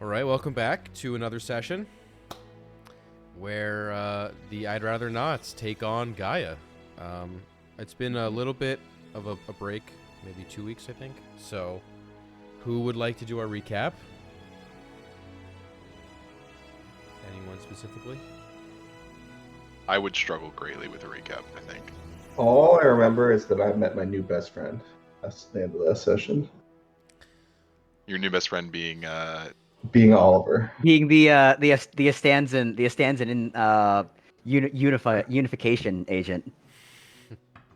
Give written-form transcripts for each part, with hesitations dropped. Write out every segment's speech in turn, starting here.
All right, welcome back to another session where the I'd Rather Nots take on Gaia. Um, it's been a little bit of a break, maybe 2 weeks, I think. So, who would like to do our recap? Anyone specifically? I would struggle greatly with a recap, I think. All I remember is that I met my new best friend. That's the end of that session. Your new best friend being Being Oliver, Being the unification agent.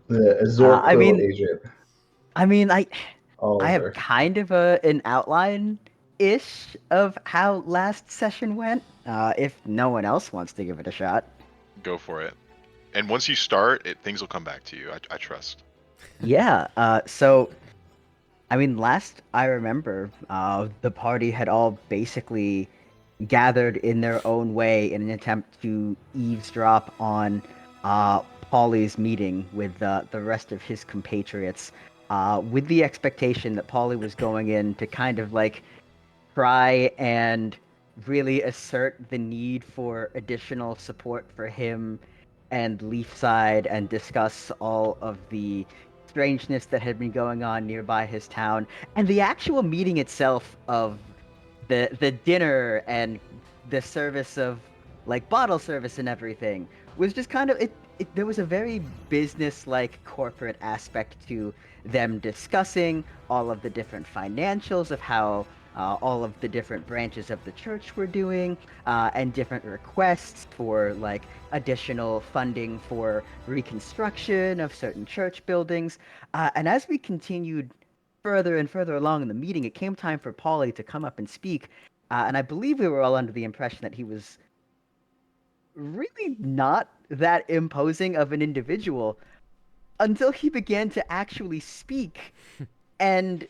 the Uh, I Azorco mean, agent, I mean, I I have Oliver. kind of an outline ish of how last session went. If no one else wants to give it a shot. go for it. And once you start, things will come back to you. I trust. Yeah. So I mean, last I remember, the party had all basically gathered in their own way in an attempt to eavesdrop on Polly's meeting with the rest of his compatriots, with the expectation that Polly was going in to kind of like try and really assert the need for additional support for him and Leafside and discuss all of the strangeness that had been going on nearby his town and the actual meeting itself of the dinner and the service of like bottle service and everything was just kind of it there was a very business like corporate aspect to them discussing all of the different financials of how all of the different branches of the church were doing, and different requests for like additional funding for reconstruction of certain church buildings. And as we continued further and further along in the meeting, it came time for Polly to come up and speak. And I believe we were all under the impression that he was really not that imposing of an individual until he began to actually speak. And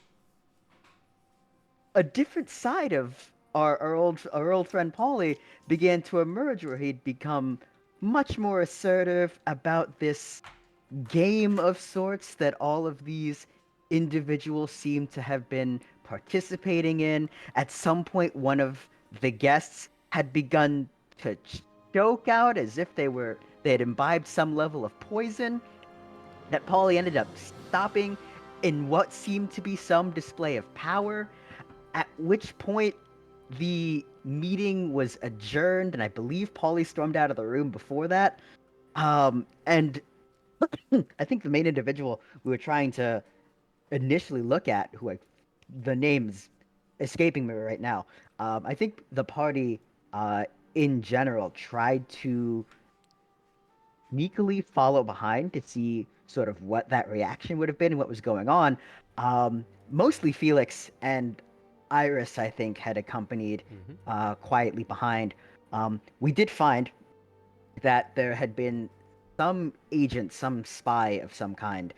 a different side of our old friend Polly began to emerge, where he'd become much more assertive about this game of sorts that all of these individuals seem to have been participating in. At some point, one of the guests had begun to choke out as if they had imbibed some level of poison. That Polly ended up stopping in what seemed to be some display of power, at which point the meeting was adjourned, and I believe Polly stormed out of the room before that. And I think the main individual we were trying to initially look at, the name's escaping me right now. I think the party, in general, tried to sneakily follow behind to see sort of what that reaction would have been and what was going on. Mostly Felix and Iris, I think, had accompanied quietly behind. We did find that there had been some agent, some spy of some kind,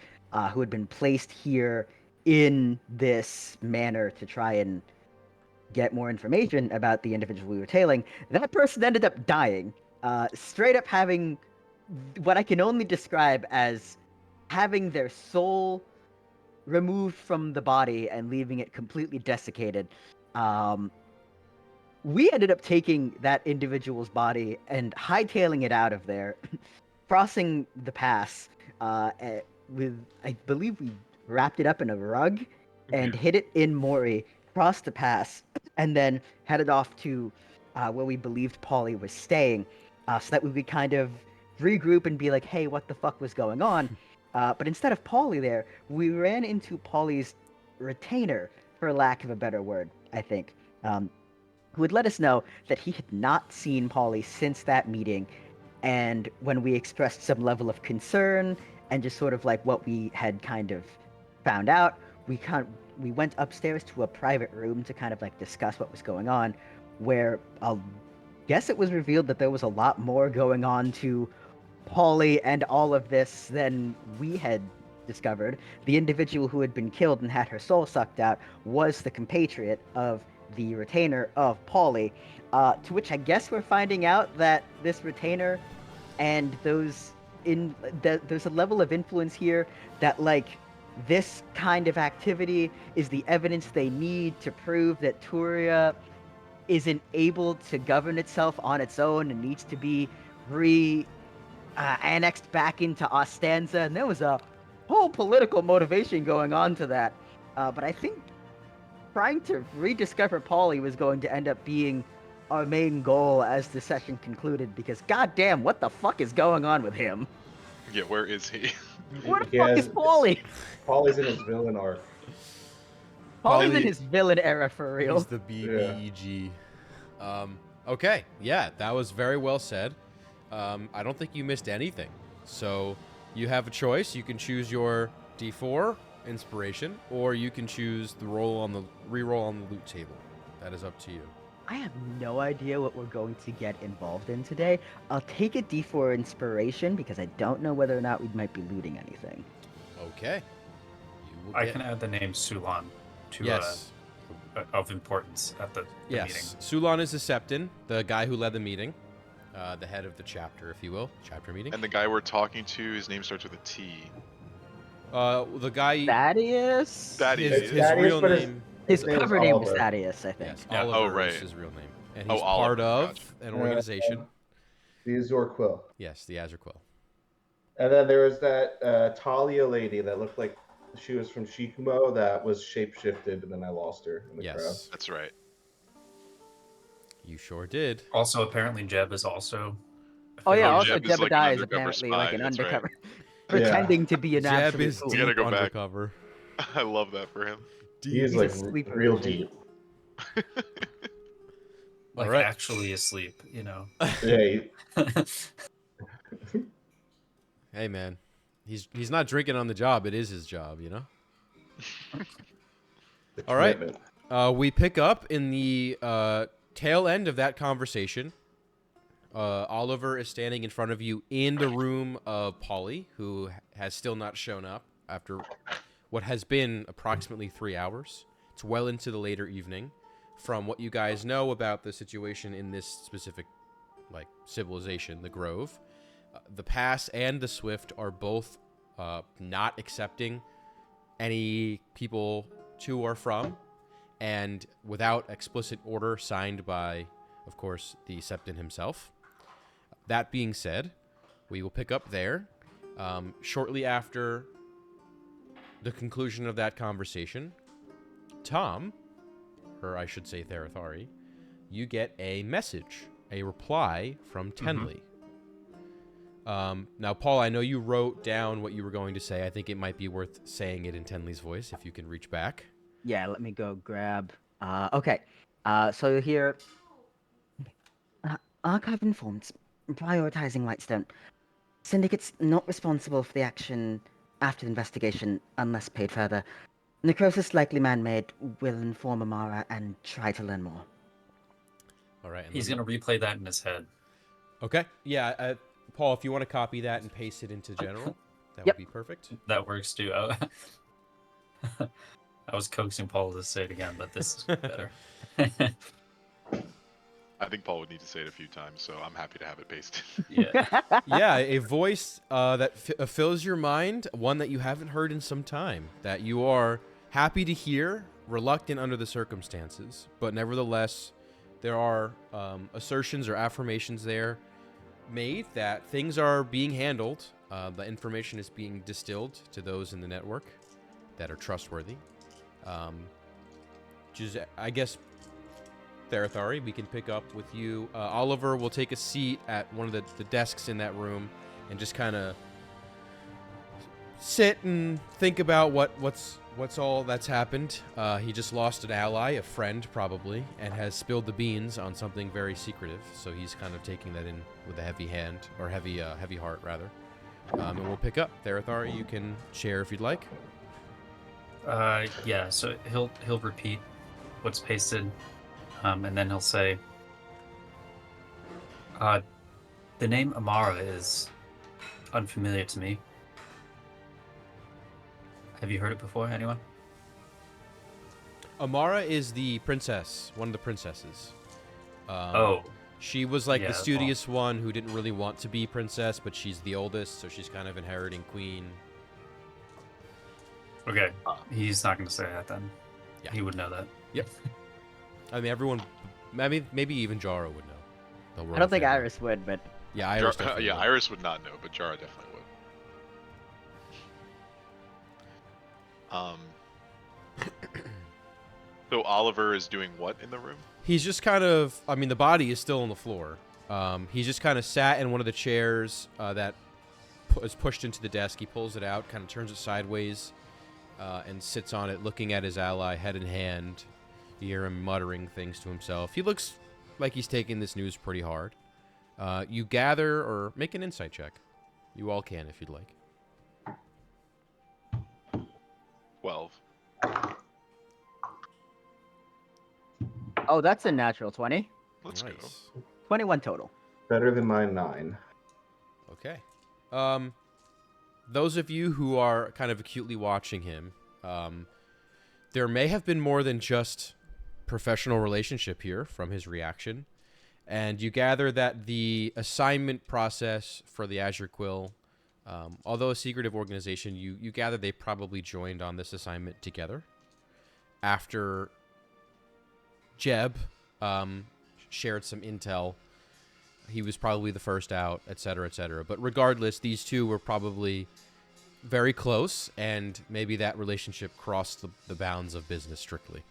who had been placed here in this manner to try and get more information about the individual we were tailing. That person ended up dying, straight up having what I can only describe as having their soul removed from the body and leaving it completely desiccated. Um, we ended up taking that individual's body and hightailing it out of there, crossing the pass, with, I believe we wrapped it up in a rug and hid it in Mori, crossed the pass, and then headed off to where we believed Polly was staying, so that we could kind of regroup and be like, hey, what the fuck was going on? But instead of Polly there, we ran into Polly's retainer, for lack of a better word, I think. Who would let us know that he had not seen Polly since that meeting. And when we expressed some level of concern and just sort of like what we had kind of found out, we went upstairs to a private room to kind of like discuss what was going on, where I'll guess it was revealed that there was a lot more going on to Polly and all of this than we had discovered. The individual who had been killed and had her soul sucked out was the compatriot of the retainer of Polly. To which I guess we're finding out that this retainer and there's a level of influence here that like this kind of activity is the evidence they need to prove that Turia isn't able to govern itself on its own and needs to be annexed back into Ostanza, and there was a whole political motivation going on to that. But I think trying to rediscover Paulie was going to end up being our main goal as the session concluded, because goddamn, what the fuck is going on with him? Yeah, where is he? Where the fuck is Paulie? Paulie's in his villain arc. Paulie's in Paulie- his villain era for real. He's the BBEG. Okay, yeah, that was very well said. I don't think you missed anything. So you have a choice. You can choose your D4 inspiration, or you can choose the reroll on the loot table. That is up to you. I have no idea what we're going to get involved in today. I'll take a D4 inspiration because I don't know whether or not we might be looting anything. Okay. You will I get- can add the name Sulan to Yes. of importance at the meeting. Yes. Sulan is the Septon, the guy who led the meeting, the head of the chapter, if you will, chapter meeting. And the guy we're talking to, his name starts with a T. The guy. Thaddeus? Thaddeus. His Thaddeus, real but name. His name is cover name was Oliver. Thaddeus, I think. Yes, Yeah. Oliver Oh, is right. his real name, and Oh, he's part Oliver, of gotcha. an organization. The Azure Quill. Yes, the Azure Quill. And then there was that Talia lady that looked like she was from Shikumo that was shapeshifted, and then I lost her in the crowd. Yes, That's right. you sure did. Also, apparently Jeb is also. Oh yeah, Oh, also Jeb is like an Jebediah is undercover apparently spy, like an that's right. undercover, pretending to be an Jeb absolute is fool. We gotta deep go back. undercover. I love that for him. He is He's a like sleeper real agent. deep. Like Alright. actually asleep, you know. Yeah, Hey man, he's not drinking on the job. It is his job, you know. All right. commitment. We pick up in the tail end of that conversation. Oliver is standing in front of you in the room of Polly, who has still not shown up after what has been approximately 3 hours. It's well into the later evening. From what you guys know about the situation in this specific, civilization, the Grove, the Pass and the Swift are both not accepting any people to or from, and without explicit order signed by, of course, the Septon himself. That being said, we will pick up there. Shortly after the conclusion of that conversation, Tom, or I should say Therathari, you get a message, a reply from Tenley. Now, Paul, I know you wrote down what you were going to say. I think it might be worth saying it in Tenley's voice if you can reach back. Yeah, let me go grab. Okay. So here, Archive informs, prioritizing Lightstone. Syndicate's not responsible for the action after the investigation unless paid further. Necrosis likely man-made. Will inform Amara and try to learn more. All right. and He's then- gonna replay that in his head. Okay. Yeah, Paul, if you want to copy that and paste it into general, that Yep. would be perfect. That works too. I was coaxing Paul to say it again, but this is better. I think Paul would need to say it a few times, so I'm happy to have it pasted. Yeah. Yeah, a voice that fills your mind, one that you haven't heard in some time, that you are happy to hear, reluctant under the circumstances, but nevertheless, there are assertions or affirmations there made that things are being handled, the information is being distilled to those in the network that are trustworthy. I guess, Therathari, we can pick up with you. Oliver will take a seat at one of the desks in that room and just kind of sit and think about what's all that's happened. He just lost an ally, a friend probably, and has spilled the beans on something very secretive. So he's kind of taking that in with a heavy hand, or heavy heart rather. And we'll pick up. Therathari, you can share if you'd like. Yeah. So he'll repeat what's pasted, and then he'll say, "The name Amara is unfamiliar to me. Have you heard it before, anyone?" Amara is the princess, one of the princesses. Oh, She was like Yeah, the well- studious one who didn't really want to be princess, but she's the oldest, so she's kind of inheriting queen. okay. He's not going to say that then. Yeah. He would know that. I mean, everyone maybe even Jara would know. The I royal don't think family. Iris would, but Yeah, Iris Jar- definitely yeah, would. Iris would not know, but Jara definitely would. So Oliver is doing what in the room? He's just kind of. I mean, the body is still on the floor. He's just kind of sat in one of the chairs that is pushed into the desk. He pulls it out, kind of turns it sideways, and sits on it, looking at his ally, head in hand. You hear him muttering things to himself. He looks like he's taking this news pretty hard. You gather or make an insight check. You all can if you'd like. 12. oh, that's a natural 20. Let's go. 21 total. Better than my 9. Okay. Those of you who are kind of acutely watching him, there may have been more than just professional relationship here from his reaction. And you gather that the assignment process for the Azure Quill, although a secretive organization, you gather they probably joined on this assignment together. After Jeb shared some intel, he was probably the first out, etc., etc. But regardless, these two were probably very close, and maybe that relationship crossed the bounds of business strictly.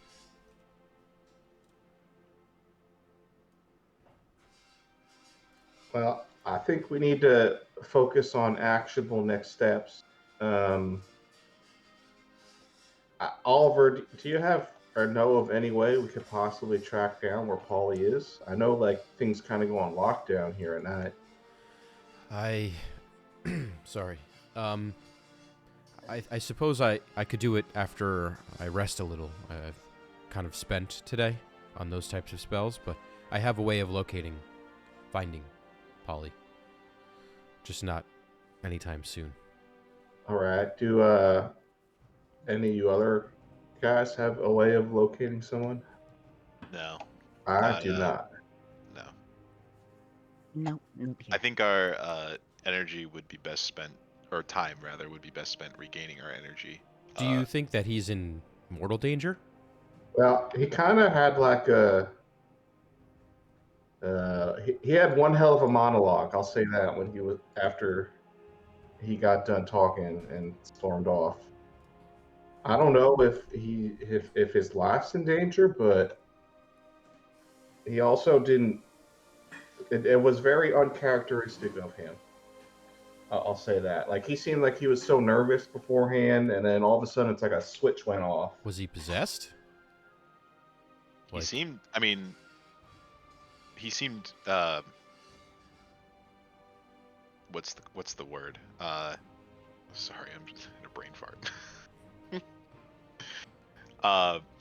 Well, I think we need to focus on actionable next steps. Oliver, do you have or know of any way we could possibly track down where Paulie is? I know like things kind of go on lockdown here at night. Sorry. I suppose I could do it after I rest a little. I've kind of spent today on those types of spells, but I have a way of finding Polly. Just not anytime soon. All right. Do any of you other guys have a way of locating someone? No. I do not. No. No, nope. I think our energy would be best spent, or time rather, would be best spent regaining our energy. Do you think that he's in mortal danger? Well, he kind of had like a. He had one hell of a monologue. I'll say that when he was after he got done talking and stormed off. I don't know if his life's in danger, but he also didn't. It was very uncharacteristic of him. I'll say that. Like he seemed like he was so nervous beforehand, and then all of a sudden it's like a switch went off. Was he possessed? He seemed. I mean, he seemed. What's the word? Sorry, I'm just in a brain fart.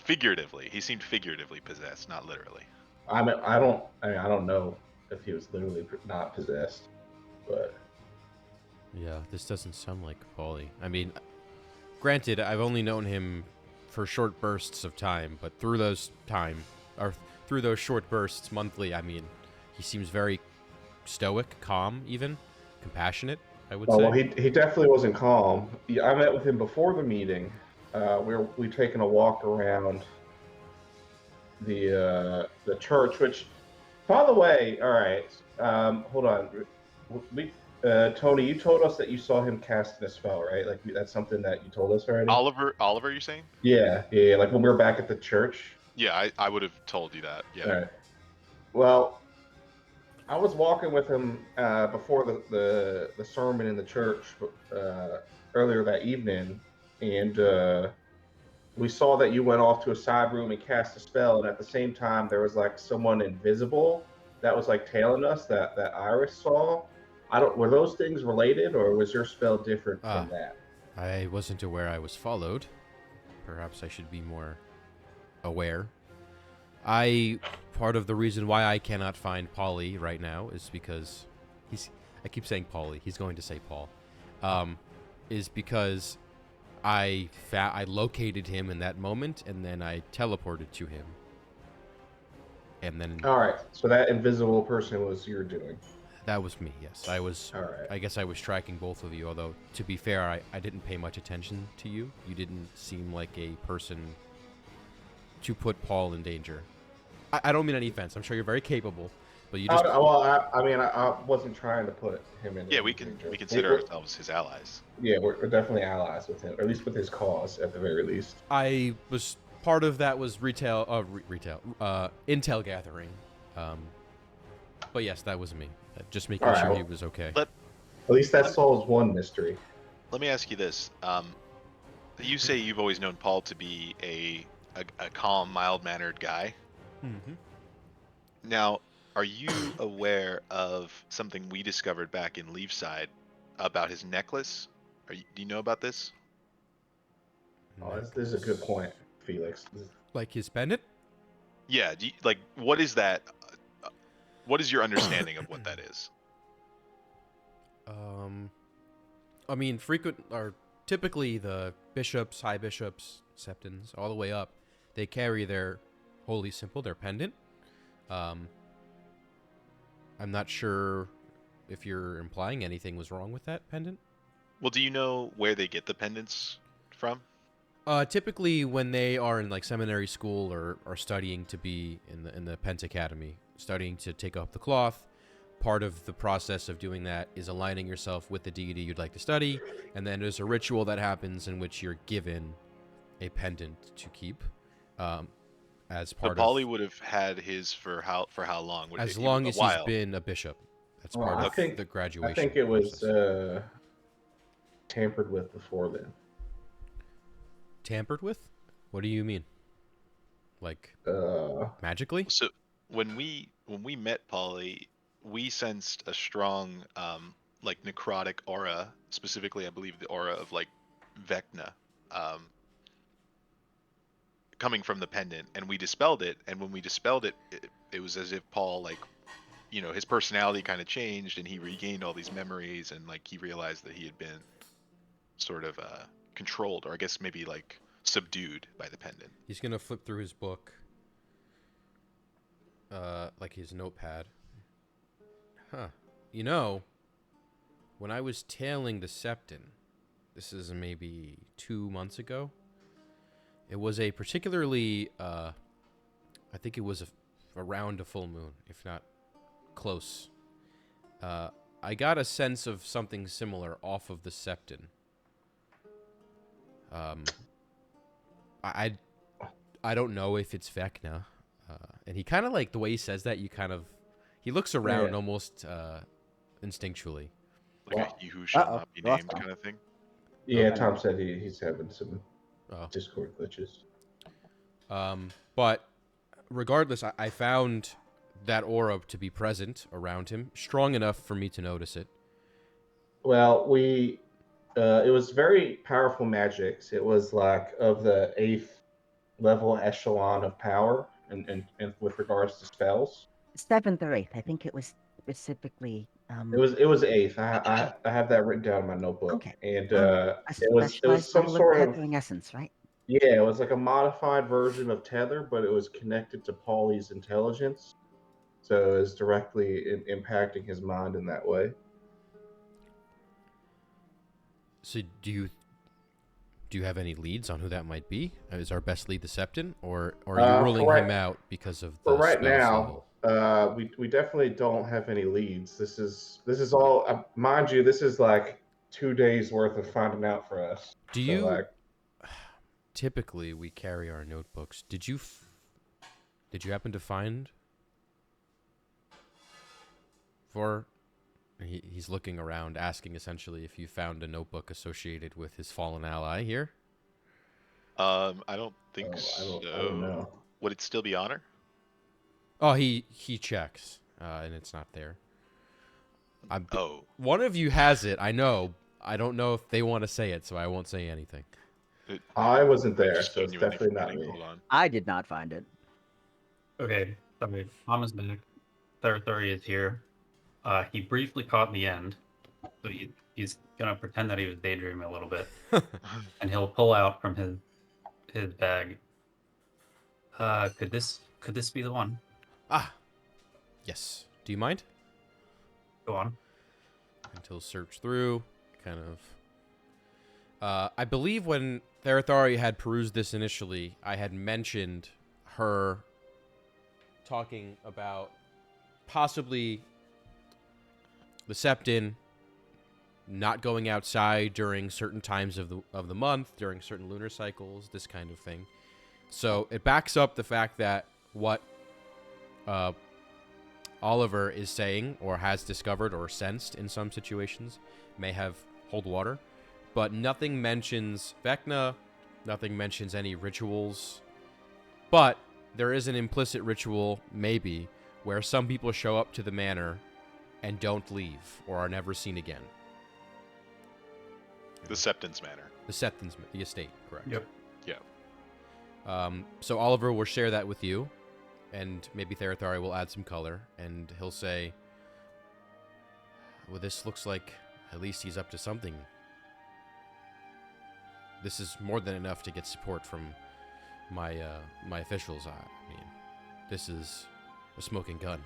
Figuratively, he seemed figuratively possessed, not literally. I don't know if he was literally not possessed, but Yeah, this doesn't sound like Paulie. I mean, granted, I've only known him for short bursts of time, but through those short bursts monthly, I mean, he seems very stoic, calm, even compassionate, I would say. well, he definitely wasn't calm. I met with him before the meeting. We'd taken a walk around the church, which, by the way, all right, hold on. Tony, you told us that you saw him casting a spell, right? Like that's something that you told us already. Oliver, you saying? Yeah. Like when we were back at the church. Yeah, I would have told you that. Yeah. All right. Well, I was walking with him before the sermon in the church earlier that evening, and we saw that you went off to a side room and cast a spell, and at the same time there was like someone invisible that was like tailing us that Iris saw. Were those things related, or was your spell different from that? I wasn't aware I was followed. Perhaps I should be more aware. Part of the reason why I cannot find Paulie right now is because I keep saying Paulie. He's going to say Paul. Is because I located him in that moment, and then I teleported to him. And then. All right. So that invisible person was your doing. That was me. Yes, I was. All right. I guess I was tracking both of you. Although, to be fair, I didn't pay much attention to you. You didn't seem like a person to put Paul in danger. I don't mean any offense. I'm sure you're very capable, but you I, just I mean, I wasn't trying to put him in. Yeah, any we danger. consider ourselves his allies. Yeah, we're definitely allies with him, or at least with his cause, at the very least. I was part of that was intel gathering. But yes, that was me. Just making All right, sure well, he was okay. Let At least that solves one mystery. Let me ask you this. You say you've always known Paul to be a calm, mild-mannered guy. Mm-hmm. Now, are you aware of something we discovered back in Leafside about his necklace? Do you know about this? Oh, this is a good point, Felix. Like his pendant? Yeah. What is that? What is your understanding of what that is? I mean, typically the bishops, high bishops, septons, all the way up, they carry their holy symbol, their pendant. I'm not sure if you're implying anything was wrong with that pendant. Well, do you know where they get the pendants from? Typically when they are in like seminary school or are studying to be in the Pent Academy, studying to take up the cloth, part of the process of doing that is aligning yourself with the deity you'd like to study, and then there's a ritual that happens in which you're given a pendant to keep, as part But Paulie of. would have had his for how long? As long as a while. he's been a bishop, that's Well, part I of think- the graduation. I think it was process. tampered with before then. Tampered with? What do you mean? Like magically? So when we met Polly, we sensed a strong like necrotic aura, specifically I believe the aura of like Vecna, coming from the pendant, and we dispelled it. And when we dispelled it, it was as if Paul, like, his personality kind of changed, and he regained all these memories, and like he realized that he had been sort of controlled, or I guess maybe like subdued by the pendant. He's gonna flip through his book, like his notepad. Huh. When I was tailing the Septon, this is maybe 2 months ago, it was a particularly, I think it was around a full moon, if not close. I got a sense of something similar off of the Septon. I don't know if it's Vecna, and he kind of like the way he says that. He looks around almost instinctually. Like a he who shall not be named kind of thing. Yeah, Okay. Tom said he's having some Oh. Discord glitches. But regardless, I found that aura to be present around him, strong enough for me to notice it. Well, it was very powerful magics. It was like of the 8th level echelon of power, and with regards to spells. 7th or 8th. I think it was specifically. It was 8th. I have that written down in my notebook. Okay. And A it was specialized some level sort of of tethering essence, right? yeah, it was like a modified version of Tether, but it was connected to Paulie's intelligence, so it was directly impacting his mind in that way. So do you have any leads on who that might be? Is our best lead the Septon, or are you ruling him out because of the For right spell now, we definitely don't have any leads. This is all, mind you, this is like 2 days worth of finding out for us. Do So, you? like, Typically, we carry our notebooks. Did you happen to find? He's looking around, asking essentially if you found a notebook associated with his fallen ally here. I don't think so. I don't know. Would it still be honor? Oh, he checks, and it's not there. One of you has it. I know. I don't know if they want to say it, so I won't say anything. I wasn't there, Just so it's genuinely definitely not forgetting. me. Hold on. I did not find it. Okay, sorry. Mama's back. Thuri is here. He briefly caught the end, so he's gonna pretend that he was daydreaming a little bit, and he'll pull out from his bag. Could this be the one? Ah, yes. Do you mind? Go on. Until search through, kind of. I believe when Therathari had perused this initially, I had mentioned her talking about possibly the Septon not going outside during certain times of the month, during certain lunar cycles, this kind of thing. So it backs up the fact that what Oliver is saying, or has discovered, or sensed in some situations, may hold water, but nothing mentions Vecna, nothing mentions any rituals. But there is an implicit ritual, maybe, where some people show up to the manor and don't leave, or are never seen again. The Septon's manor. The estate, correct. Yep. Yeah. So Oliver will share that with you, and maybe Therathari will add some color, and he'll say, well, this looks like at least he's up to something. This is more than enough to get support from my officials. I mean, this is a smoking gun.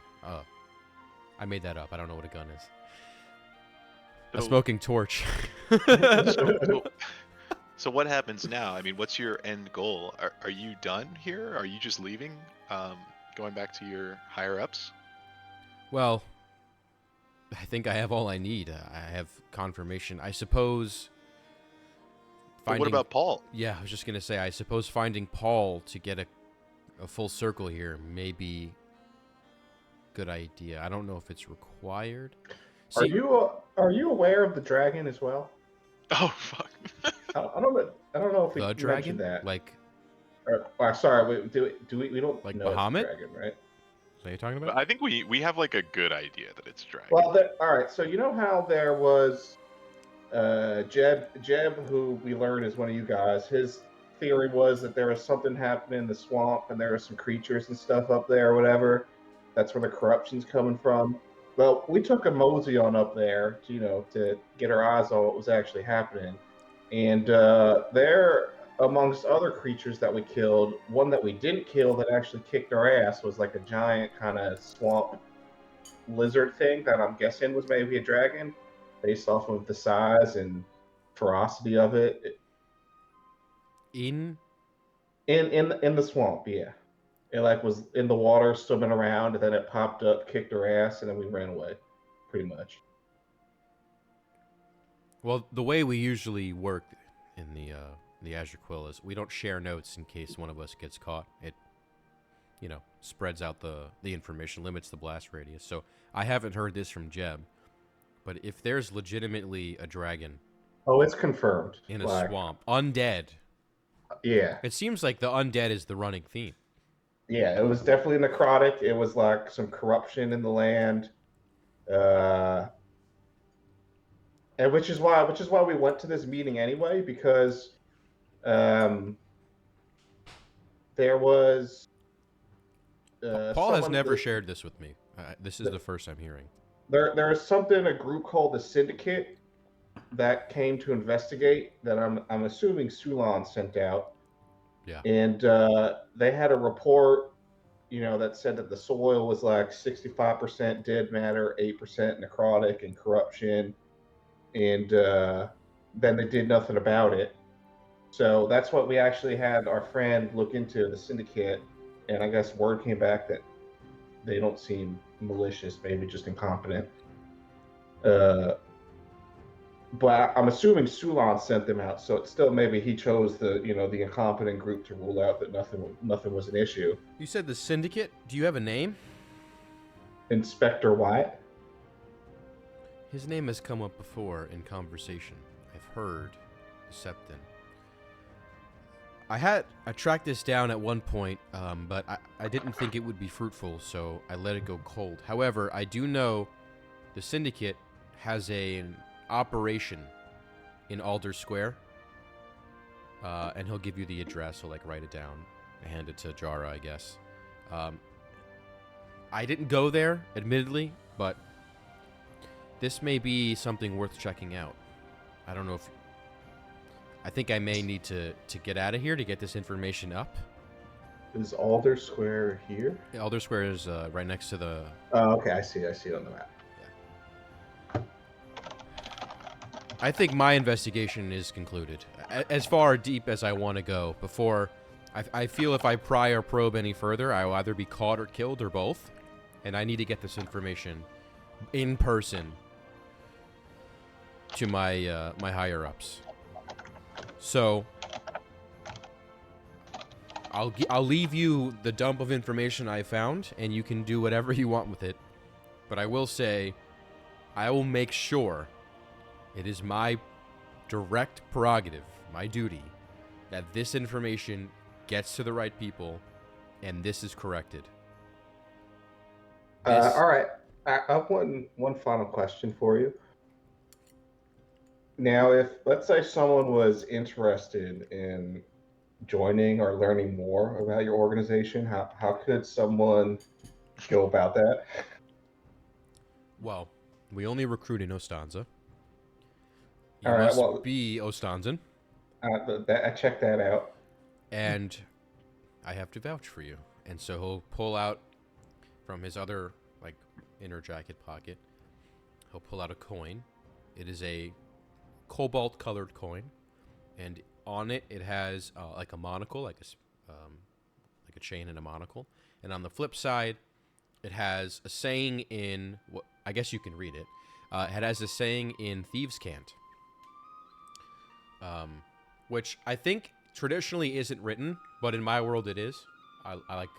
I made that up. I don't know what a gun is. A smoking torch. So what happens now? I mean, what's your end goal? Are you done here? Are you just leaving? Going back to your higher ups? Well, I think I have all I need. I have confirmation. I suppose. But what about Paul? Yeah, I was just gonna say. I suppose finding Paul to get a full circle here may be a good idea. I don't know if it's required. Are you aware of the dragon as well? Oh fuck! I don't know if we The dragon, mentioned that. like Sorry, we don't like know it's a Bahamut? dragon, right? Is that what you're talking But about? I think we have like a good idea that it's dragon. Well, all right. So you know how there was Jeb, who we learned is one of you guys. His theory was that there was something happening in the swamp, and there were some creatures and stuff up there, or whatever. That's where the corruption's coming from. Well, we took a mosey on up there, to get our eyes on what was actually happening. And there, amongst other creatures that we killed, one that we didn't kill that actually kicked our ass was like a giant kind of swamp lizard thing that I'm guessing was maybe a dragon, based off of the size and ferocity of it. In the swamp, yeah. It was in the water, swimming around, and then it popped up, kicked our ass, and then we ran away, pretty much. Well, the way we usually work in the Azure Quill is we don't share notes in case one of us gets caught. It, spreads out the information, limits the blast radius. So I haven't heard this from Jeb, but if there's legitimately a dragon, it's confirmed in a swamp, undead. Yeah. It seems like the undead is the running theme. Yeah, it was definitely necrotic. It was like some corruption in the land. And which is why we went to this meeting anyway, because there was Paul has never shared this with me. This is the first I'm hearing. There is something, a group called the Syndicate, that came to investigate, that I'm assuming Sulan sent out. Yeah. And they had a report, that said that the soil was like 65% dead matter, 8% necrotic and corruption, and then they did nothing about it. So that's what we actually had our friend look into, the Syndicate, and I guess word came back that they don't seem malicious, maybe just incompetent. But I'm assuming Sulan sent them out, so it's still maybe he chose the incompetent group to rule out that nothing was an issue. You said the Syndicate? Do you have a name? Inspector Wyatt? His name has come up before in conversation. I've heard the Septon. I tracked this down at one point, but I didn't think it would be fruitful, so I let it go cold. However, I do know the Syndicate has an operation in Alder Square, and he'll give you the address, so write it down, hand it to Jara, I guess. I didn't go there, admittedly, but this may be something worth checking out. I don't know if... I think I may need to get out of here to get this information up. Is Alder Square here? Alder Square is right next to the... Oh, okay, I see it on the map. I think my investigation is concluded. As far deep as I want to go before I feel if I pry or probe any further, I will either be caught or killed or both. And I need to get this information in person to my my higher ups. So I'll leave you the dump of information I found, and you can do whatever you want with it. But I will say, I will make sure it is my direct prerogative, my duty, that this information gets to the right people, and this is corrected. All right. I have one final question for you. Now, if let's say someone was interested in joining or learning more about your organization, how could someone go about that? Well, we only recruit in Ostanza. You All right. must Well, be Ostanzan, I checked that out. and I have to vouch for you. And so he'll pull out from his other, like, inner jacket pocket, he'll pull out a coin. It is a cobalt-colored coin, and on it, it has like a monocle, like a chain and a monocle. And on the flip side, it has a saying in what I guess you can read it. It has a saying in Thieves' Cant, which I think traditionally isn't written, but in my world it is. I like.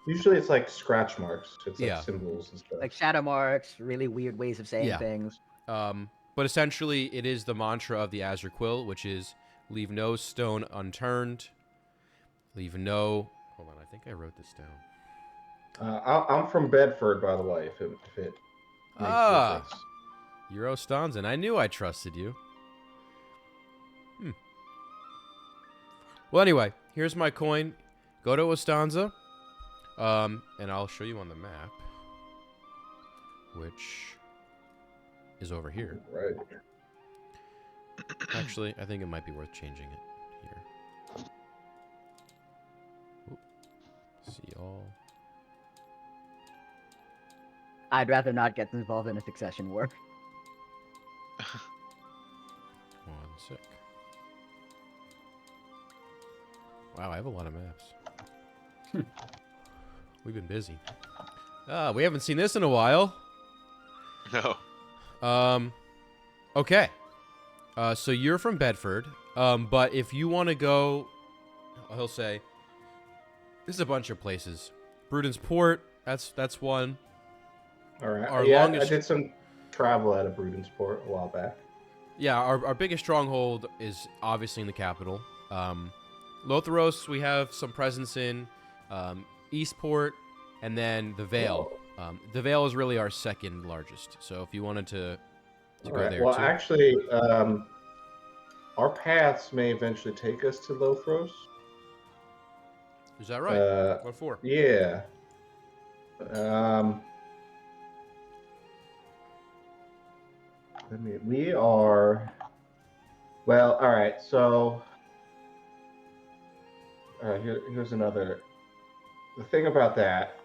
Usually, it's like scratch marks. It's like Yeah. symbols and stuff. Like shadow marks, really weird ways of saying Yeah. things. But essentially, it is the mantra of the Azure Quill, which is leave no stone unturned. Leave no. Hold on, I think I wrote this down. I'm from Bedford, by the way. If it makes Ah. a difference. You're Ostanzan. I knew I trusted you. Well, anyway, here's my coin. Go to Ostanza, and I'll show you on the map, which is over here. Right. Actually, I think it might be worth changing it here. Oop. See all. I'd rather not get involved in a succession war. One sec. Wow, I have a lot of maps. We've been busy. We haven't seen this in a while. No. Okay. So you're from Bedford, but if you want to go, he'll say, there's a bunch of places. Bruden's Port, that's one. All right. Our Yeah, longest- I did some travel out of Brudensport a while back. Yeah, our biggest stronghold is obviously in the capital. Lothros, we have some presence in. Eastport, and then the Vale. The Vale is really our second largest. So if you wanted to All go right. there Well, too. actually, our paths may eventually take us to Lothros. Is that right? What for? Yeah. We are. Well, all right. So, here's another. The thing about that,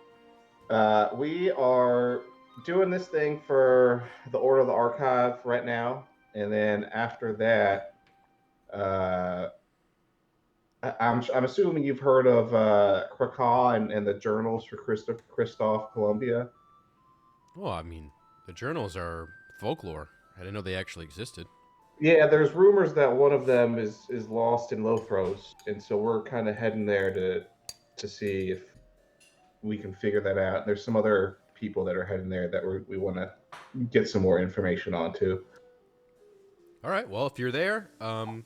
we are doing this thing for the Order of the Archive right now, and then after that, I'm assuming you've heard of Krakow and the journals for Christoph Columbia. Well, I mean, the journals are folklore. I didn't know they actually existed. Yeah, there's rumors that one of them is lost in Lothros, and so we're kind of heading there to see if we can figure that out. There's some other people that are heading there that we want to get some more information on too. All right. Well, if you're there, and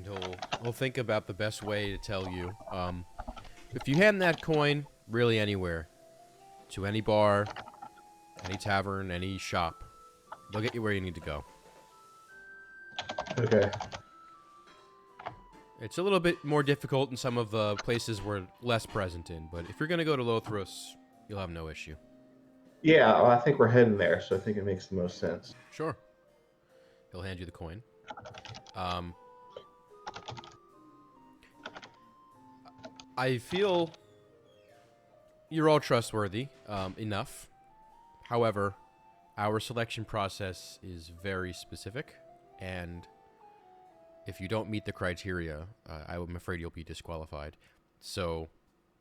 he'll think about the best way to tell you. If you hand that coin really anywhere, to any bar, any tavern, any shop, they'll get you where you need to go. Okay. It's a little bit more difficult in some of the places we're less present in, but if you're going to go to Lothros, you'll have no issue. Yeah, well, I think we're heading there, so I think it makes the most sense. Sure. He'll hand you the coin. I feel you're all trustworthy enough. However, our selection process is very specific, and if you don't meet the criteria, I'm afraid you'll be disqualified. So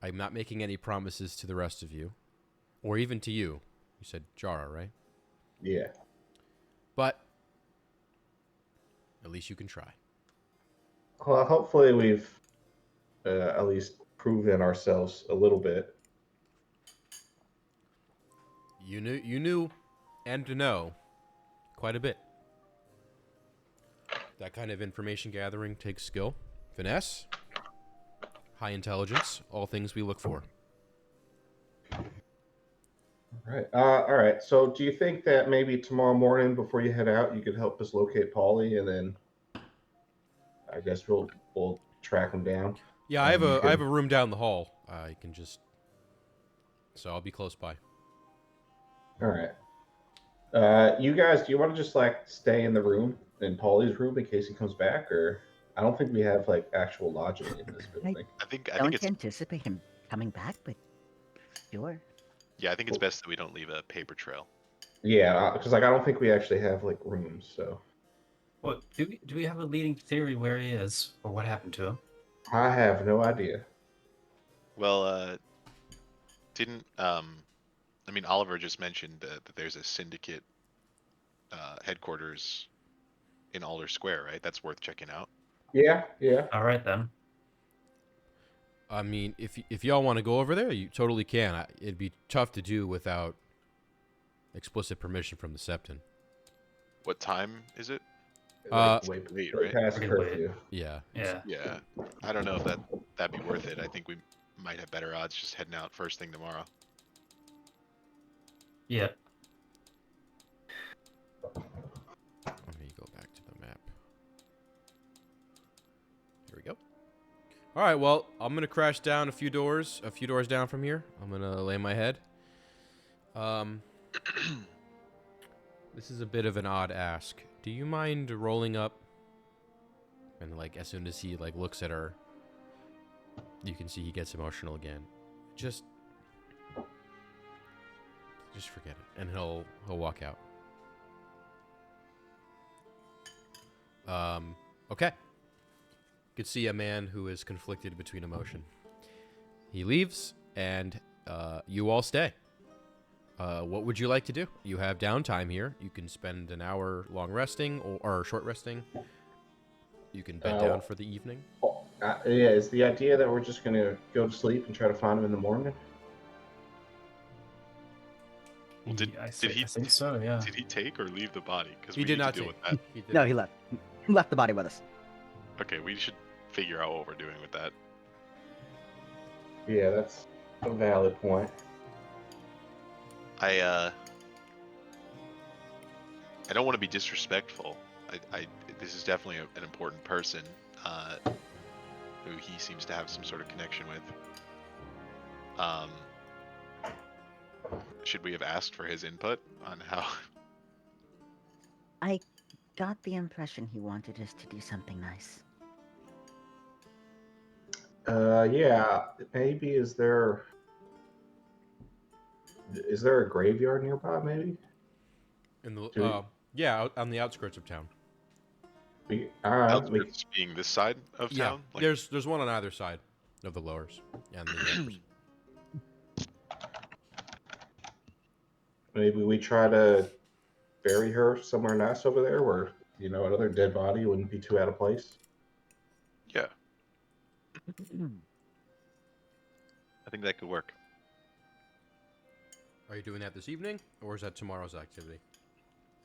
I'm not making any promises to the rest of you, or even to you. You said Jara, right? Yeah. But at least you can try. Well, hopefully we've at least proven ourselves a little bit. You knew, and to know quite a bit. That kind of information gathering takes skill, finesse, high intelligence, all things we look for. All right. So, do you think that maybe tomorrow morning before you head out, you could help us locate Paulie, and then I guess we'll track him down. Yeah, I have a room down the hall. I can just, so I'll be close by. All right. You guys, do you want to just like stay in the room in Paulie's room in case he comes back, or I don't think we have like actual lodging in this building. I think Don't it's anticipate him coming back, but sure. yeah, I think it's best that we don't leave a paper trail. Yeah, because like I don't think we actually have like rooms. So Well, do we have a leading theory where he is or what happened to him? I have no idea. Well, didn't I mean Oliver just mentioned that there's a syndicate headquarters in Alder Square, right? That's worth checking out. Yeah, yeah. All right then. I mean, if y'all want to go over there, you totally can. It'd be tough to do without explicit permission from the Septon. What time is it? Way late, way right? past Pretty curfew. Yeah. Yeah. Yeah, I don't know if that'd be worth it. I think we might have better odds just heading out first thing tomorrow. Yeah. Let me go back to the map. Here we go. All right, well, I'm gonna crash down a few doors down from here. I'm gonna lay my head. This is a bit of an odd ask. Do you mind rolling up? And like as soon as he like looks at her, you can see he gets emotional again. Just forget it, and he'll walk out. Okay. Could see a man who is conflicted between emotion. He leaves, and you all stay. What would you like to do? You have downtime here. You can spend an hour long resting or short resting. You can bed down for the evening. Yeah, is the idea that we're just gonna go to sleep and try to find him in the morning? Well, I think so, yeah. Did he take or leave the body? Because He we did need not to deal take. with that. He did No, not. he left. He left the body with us. Okay, we should figure out what we're doing with that. Yeah, that's a valid point. I don't want to be disrespectful. This is definitely an important person who he seems to have some sort of connection with. Should we have asked for his input on how? I got the impression he wanted us to do something nice. Yeah, maybe is there a graveyard nearby? Maybe. In the Do we- yeah, on the outskirts of town. All right. Outskirts being this side of Yeah, town? Like, there's one on either side of the lowers and the uppers. Maybe we try to bury her somewhere nice over there, where another dead body wouldn't be too out of place. yeah, I think that could work. Are you doing that this evening, or is that tomorrow's activity?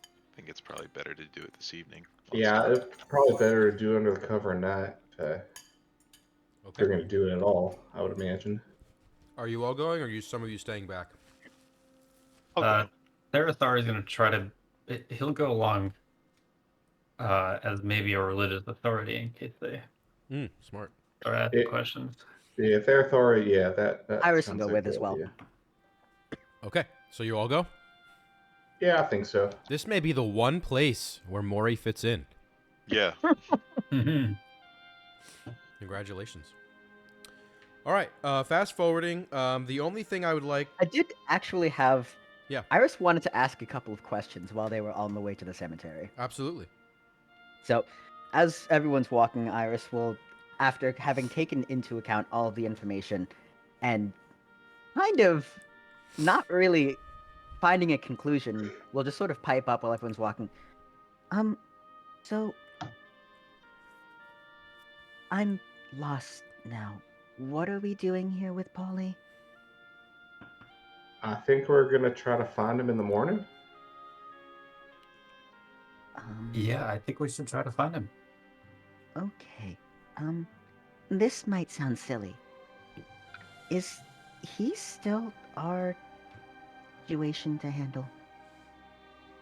I think it's probably better to do it this evening. Yeah, it's probably better to do under the cover of night if Okay. they're going to do it at all, I would imagine. Are you all going, or are some of you staying back? Okay. Therathar is going to try to. He'll go along as maybe a religious authority in case they Smart. are asking questions. Yeah, their authority, yeah, that Iris sounds will go like with as a good well. idea. Okay, so you all go? Yeah, I think so. This may be the one place where Mori fits in. Yeah. Congratulations. All right, fast forwarding. The only thing I would like... I did actually have... Yeah. Iris wanted to ask a couple of questions while they were on the way to the cemetery. Absolutely. So, as everyone's walking, Iris will, after having taken into account all of the information and kind of not really finding a conclusion, will just sort of pipe up while everyone's walking. So I'm lost now. What are we doing here with Polly? I think we're gonna try to find him in the morning. Yeah, I think we should try to find him. Okay. This might sound silly. Is he still our situation to handle?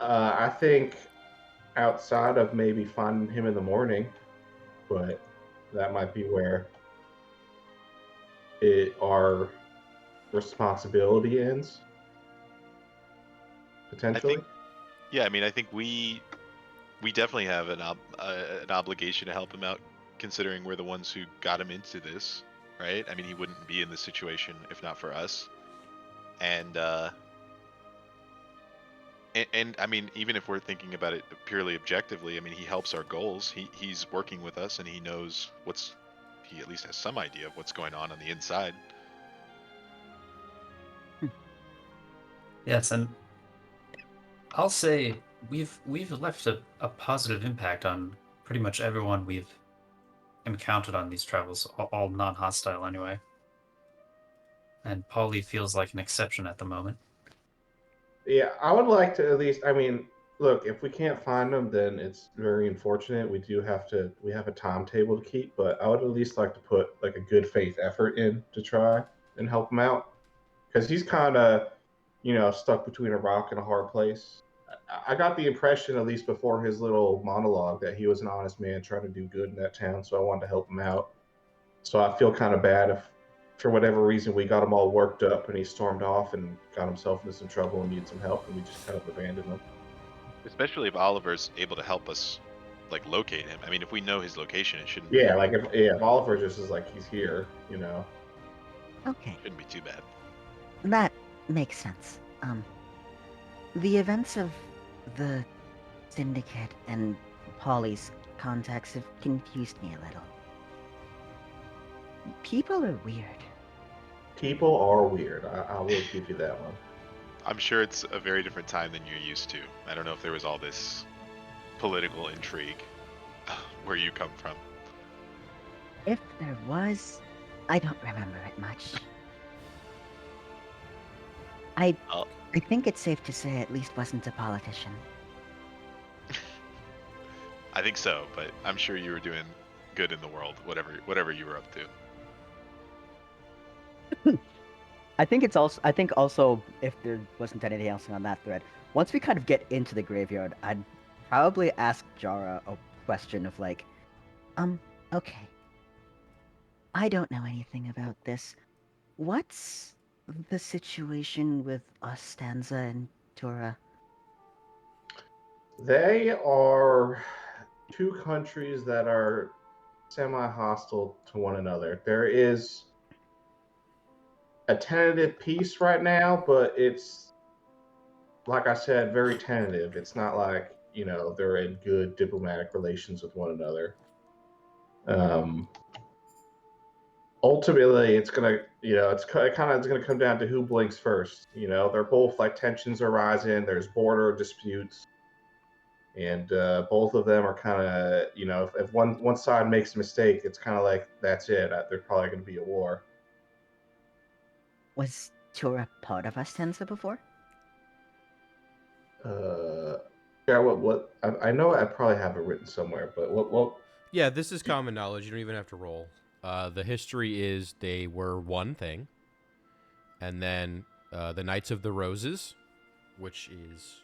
I think outside of maybe finding him in the morning, but that might be where our responsibility ends. Potentially. Yeah, I mean, I think we definitely have an obligation to help him out, considering we're the ones who got him into this, right? I mean, he wouldn't be in this situation if not for us. And I mean, even if we're thinking about it purely objectively, I mean, he helps our goals. He's working with us, and he knows he at least has some idea of what's going on the inside. Yes, and I'll say we've left a positive impact on pretty much everyone we've encountered on these travels, all non-hostile anyway. And Polly feels like an exception at the moment. Yeah, I would like to at least. I mean, look, if we can't find them, then it's very unfortunate. We have a timetable to keep, but I would at least like to put like a good faith effort in to try and help him out because he's kind of, stuck between a rock and a hard place. I got the impression, at least before his little monologue, that he was an honest man trying to do good in that town. So I wanted to help him out. So I feel kind of bad if, for whatever reason, we got him all worked up and he stormed off and got himself into some trouble and needed some help, and we just kind of abandoned him. Especially if Oliver's able to help us, like, locate him. I mean, if we know his location, it shouldn't Yeah, be, like if Oliver just is like he's here, Okay, shouldn't be too bad. that makes sense. The events of the Syndicate and Polly's contacts have confused me a little. People are weird. People are weird. I will give you that one. I'm sure it's a very different time than you're used to. I don't know if there was all this political intrigue where you come from. If there was, I don't remember it much. I think it's safe to say I at least wasn't a politician. I think so, but I'm sure you were doing good in the world, whatever you were up to. I think also if there wasn't anything else on that thread, once we kind of get into the graveyard, I'd probably ask Jara a question of like, okay. I don't know anything about this. What's the situation with Ostanza and Tura? They are two countries that are semi-hostile to one another. There is a tentative peace right now, but it's, like I said, very tentative. It's not like, they're in good diplomatic relations with one another. Ultimately, it's gonna, it's gonna come down to who blinks first. They're both like tensions are rising. There's border disputes, and both of them are kind of, if one side makes a mistake, it's kind of like that's it. There's probably going to be a war. Was Tura part of Ostanza before? Yeah. What? I know I probably have it written somewhere, but what? Yeah, this is common knowledge. You don't even have to roll. The history is they were one thing, and then the Knights of the Roses, which is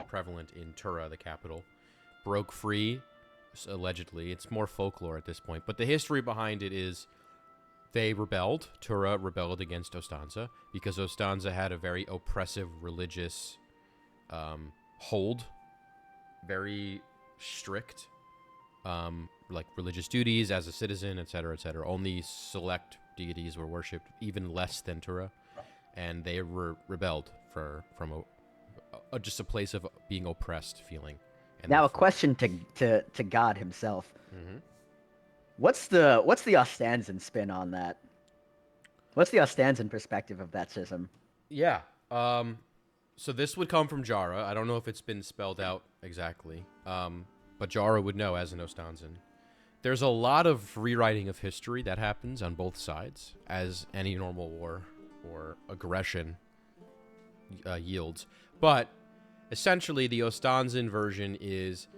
prevalent in Tura, the capital, broke free, allegedly. It's more folklore at this point, but the history behind it is they rebelled. Tura rebelled against Ostanza because Ostanza had a very oppressive religious hold, very strict, like religious duties as a citizen, etc., etc. Only select deities were worshipped, even less than Tura, and they rebelled from just a place of being oppressed feeling, And Now they a question to God himself. Mm-hmm. What's the Ostanzan spin on that? What's the Ostanzan perspective of that schism? Yeah. So this would come from Jara. I don't know if it's been spelled out exactly, but Jara would know as an Ostanzan. There's a lot of rewriting of history that happens on both sides, as any normal war or aggression yields. But essentially, the Ostanzan version is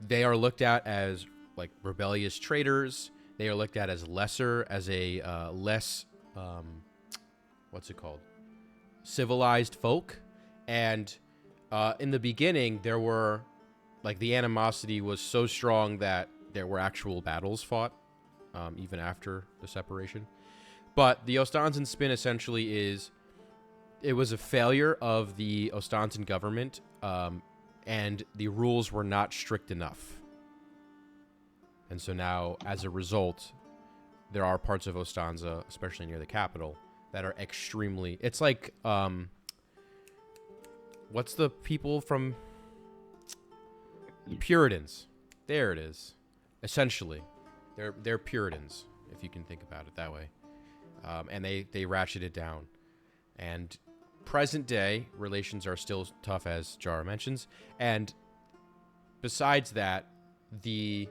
they are looked at as like rebellious traitors. They are looked at as lesser, as a less, what's it called? Civilized folk. And in the beginning, there were, like, the animosity was so strong that there were actual battles fought, even after the separation. But the Ostanzan spin essentially is, it was a failure of the Ostanzan government, and the rules were not strict enough. And so now, as a result, there are parts of Ostanza, especially near the capital, that are extremely... It's like, what's the people from... The Puritans. There it is. Essentially. They're Puritans, if you can think about it that way. And they ratchet it down. And present day, relations are still tough, as Jara mentions. And besides that, the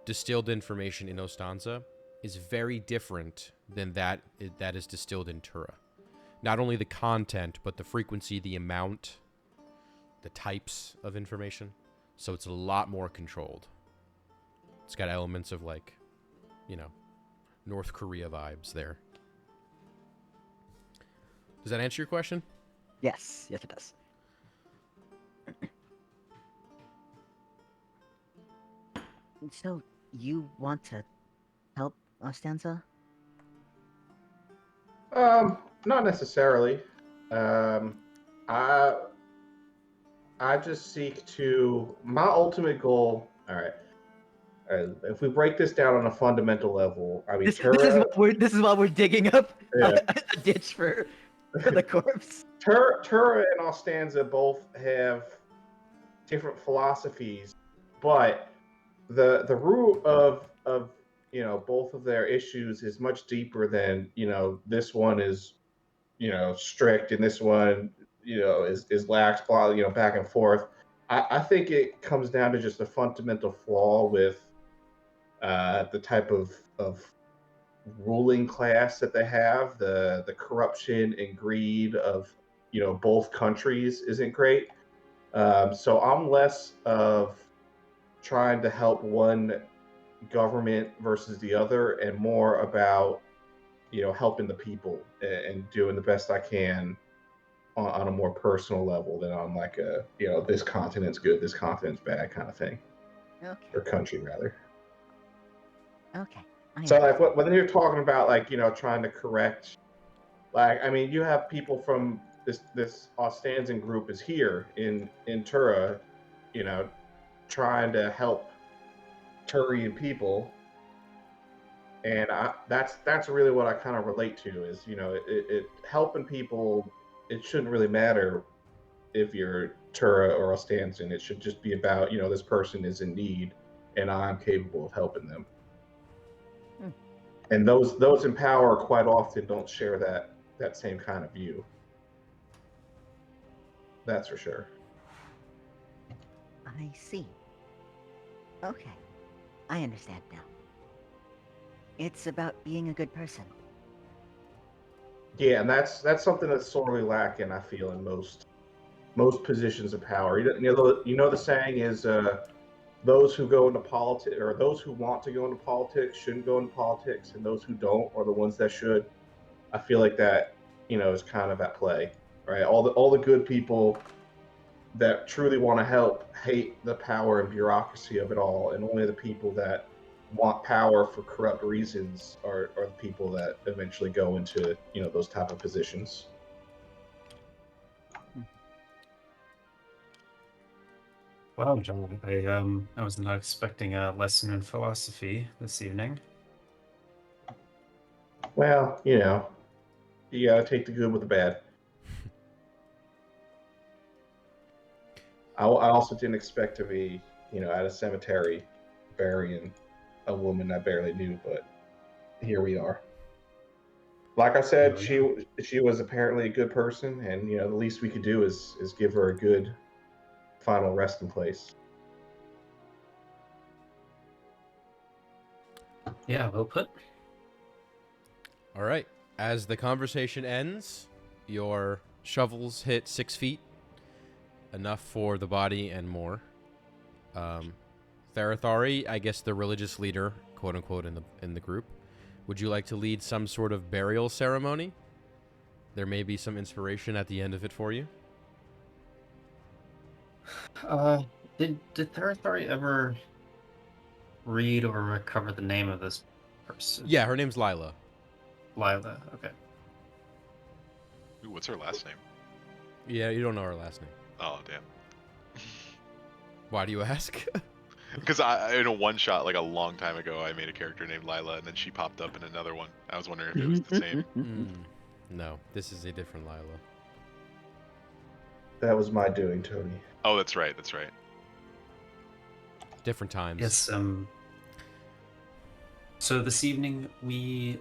distilled information in Ostanza is very different than that is distilled in Tura. Not only the content, but the frequency, the amount, the types of information. So it's a lot more controlled. It's got elements of, like, North Korea vibes there. Does that answer your question? Yes, it does. So, you want to help Ostanza? Not necessarily. I just seek to my ultimate goal. All right. If we break this down on a fundamental level, I mean, This is why we're digging up Yeah. a ditch for the corpse. Tura and Ostanza both have different philosophies, but the root of both of their issues is much deeper than this one is strict and this one is lax, blah, back and forth. I think it comes down to just a fundamental flaw with the type of ruling class that they have. The corruption and greed of both countries isn't great. So I'm less of trying to help one government versus the other, and more about helping the people and doing the best I can on a more personal level than on like a this continent's good, this continent's bad kind of thing, Okay. or country rather. Okay. So like when you're talking about like trying to correct, like I mean you have people from this Ostanzan group is here in Tura, trying to help Turian people, and that's really what I kind of relate to is it helping people. It shouldn't really matter if you're Tura or Ostanzan. It should just be about this person is in need and I'm capable of helping them. And those in power quite often don't share that same kind of view. That's for sure. I see. Okay. I understand now. It's about being a good person. Yeah, and that's something that's sorely lacking, I feel, in most positions of power. The saying is those who go into politics, or those who want to go into politics shouldn't go into politics, and those who don't are the ones that should. I feel like that is kind of at play, right? All the good people that truly want to help hate the power and bureaucracy of it all, and only the people that want power for corrupt reasons are the people that eventually go into those type of positions. Wow, John, I was not expecting a lesson in philosophy this evening. Well, you gotta take the good with the bad. I also didn't expect to be, at a cemetery burying a woman I barely knew, but here we are. Like I said, she was apparently a good person, and the least we could do is give her a good final resting place. Yeah, well put. All right. As the conversation ends, your shovels hit 6 feet, enough for the body and more. Therathari, I guess the religious leader, quote unquote, in the group, would you like to lead some sort of burial ceremony? There may be some inspiration at the end of it for you. Did Therathari ever read or recover the name of this person? Yeah, her name's Lila. Lila. Okay. Ooh, what's her last name? Yeah, you don't know her last name. Oh, damn. Why do you ask? Because I in a one shot like a long time ago, I made a character named Lila, and then she popped up in another one. I was wondering if it was the same. No, this is a different Lila. That was my doing, Tony. Oh, that's right. That's right. Different times. Yes. So this evening we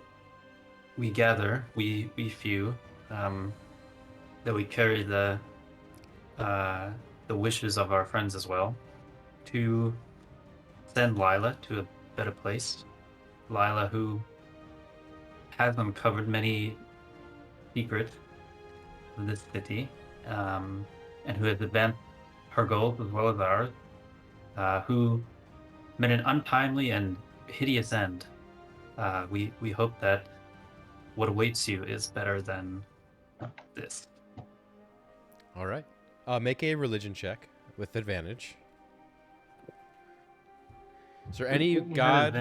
gather, we few, that we carry the wishes of our friends as well, to send Lila to a better place. Lila, who has uncovered many secrets of this city, and who has advanced her goals as well as ours, who met an untimely and hideous end. We hope that what awaits you is better than this. All right. Make a religion check with advantage. Is there any god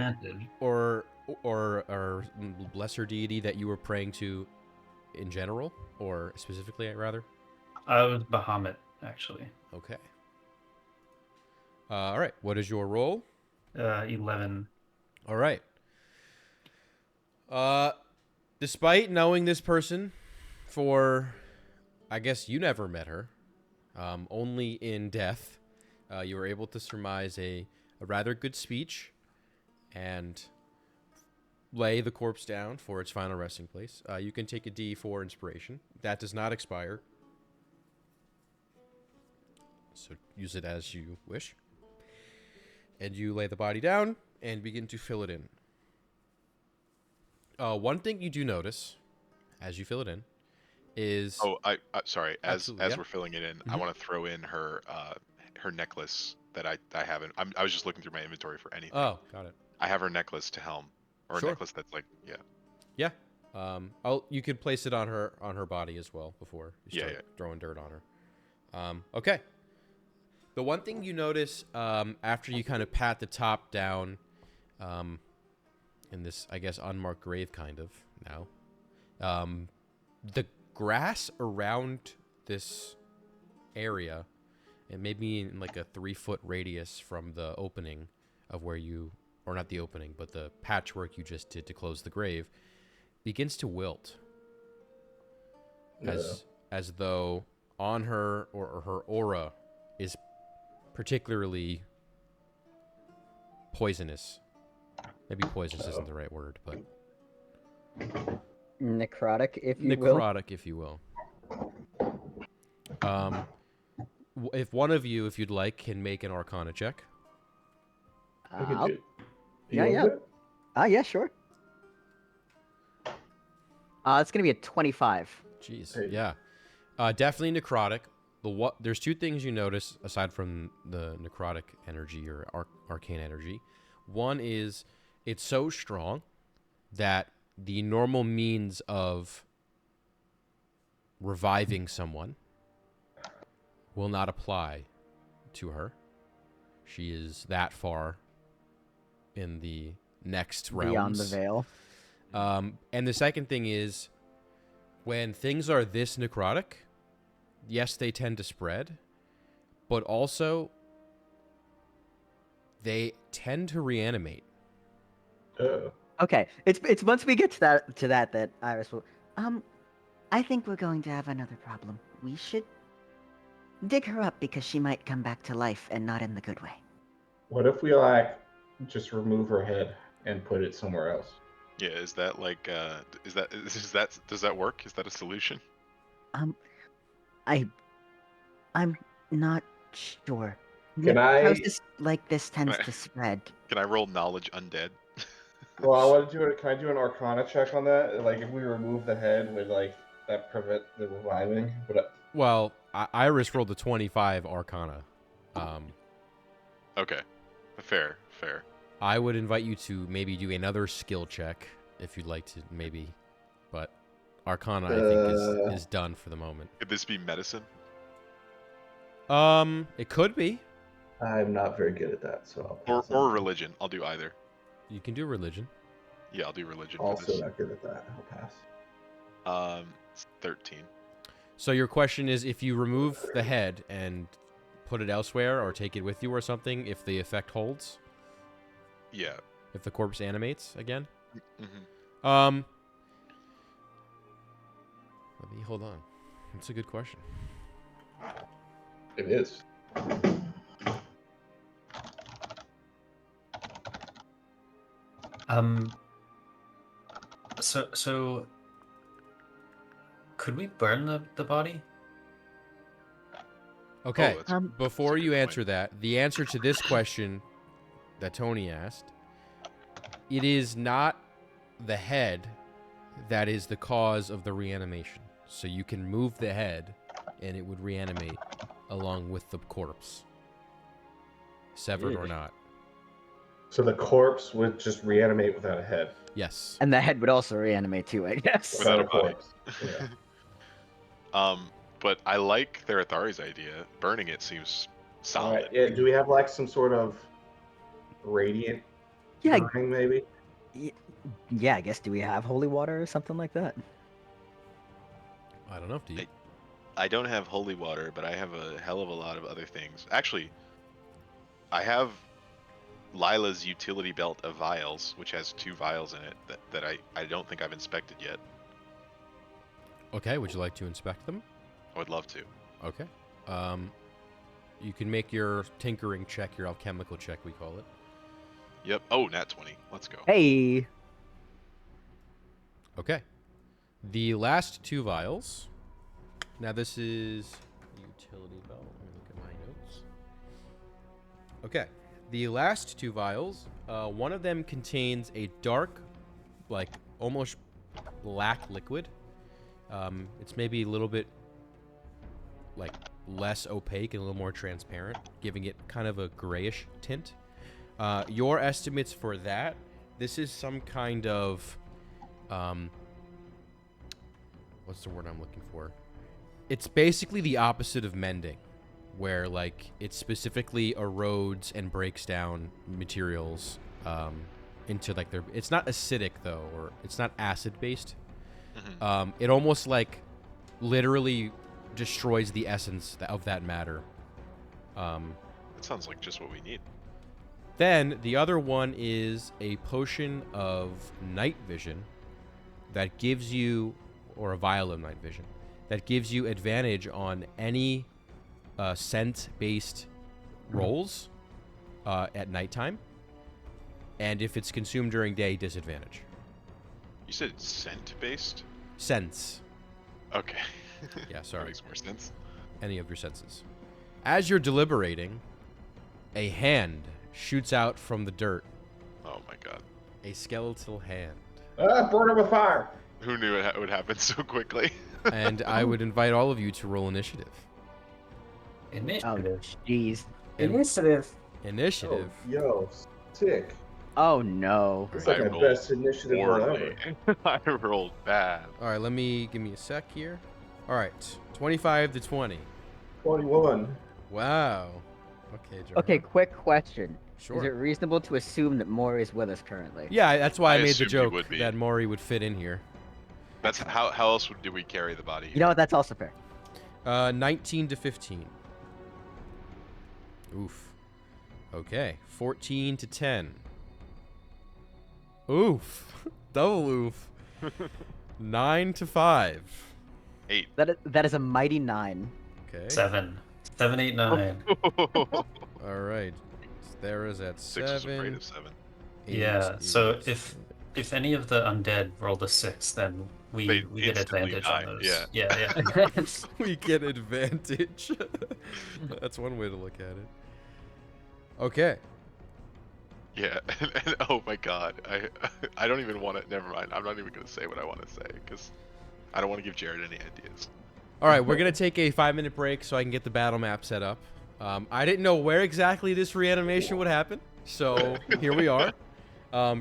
or lesser deity that you were praying to in general, or specifically, rather? I was Bahamut, actually. Okay. All right. What is your roll? 11. All right. Despite knowing this person for, I guess you never met her, only in death, you were able to surmise a rather good speech and lay the corpse down for its final resting place. You can take a D4 inspiration. That does not expire, so use it as you wish. And you lay the body down and begin to fill it in. One thing you do notice as you fill it in is... Oh, I sorry. As yeah. we're filling it in, I want to throw in her necklace that I haven't. I was just looking through my inventory for anything. Oh, got it. I have her necklace to helm, or Sure. a necklace that's like Yeah. You could place it on her body as well before you start throwing dirt on her. Okay. The one thing you notice after you kind of pat the top down, in this, I guess, unmarked grave kind of now, the grass around this area, and maybe in like a 3-foot radius from the opening of where you, or not the opening, but the patchwork you just did to close the grave, begins to wilt. As though on her, or her aura is particularly poisonous. Maybe poisonous isn't the right word, but necrotic, if you will. Necrotic, if you will. If one of you, if you'd like, can make an Arcana check. Yeah. Yeah, sure. It's gonna be a 25. Jeez, hey. Yeah. Definitely necrotic. There's two things you notice aside from the necrotic energy or arcane energy. One is it's so strong that the normal means of reviving someone will not apply to her. She is that far in the next realms. Beyond the veil. And the second thing is, when things are this necrotic, yes, they tend to spread, but also they tend to reanimate. Okay, it's once we get to that Iris will. I think we're going to have another problem. We should dig her up because she might come back to life and not in the good way. What if we like just remove her head and put it somewhere else? Yeah, is that like does that work? Is that a solution? I'm not sure. Can I- Necrosis like this tends I- to spread. Can I roll knowledge undead? Well, I want to do it. Can I do an Arcana check on that? Like, if we remove the head, would like that prevent the reviving? But Well, Iris rolled a 25 Arcana. Okay, fair. I would invite you to maybe do another skill check if you'd like to, maybe. But Arcana, I think, is done for the moment. Could this be medicine? It could be. I'm not very good at that, so. I'll pass Or on religion? I'll do either. You can do religion. Yeah, I'll do religion that. for Also this. not good at that. I'll pass. It's 13. So your question is, if you remove the head and put it elsewhere or take it with you or something, if the effect holds, Yeah. if the corpse animates again. Mm-hmm. Let me hold on. That's a good question. It is. So could we burn the body? Okay. Oh, that's- Before that's a you good answer point. that, the answer to this question that Tony asked, it is not the head that is the cause of the reanimation. So you can move the head and it would reanimate along with the corpse. Severed or Really? not. So the corpse would just reanimate without a head. Yes. And the head would also reanimate too, I guess. Without a body. corpse. Yeah. But I like Therathari's idea. Burning it seems All solid. right. Yeah. Do we have like some sort of radiant Yeah, burning, maybe? yeah. I guess do we have holy water or something like that? I don't know. Do you? I don't have holy water, but I have a hell of a lot of other things. Actually, I have Lila's utility belt of vials, which has 2 vials in it that I don't think I've inspected yet. Okay. Would you like to inspect them? I would love to. Okay. You can make your tinkering check, your alchemical check, we call it. Yep. Oh, nat 20. Let's go. Hey, Okay. The last 2 vials. Now this is utility belt. Let me look at my notes. Okay. The last 2 vials, one of them contains a dark, like almost black liquid. It's maybe a little bit like less opaque and a little more transparent, giving it kind of a grayish tint. Your estimates for that, this is some kind of what's the word I'm looking for? It's basically the opposite of mending, where like it specifically erodes and breaks down materials into like their. It's not acidic though, or it's not acid based. Mhm. It almost like literally destroys the essence of that matter. That sounds like just what we need. Then the other one is a potion of night vision that gives you, or a vial of night vision, that gives you advantage on any scent-based rolls at nighttime. And if it's consumed during day, disadvantage. You said scent based? Sense. Okay. Yeah, That sorry. makes more sense. Any of your senses. As you're deliberating, a hand shoots out from the dirt. Oh my god. A skeletal hand. Burn it with fire. Who knew it would happen so quickly? And I would invite all of you to roll initiative. oh Initiative. jeez. Initiative. Initiative. Oh, yo, sick. Oh no. It's I like my rolled best initiative roll Poorly. ever. I rolled bad. All right, give me a sec here. All right, 25 to 20. 21. Wow. Okay, John. Okay, quick question. Sure. Is it reasonable to assume that Maury is with us currently? Yeah, that's why I I made the assumed he joke would be. that Maury would fit in here. That's how else do we carry the body? You know what? That's also fair. 19 to 15. Oof. Okay, 14 to 10. Oof. Double oof. 9 to 5. 8. That is a mighty 9. Okay. 7. 7, 8, 9. All right. Thera's at 6 is afraid 7. of 7. 8 Yeah. So is- if any of the undead rolled a 6, then They we get instantly advantage die, on those. yeah. Yeah. we get advantage. That's one way to look at it. Okay. Yeah, and oh my god, I don't even want to. Never mind. I'm not even gonna say what I want to say because I don't want to give Jared any ideas. All right, we're going to take a 5-minute break so I can get the battle map set up. I didn't know where exactly this reanimation would happen, so here we are.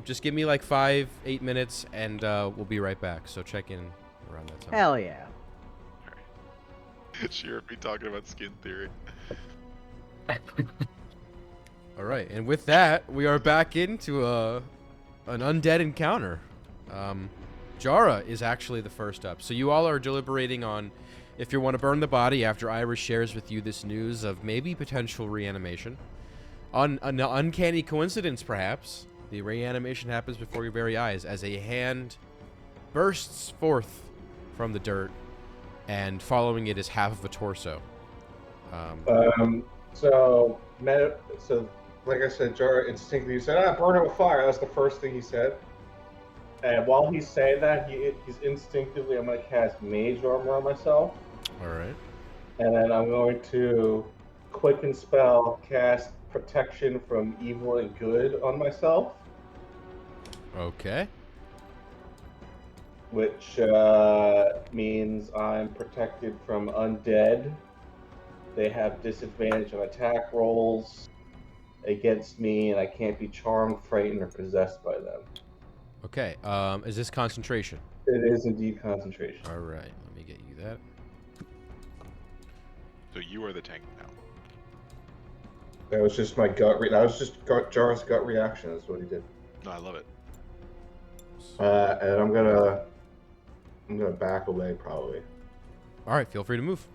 Just give me like 5-8 minutes, and we'll be right back. So check in around that time. Hell yeah. She heard me talking about skin theory. All right, and with that, we are back into an undead encounter. Jara is actually the first up. So you all are deliberating on if you want to burn the body after Iris shares with you this news of maybe potential reanimation. On an uncanny coincidence, perhaps, the reanimation happens before your very eyes as a hand bursts forth from the dirt, and following it is half of a torso. So like I said, Jar instinctively said, burn it with fire. That's the first thing he said. And while he's saying that, he's instinctively, I'm going to cast Mage Armor on myself. All right. And then I'm going to Quicken Spell cast Protection from Evil and Good on myself. Okay. Which means I'm protected from undead. They have disadvantage on attack rolls against me, and I can't be charmed, frightened, or possessed by them. Okay. Is this concentration? It is indeed concentration. All right. Let me get you that. So you are the tank now. That was just my gut. That was just Jar's gut reaction. That's what he did. No, I love it. And I'm gonna back away probably. All right. Feel free to move.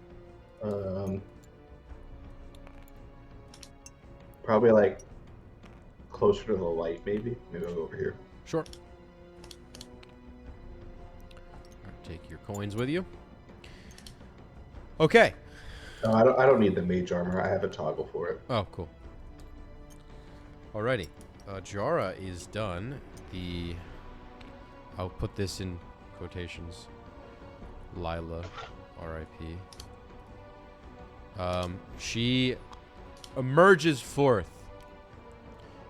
Probably like closer to the light, maybe. Maybe I'll go over here. Sure. Take your coins with you. Okay. No, I don't need the mage armor. I have a toggle for it. Oh, cool. Alrighty. Jara is done. I'll put this in quotations. Lila, R.I.P. She emerges forth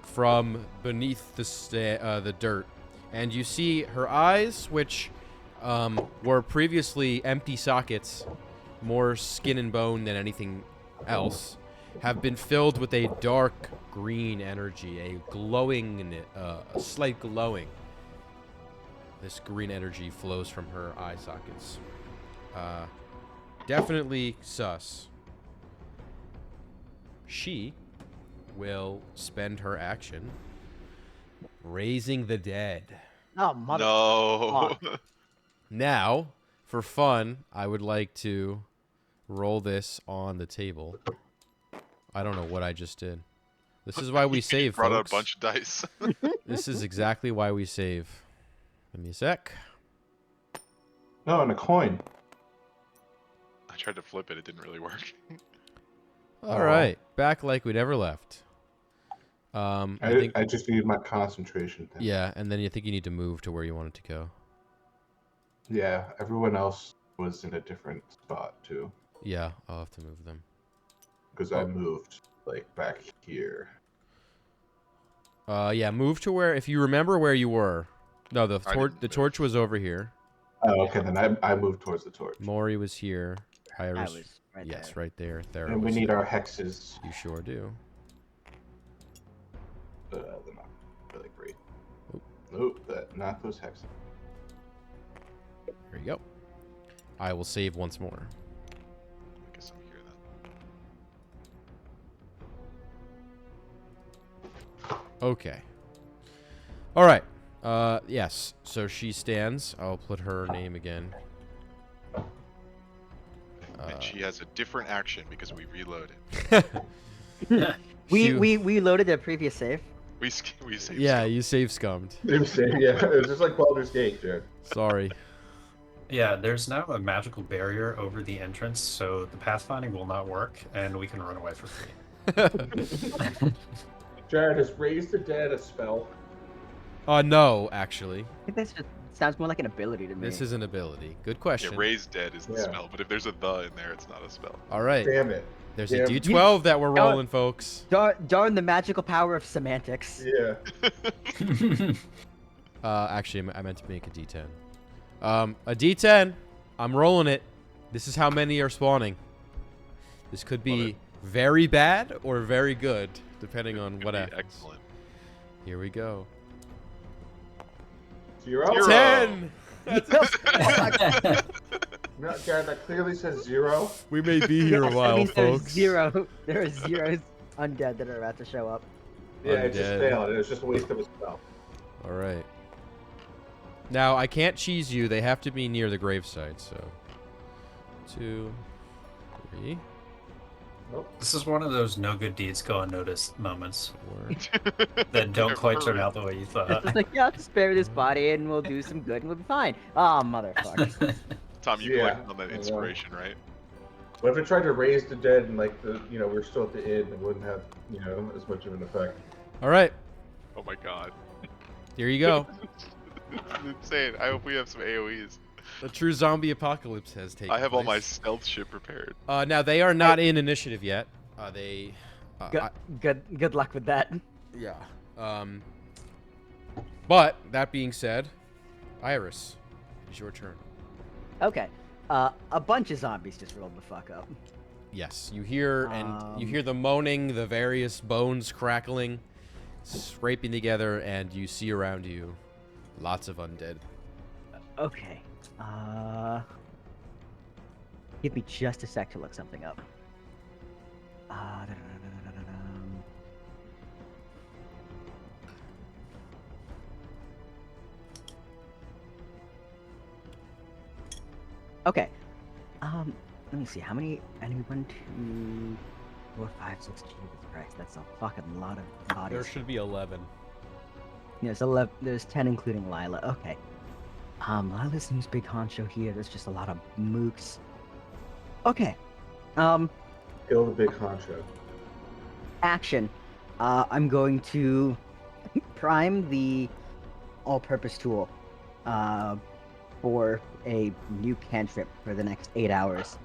from beneath the dirt, and you see her eyes, which were previously empty sockets, more skin and bone than anything else, have been filled with a dark green energy, a glowing, a slight glowing. This green energy flows from her eye sockets. Definitely sus. She will spend her action raising the dead. Oh, mother. No. Now, for fun, I would like to roll this on the table. I don't know what I just did. This is why we save, Brought folks. out a bunch of dice. This is exactly why we save. Give me a sec. No, and a coin. I tried to flip it. It didn't really work. All right, back like we never left. I just need my concentration thing. Yeah, and then you think you need to move to where you want it to go. Yeah, everyone else was in a different spot too. Yeah, I'll have to move them. Because I moved like back here. Yeah, move to where, if you remember where you were. No, the torch was over here. Oh, okay, then I moved towards the torch. Maury was here. Iris, I was right yes, there. right there. Thera And we was need there. our hexes. You sure do. They're not really great. Nope, not those hexes. There you go. I will save once more. I guess I'm here then. Okay. All right. Yes. So she stands. I'll put her name again. And she has a different action because we reloaded. We loaded the previous save. We saved Yeah, some. you save scummed. Yeah, it was just like Baldur's Gate, Jared. Sorry. Yeah, there's now a magical barrier over the entrance, so the pathfinding will not work, and we can run away for free. Jared, is Raise the Dead a spell? No, actually. I think that's just sounds more like an ability to me. This is an ability. Good Yeah, question. raise dead is the Yeah. spell, but if there's a "the" in there, it's not a spell. All right. Damn it. There's Damn. a D12 that we're rolling, folks. Darn the magical power of semantics. Yeah. Actually, I meant to make a D10. A D10. I'm rolling it. This is how many are spawning. This could Love be it. very bad or very good, depending on what Could be happens. excellent. Here we go. 0? 10. No, Jared, that clearly says 0. We may be here a That while, means there's folks. zero. There are zeros undead that are about to show up. Yeah, it just Undead. failed. It was just a waste of a spell. All right. Now I can't cheese you. They have to be near the gravesite. So, 2, 3, Nope. This is one of those no good deeds go unnoticed moments 4. that don't quite turn out the way you thought. It's like, yeah, just spare this body and we'll do some good and we'll be fine. Oh, motherfucker. Tom, you Yeah. collected on that inspiration, right? What if it tried to Raise the Dead and, like, we're still at the inn, it wouldn't have, as much of an effect. All right. Oh my god. Here you go. It's insane. I hope we have some AoEs. The true zombie apocalypse has taken I have all my place. stealth shit prepared. Now they are not in initiative yet. They. Good luck with that. Yeah. But that being said, Iris, it's your turn. Okay. A bunch of zombies just rolled the fuck up. Yes, you hear you hear the moaning, the various bones crackling, scraping together, and you see around you lots of undead. Okay. Give me just a sec to look something up. Okay. Let me see. How many enemy? 1, 2, 4, 5, 6. Jesus Christ, that's a fucking lot of bodies. There should be 11. There's 11. There's 10, including Lila. Okay. Lila seems big honcho here. There's just a lot of mooks. Okay. Kill the big honcho. Action. I'm going to prime the all-purpose tool for a new cantrip for the next 8 hours.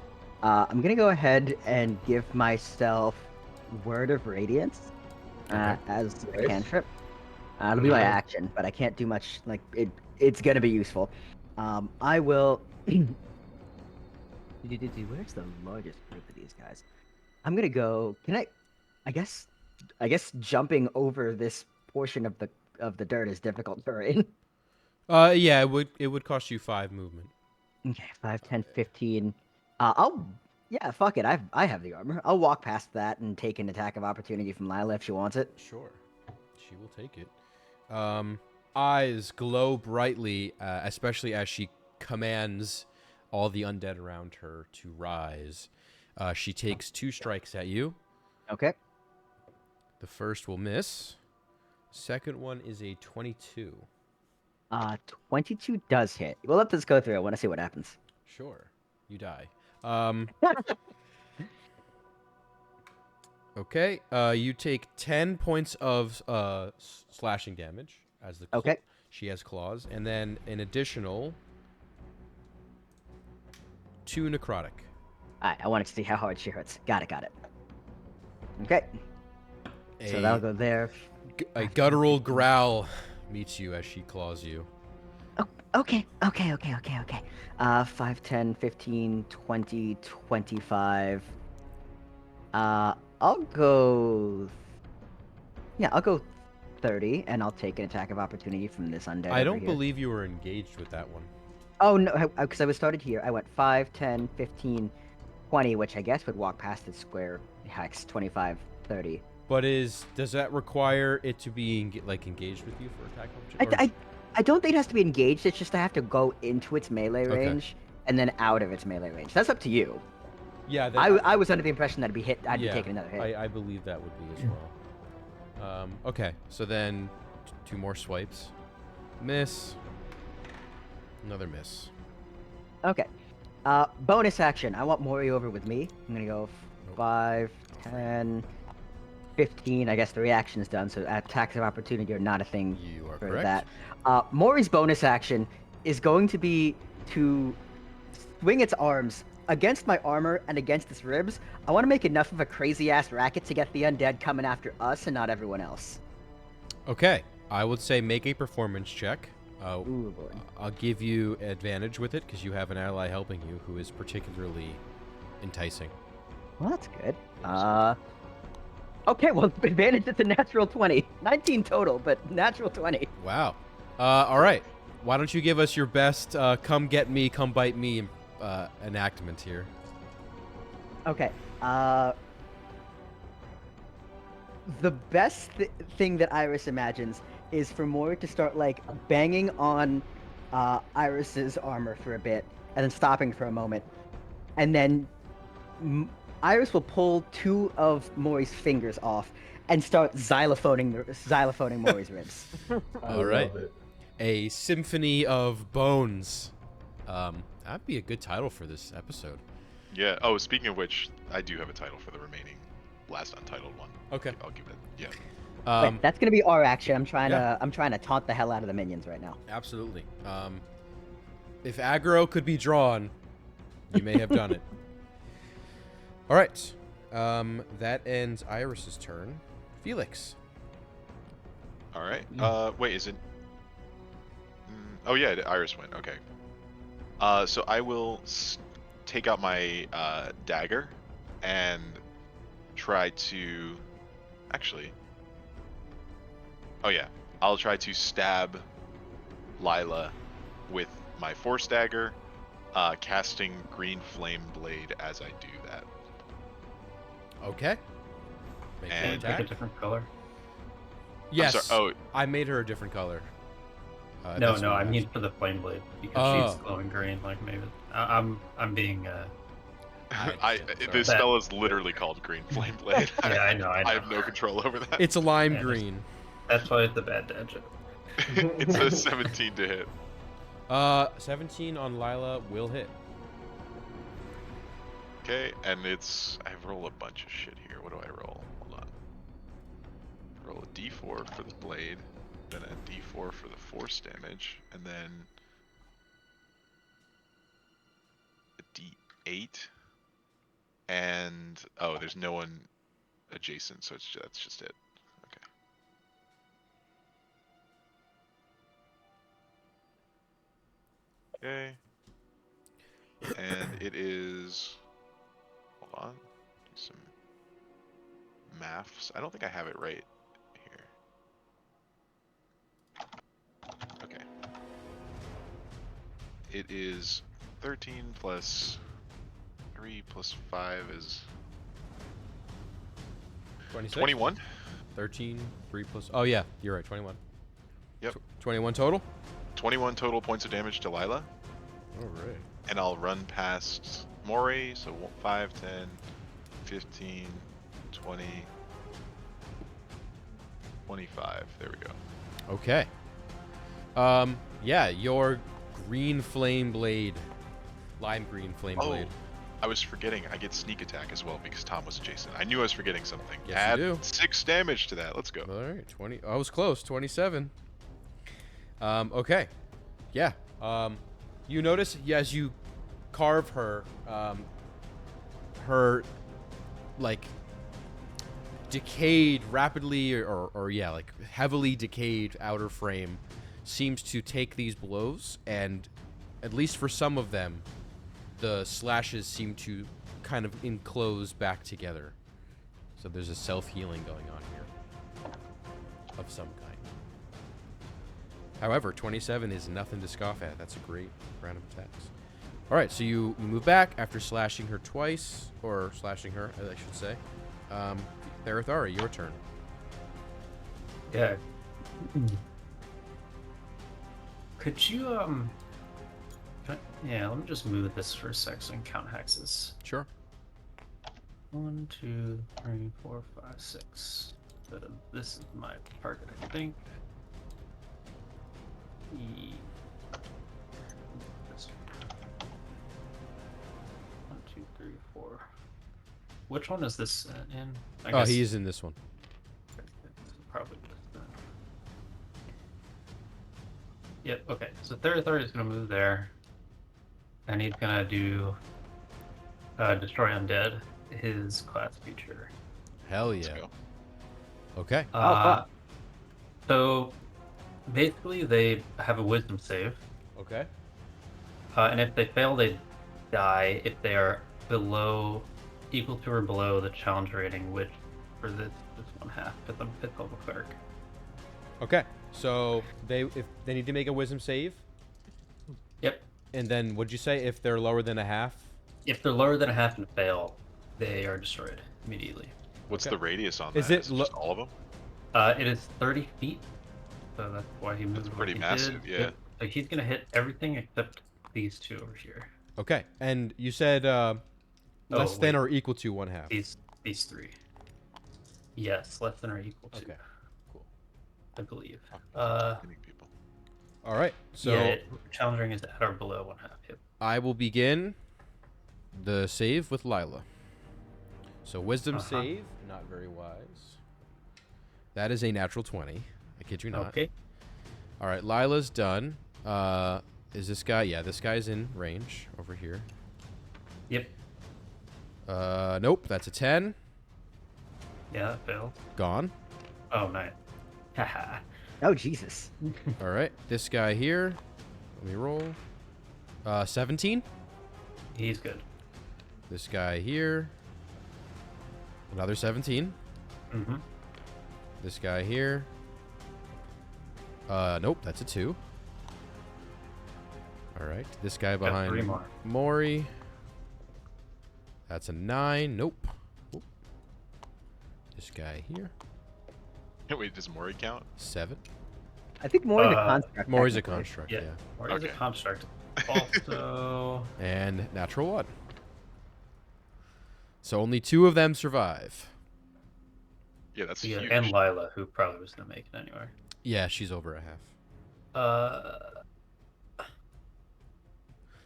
I'm gonna go ahead and give myself Word of Radiance as a Nice. cantrip. It'll be my action, but I can't do much. Like it's gonna be useful. I will. Where's the largest group of these guys? I'm gonna go. Can I? I guess jumping over this portion of the dirt is difficult terrain. Yeah, it would cost you 5 movement. Okay, 5, 10, 15. Yeah, fuck it. I have the armor. I'll walk past that and take an attack of opportunity from Lila if she wants it. Sure, she will take it. Eyes glow brightly, especially as she commands all the undead around her to rise. She takes 2 strikes at you. Okay. The first will miss. Second one is a 22. 22 does hit. We'll let this go through. I want to see what happens. Sure, you die. Okay, you take 10 points of slashing damage as the Okay. she has claws, and then an additional 2 necrotic. Alright, I wanted to see how hard she hurts. Got it. Okay. So that'll go there. A guttural growl meets you as she claws you. Okay. 5, 10, 15, 20, 25. I'll go 30, and I'll take an attack of opportunity from this undead. I over don't here. believe you were engaged with that one. Oh, no, because I was started here. I went 5, 10, 15, 20, which I guess would walk past the square hex, 25, 30. But does that require it to be engaged with you for attack opportunity? I don't think it has to be engaged. It's just I have to go into its melee Okay. range and then out of its melee range. That's up to you. Yeah, I was under the impression that I'd be yeah, taking another hit. I believe that would be as well. Okay, so then 2 more swipes. Miss. Another miss. Okay. Bonus action. I want Mori over with me. I'm gonna go 5, 10, 15. I guess the reaction is done, so attacks of opportunity are not a thing You are for correct. that. Mori's bonus action is going to be to swing its arms against my armor and against its ribs. I want to make enough of a crazy ass racket to get the undead coming after us and not everyone else. Okay, I would say make a performance check. Ooh, boy. I'll give you advantage with it because you have an ally helping you who is particularly enticing. Well, that's good. Okay, well, advantage is a natural 20. 19 total, but natural 20. Wow. All right. Why don't you give us your best come get me, come bite me enactment here? Okay. The best thing that Iris imagines is for Mori to start, like, banging on Iris's armor for a bit, and then stopping for a moment. And then Iris will pull 2 of Mori's fingers off and start xylophoning Mori's ribs. All right. Love it. A Symphony of Bones. That'd be a good title for this episode. Yeah. Oh, speaking of which, I do have a title for the remaining last untitled one. Okay. I'll give it. Yeah. Wait, that's gonna be our action. I'm trying yeah. to taunt the hell out of the minions right now. Absolutely. If aggro could be drawn, you may have done it. All right. That ends Iris's turn. Felix. All right. Wait, is it? Oh yeah, Iris went. Okay. So I will take out my dagger and try to. Actually. Oh yeah, I'll try to stab Lila with my force dagger, casting green flame blade as I do that. Okay. Make And- an Can you pick a attack. different color? Yes. I'm sorry. I made her a different color. No, that's no, what I it mean is. for the flame blade because Oh. she's glowing green. Like maybe I'm being. This Sorry. spell is literally called green flame blade. Yeah, I know. I have no control over that. It's a lime Yeah, green. That's why it's a bad dad joke. It's a 17 to hit. 17 on Lila will hit. Okay, and it's I roll a bunch of shit here. What do I roll? Hold on. Roll a d4 for the blade, then a d4 for the force damage, and then a d8. And oh, there's no one adjacent, so that's just it. Okay. And it is. Hold on. Do some maths. I don't think I have it right here. Okay. It is 13 plus 3 plus 5 is 26? 21. 13, 3 plus... Oh, yeah. You're right. 21. Yep. 21 total? 21 total points of damage to Lila. All right. And I'll run past Mori, so 5, 10, 15, 20, 25. There we go. Okay. Yeah, your green flame blade. Lime green flame blade. I was forgetting. I get sneak attack as well because Tom was adjacent. I knew I was forgetting something. Yes, Add you do. 6 damage to that. Let's go. All right, 20. I was close. 27. Okay. Yeah. You notice as you carve her, her like decayed, rapidly or yeah, like heavily decayed outer frame seems to take these blows, and at least for some of them, the slashes seem to kind of enclose back together. So there's a self-healing going on here of some kind. However, 27 is nothing to scoff at. That's a great round of attacks. All right, so you move back after slashing her twice, or slashing her, I should say. Therathari, your turn. Yeah. Could you yeah, let me just move this for a sec so I can count hexes. Sure. 1, 2, 3, 4, 5, 6. This is my target, I think. This which one is this in? I Oh, guess he's in this one. probably. Yep. Okay. So Therathor is gonna move there, and he's gonna do destroy undead. His class feature. Hell Let's yeah. go. Okay. fuck. So basically, they have a wisdom save, Okay. and if they fail, they die. If they are equal to or below the challenge rating, which for this one half, fifth level cleric. Okay. So if they need to make a wisdom save, Yep. and then what'd you say if they're lower than a half? If they're lower than a half and fail, they are destroyed immediately. What's Okay. the radius on that? Is it just all of them? It is 30 feet, so that's why he moved. That's what pretty he massive, did. yeah. So he's gonna hit everything except these two over here. Okay. And you said less than wait. or equal to 1/2. These three. Yes, less than or equal to. Okay. Cool. I believe. Hitting people. All right. So yeah, challenging is at or below 1/2. Yep. I will begin the save with Lila. So wisdom save, not very wise. That is a natural 20. I kid you not. Okay. All right, Lila's done. Is this guy? Yeah, this guy's in range over here. Yep. Nope, that's a 10. Yeah, that failed. Gone. Oh, nice. Haha. Oh Jesus. All right, this guy here. Let me roll. 17. He's good. This guy here. Another 17. Mm-hmm. This guy here. Nope, that's a 2. All right, this guy Got behind 3 more. Maury. That's a 9. Nope. Oop. This guy here. Wait, does Mori count? 7. I think more the construct. Maury's a technically. construct, Yeah. yeah. Or is Okay. a construct? Also. And natural 1. So only 2 of them survive. Yeah, that's Yeah, huge. and Lila, who probably was gonna make it anyway. Yeah, she's over a half.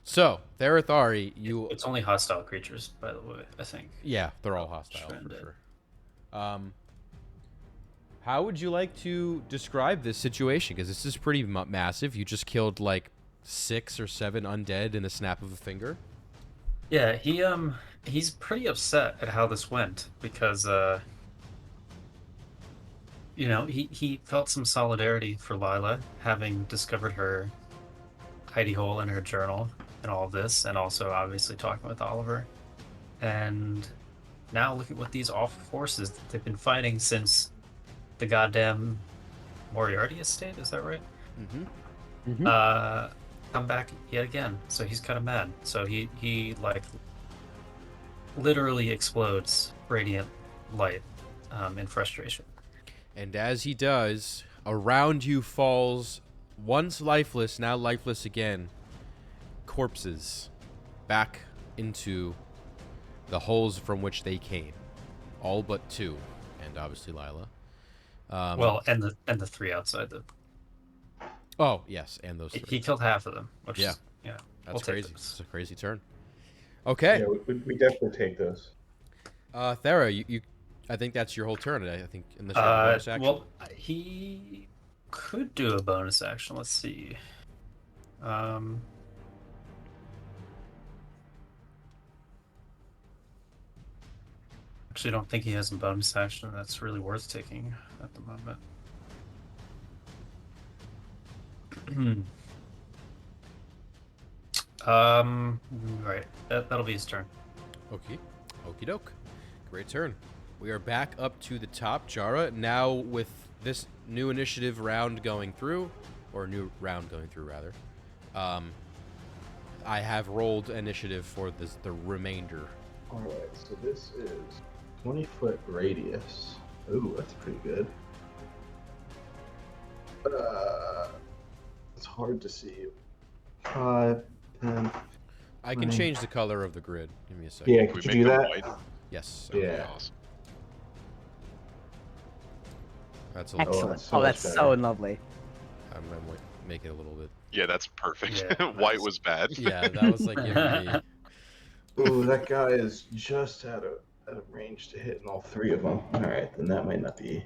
So, Therathari, you... It's only hostile creatures, by the way, I think. Yeah, they're all hostile, for Shrended. sure. How would you like to describe this situation? Because this is pretty massive. You just killed, like, 6 or 7 undead in a snap of a finger. Yeah, he's pretty upset at how this went because he felt some solidarity for Lila, having discovered her hidey hole in her journal and all of this, and also obviously talking with Oliver. And now look at what these awful forces that they've been fighting since the goddamn Moriarty estate, is that right? Mm-hmm. Come back yet again. So he's kind of mad. So he like literally explodes radiant light in frustration. And as he does, around you falls, once lifeless, now lifeless again, corpses back into the holes from which they came. All but 2, and obviously Lila. Well, and the 3 outside the. Oh yes, and those 3. He killed half of them. Which Yeah. is, yeah. That's we'll take crazy. those. It's a crazy turn. Okay. Yeah, we definitely take those. Thera, you I think that's your whole turn. I think unless you have a bonus action. Well, he could do a bonus action. Let's see. Actually, don't think he has a bonus action that's really worth taking at the moment. Right. That'll be his turn. Okay. Okie doke. Great turn. We are back up to the top, Jara. Now with this new initiative round going through, or new round going through rather, I have rolled initiative for the remainder. All right, so this is 20-foot radius. Ooh, that's pretty good. It's hard to see. 5, 10. I can Right. change the color of the grid. Give me a second. Yeah, Can we could make you do them that? white? Yes. Yeah. Okay, awesome. That's a little. Excellent. that's so Oh, much that's better. so lovely. I'm gonna make it a little bit. Yeah, that's perfect. Yeah, White nice. was bad. Yeah, that was like giving me. Ooh, that guy is just at a out of range to hit in all 3 of them. All right, then that might not be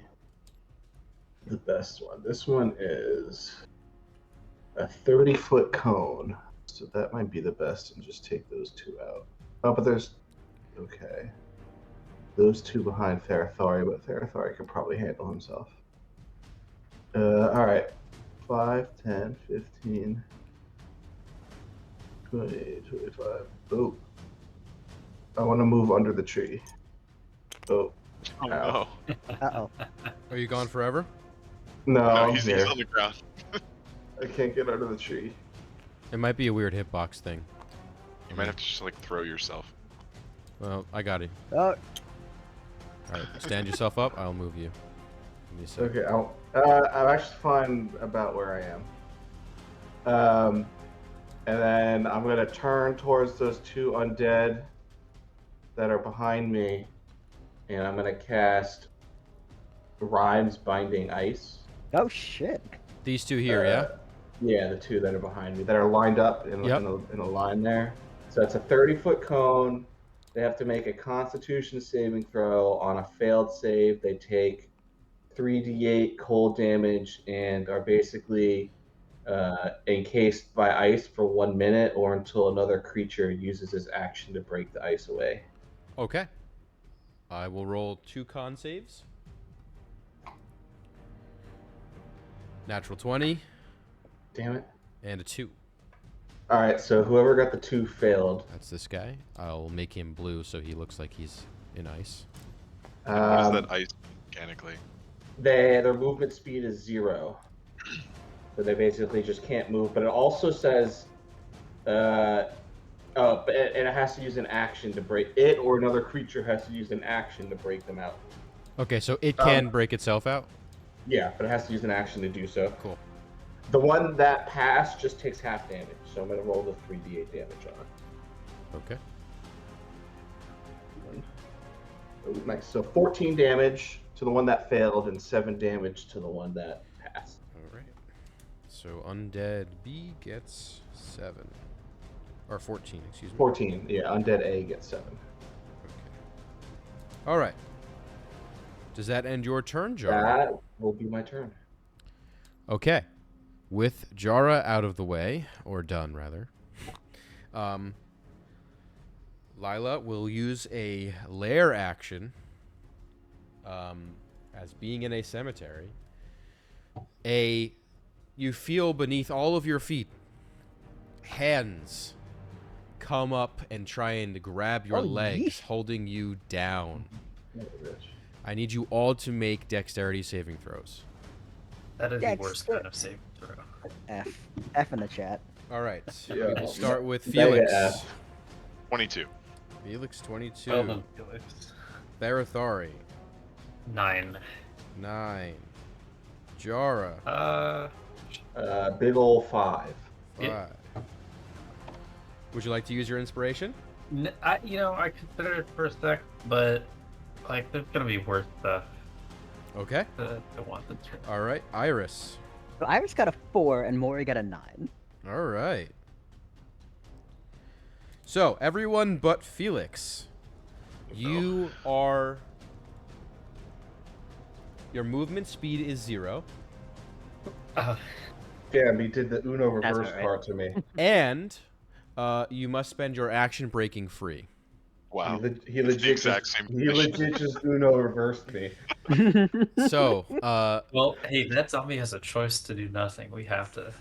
the best one. This one is a 30-foot cone, so that might be the best, and just take those 2 out. Oh, but there's okay. Those 2 behind Therathari, but Therathari could probably handle himself. All right. 5, 10, 15, 20, 25. Oh. I want to move under the tree. Oh. Oh Ow. no. Uh-oh. Are you gone forever? No, No, I'm he's here. on the ground. I can't get under the tree. It might be a weird hitbox thing. You might have to just like throw yourself. Well, I got it. Oh, All right, stand yourself up. I'll move you. Give me a sec. Okay, I'm actually fine about where I am. And then I'm gonna turn towards those 2 undead that are behind me, and I'm gonna cast Rhymes Binding Ice. oh shit. These 2 here, yeah? Yeah, the 2 that are behind me that are lined up in, Yep. in a line there. So it's a 30-foot cone. They have to make a Constitution saving throw. On a failed save, they take 3d8 cold damage and are basically encased by ice for 1 minute or until another creature uses his action to break the ice away. Okay. I will roll 2 con saves. Natural 20 Damn it. and a 2. All right, so whoever got the 2 failed. That's this guy. I'll make him blue so he looks like he's in ice. What is that ice mechanically? Their movement speed is 0. So they basically just can't move. But it also says, and it has to use an action to break it, or another creature has to use an action to break them out. Okay, so it can break itself out? Yeah, but it has to use an action to do so. Cool. The one that passed just takes half damage, so I'm going to roll the 3d8 damage on it. Okay. Oh, nice. So 14 damage to the one that failed and 7 damage to the one that passed. All right. So Undead B gets 7. Or 14, excuse me. 14, yeah. Undead A gets 7. Okay. All right. Does that end your turn, Jara? That will be my turn. Okay. With Jara out of the way, or done rather, Lila will use a lair action as being in a cemetery. You feel beneath all of your feet hands come up and try and grab your legs, holding you down. I need you all to make dexterity saving throws. That is the worst kind of saving throw. F in the chat. All right. Yeah. We'll start with Mega Felix. F. 22. Felix 22. Well done, Felix. Therathari 9. 9. Jara Big ol' 5. 5. Yeah. Would you like to use your inspiration? I considered it for a sec, but like there's gonna be worse stuff Okay. to want to turn. All right. Iris. So Iris got a 4 and Maury got a 9. All right. So, everyone but Felix, you are... Your movement speed is 0, Damn, he did the Uno reverse alright. part to me. and you must spend your action breaking free. Wow. He It's legit the exact just, same he position. legit just Uno reversed me. So, Well, hey, that zombie has a choice to do nothing. We have to.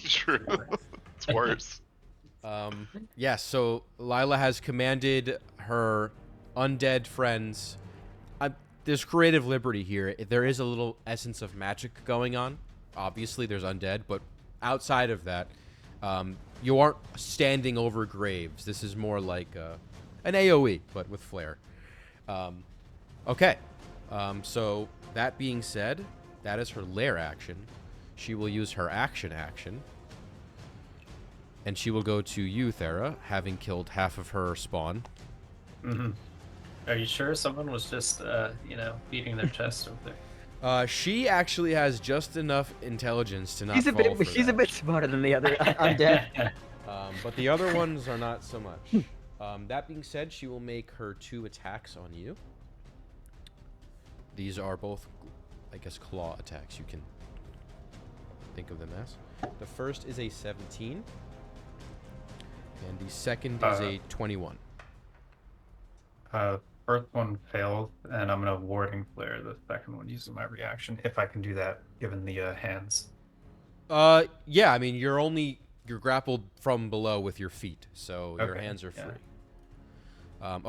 True. It's worse. yeah, so Lila has commanded her undead friends. There's creative liberty here. There is a little essence of magic going on. Obviously, there's undead, but outside of that, you aren't standing over graves. This is more like an AoE, but with flair. Okay. So, that being said, that is her lair action. She will use her action, and she will go to you, Thera, having killed half of her spawn. Mm-hmm. Are you sure someone was just, beating their chest over there? She actually has just enough intelligence to not She's a fall for bit that. smarter than the other undead. But the other ones are not so much. That being said, she will make her 2 attacks on you. These are both, I guess, claw attacks. You can think of them as. The first is a 17, and the second is a 21. First one fails, and I'm gonna warding flare the second one using my reaction if I can do that, given the hands. Yeah. I mean, you're grappled from below with your feet, so your Okay, hands are yeah. free.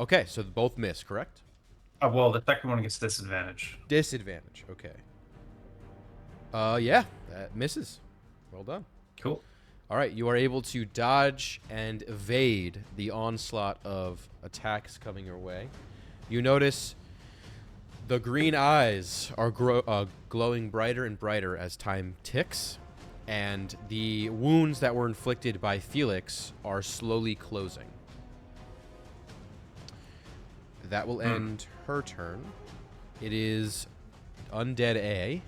Okay, so both miss, correct? Well, the second one gets disadvantage. Disadvantage. Okay. Yeah, that misses. Well done. Cool. All right, you are able to dodge and evade the onslaught of attacks coming your way. You notice the green eyes are glowing brighter and brighter as time ticks, and the wounds that were inflicted by Felix are slowly closing. That will end her turn. It is Undead A,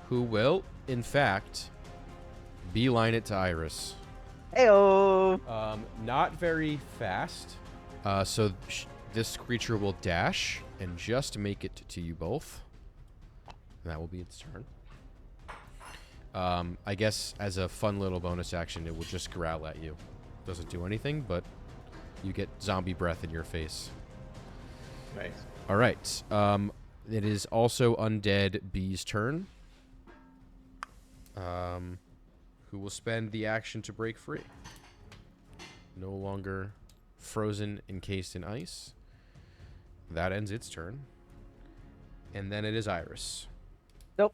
who will, in fact, beeline it to Iris. Heyo. Not very fast. So this creature will dash and just make it to you both. And that will be its turn. I guess as a fun little bonus action, it will just growl at you. Doesn't do anything, but you get zombie breath in your face. Nice. All right. It is also Undead B's turn. Who will spend the action to break free. No longer frozen, encased in ice. That ends its turn. And then it is Iris. Nope.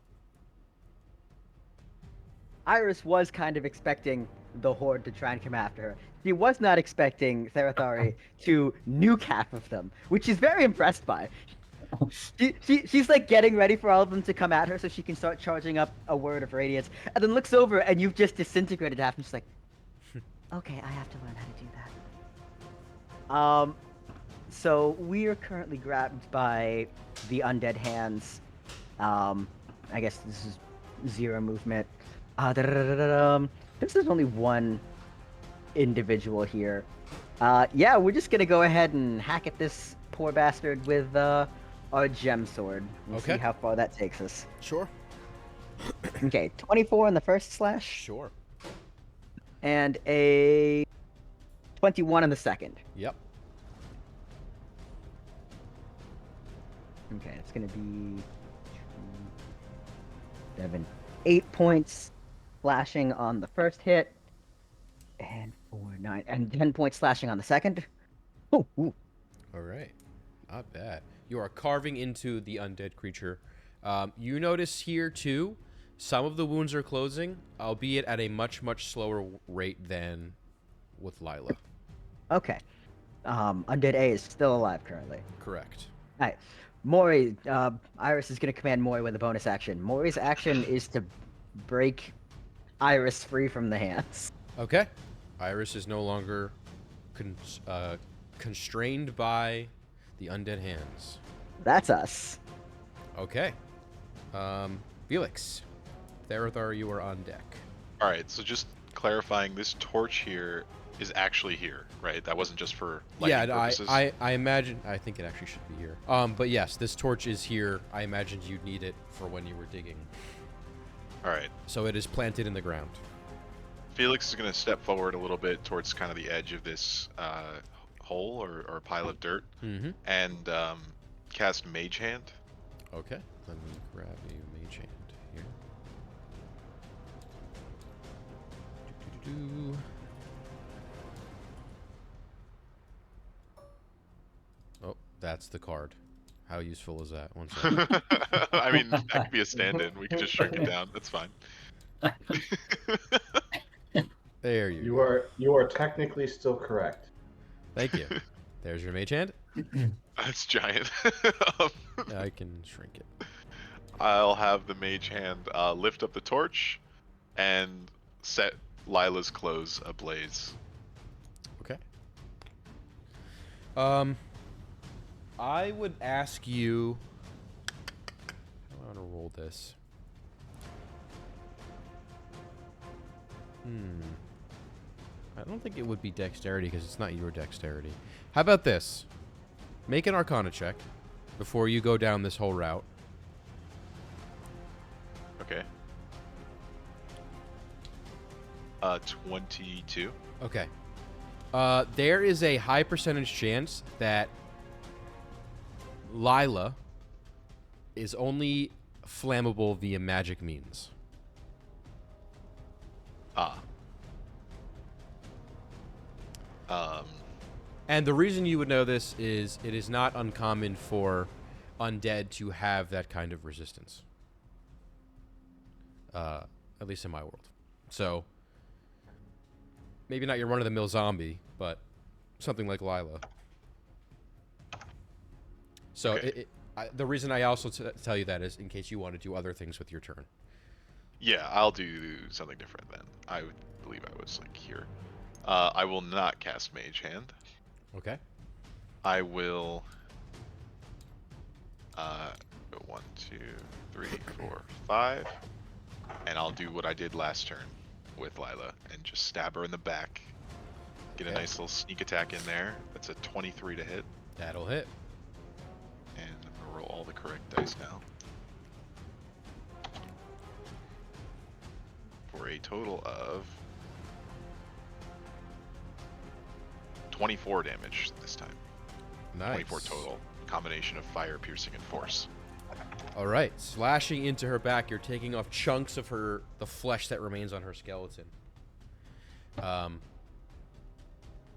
Iris was kind of expecting the horde to try and come after her. She was not expecting Therathari to nuke half of them, which she's very impressed by. She's like getting ready for all of them to come at her so she can start charging up a word of radiance, and then looks over and you've just disintegrated half, and she's like, okay, I have to learn how to do that. So we are currently grabbed by the undead hands. I guess this is 0 movement. This is only one individual here. Yeah, we're just gonna go ahead and hack at this poor bastard with our gem sword. We'll see how far that takes us. Sure. Okay, 24 on the first slash. Sure. And a 21 on the second. Yep. Okay, it's gonna be 7, 8 points slashing on the first hit, and 4, 9, and 10 points slashing on the second. Ooh. All right. Not bad. You are carving into the undead creature. You notice here, too, some of the wounds are closing, albeit at a much, much slower rate than with Lila. Okay. Undead A is still alive currently. Correct. All right. Mori, Iris is going to command Mori with a bonus action. Mori's action is to break Iris free from the hands. Okay. Iris is no longer constrained by the undead hands. That's us. Okay. Felix, Therathar, you are on deck. All right, so just clarifying, this torch here is actually here, right? That wasn't just for lighting purposes? I imagine. I think it actually should be here. But yes, this torch is here. I imagined you'd need it for when you were digging. All right. So it is planted in the ground. Felix is going to step forward a little bit towards kind of the edge of this hole or pile of dirt, and cast Mage Hand. Okay. Let me grab a Mage Hand here. Do-do-do-do. Oh, that's the card. How useful is that? One second. I mean, that could be a stand-in. We could just shrink it down. That's fine. There you go. You are technically still correct. Thank you. There's your Mage Hand. That's giant. I can shrink it. I'll have the Mage Hand lift up the torch and set Lila's clothes ablaze. Okay. I would ask you. How do I want to roll this? I don't think it would be dexterity because it's not your dexterity. How about this? Make an Arcana check before you go down this whole route. Okay. 22. Okay. There is a high percentage chance that Lila is only flammable via magic means. And the reason you would know this is it is not uncommon for undead to have that kind of resistance. At least in my world. So, maybe not your run-of-the-mill zombie, but something like Lila. So, Okay. the reason I also tell you that is in case you want to do other things with your turn. Yeah, I'll do something different then. I would believe I was like here. I will not cast Mage Hand. Okay. I will go 1, 2, 3, 4, 5, and I'll do what I did last turn with Lila and just stab her in the back. Get a Okay. nice little sneak attack in there. That's a 23 to hit, That'll hit. and I'm gonna roll all the correct dice now for a total of 24 damage this time. Nice. 24 total. Combination of fire, piercing, and force. All right. Slashing into her back, you're taking off chunks of the flesh that remains on her skeleton.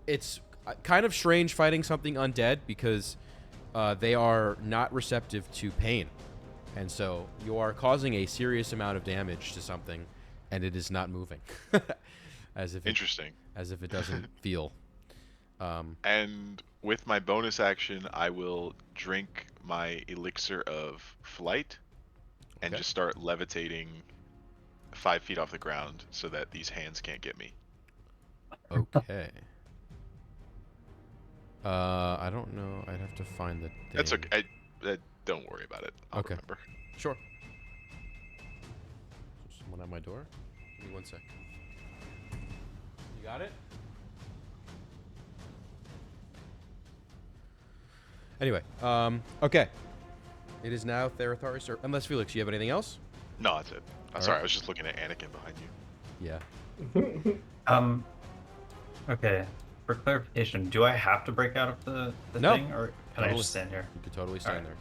It's kind of strange fighting something undead because they are not receptive to pain. And so you are causing a serious amount of damage to something, and it is not moving. Interesting. As if it doesn't feel. And with my bonus action, I will drink my elixir of flight and Okay. just start levitating 5 feet off the ground so that these hands can't get me. Okay. I don't know. I'd have to find the thing. That's okay. Don't worry about it. I'll Okay. remember. Sure. Someone at my door? Give me 1 sec. You got it? Anyway, okay. It is now Therathar's turn. Unless, Felix, you have anything else? No, that's it. All Sorry, right. I was just looking at Anakin behind you. Yeah. Okay. For clarification, do I have to break out of the No. thing, or can I Totally. just stand here? You could totally stand Alright.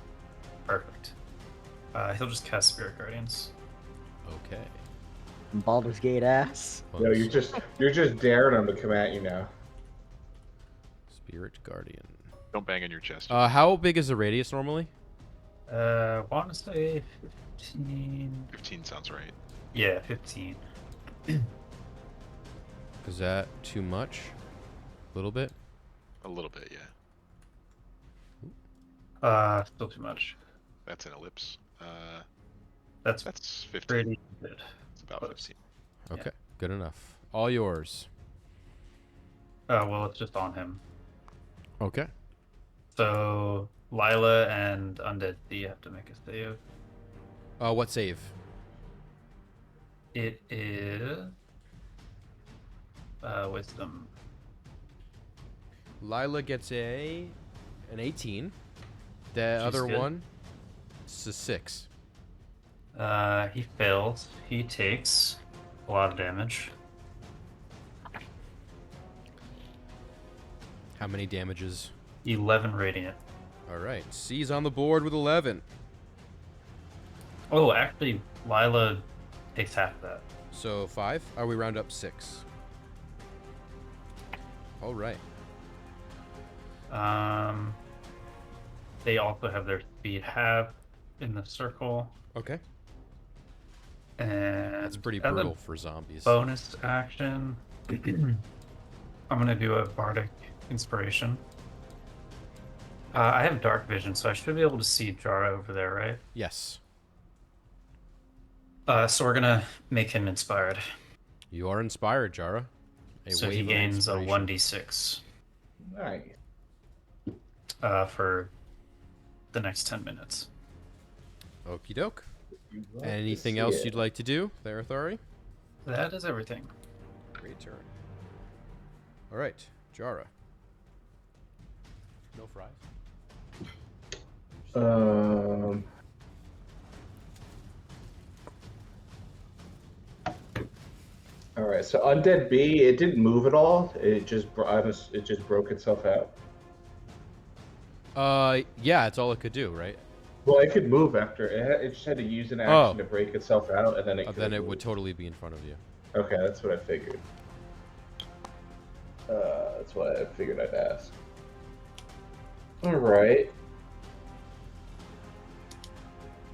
there. Perfect. He'll just cast Spirit Guardians. Okay. Baldur's Gate ass. No, you're just daring them to come at you now. Spirit Guardian. Don't bang on your chest. How big is the radius normally? Want to say 15. 15 sounds right. Yeah, 15. Is that too much? A little bit? A little bit, yeah. Still too much. That's an ellipse. That's That's 15. pretty good. It's about close. 15. Okay. Good enough. All yours. Well, it's just on him. Okay. So Lila and Undead D have to make a save. What save? It is Wisdom. Lila gets an 18. The She's other good. one, it's a 6. He fails. He takes a lot of damage. How many damages? 11 radiant. All right. C's on the board with 11. Oh, actually, Lila takes half of that. So 5. We round up 6. All right. They also have their speed halved in the circle. Okay. And That's pretty as a brutal for zombies. bonus action, I'm gonna do a bardic inspiration. I have dark vision, so I should be able to see Jara over there, right? Yes. So we're gonna make him inspired. You are inspired, Jara. So he wave of gains a inspiration. 1d6 Nice. for the next 10 minutes. Okie doke. You'd love to Anything see else it. you'd like to do, Therathari? That is everything. Great turn. All right, Jara. No fries. All right. So Undead B, it didn't move at all. It just it just broke itself out. Yeah, it's all it could do, right? Well, it could move after it just had to use an action to break itself out, and then it. Then it would totally be in front of you. Okay, that's what I figured. That's why I figured I'd ask. All right.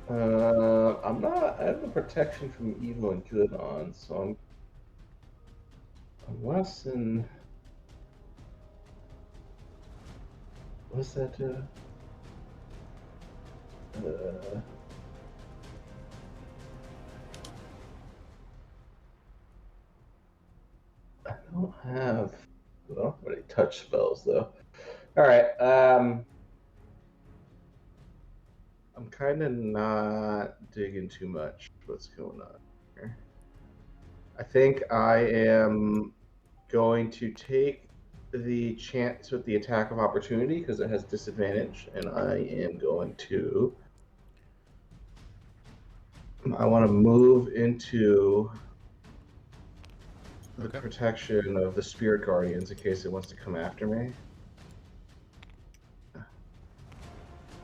I have the protection from evil and good on, so I'm less than. What's that? I don't have. Well, really touch spells though. All right. I'm kind of not digging too much what's going on here. I think I am going to take the chance with the attack of opportunity because it has disadvantage, and I am going to. I want to move into the protection of the spirit guardians in case it wants to come after me.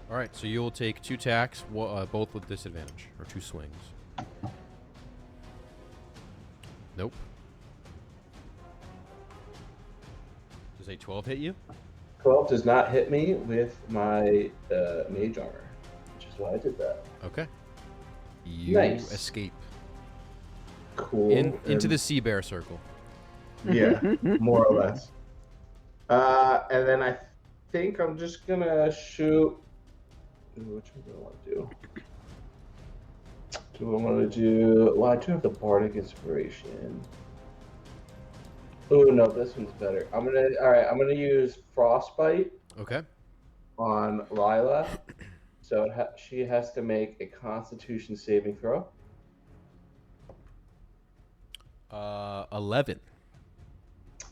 All right, so you will take 2 attacks, both with disadvantage, or 2 swings. Nope. Does a 12 hit you? 12 does not hit me with my mage armor, which is why I did that. Okay. You Nice. escape. Cool. Into the sea bear circle. Yeah, more or less. And then I think I'm just gonna shoot. Which one do I want to do? Do I want to do? Well, I do have the bardic inspiration. Oh no, this one's better. All right. I'm gonna use frostbite. Okay. On Lila, so she has to make a Constitution saving throw. 11.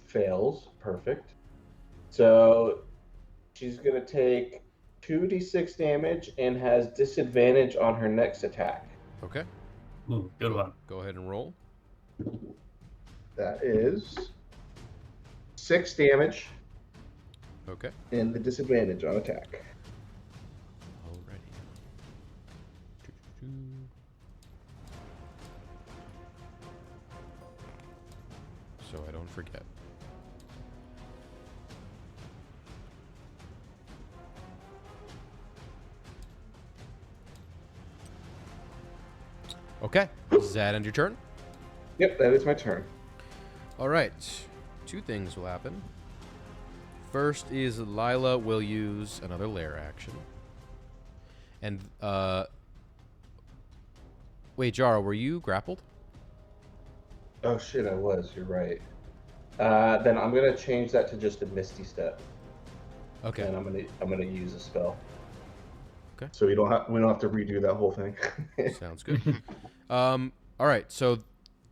Fails. Perfect. So she's gonna take 2d6 damage and has disadvantage on her next attack. Okay. Ooh, good one. Go ahead and roll. That is 6 damage. Okay. And the disadvantage on attack. Alrighty. So I don't forget. Okay. Does that end your turn? Yep, that is my turn. All right. 2 things will happen. First is Lila will use another lair action. And, wait, Jara, were you grappled? Oh shit, I was. You're right. Then I'm gonna change that to just a Misty Step. Okay. And I'm gonna use a spell. Okay. So we don't have to redo that whole thing. Sounds good. All right. So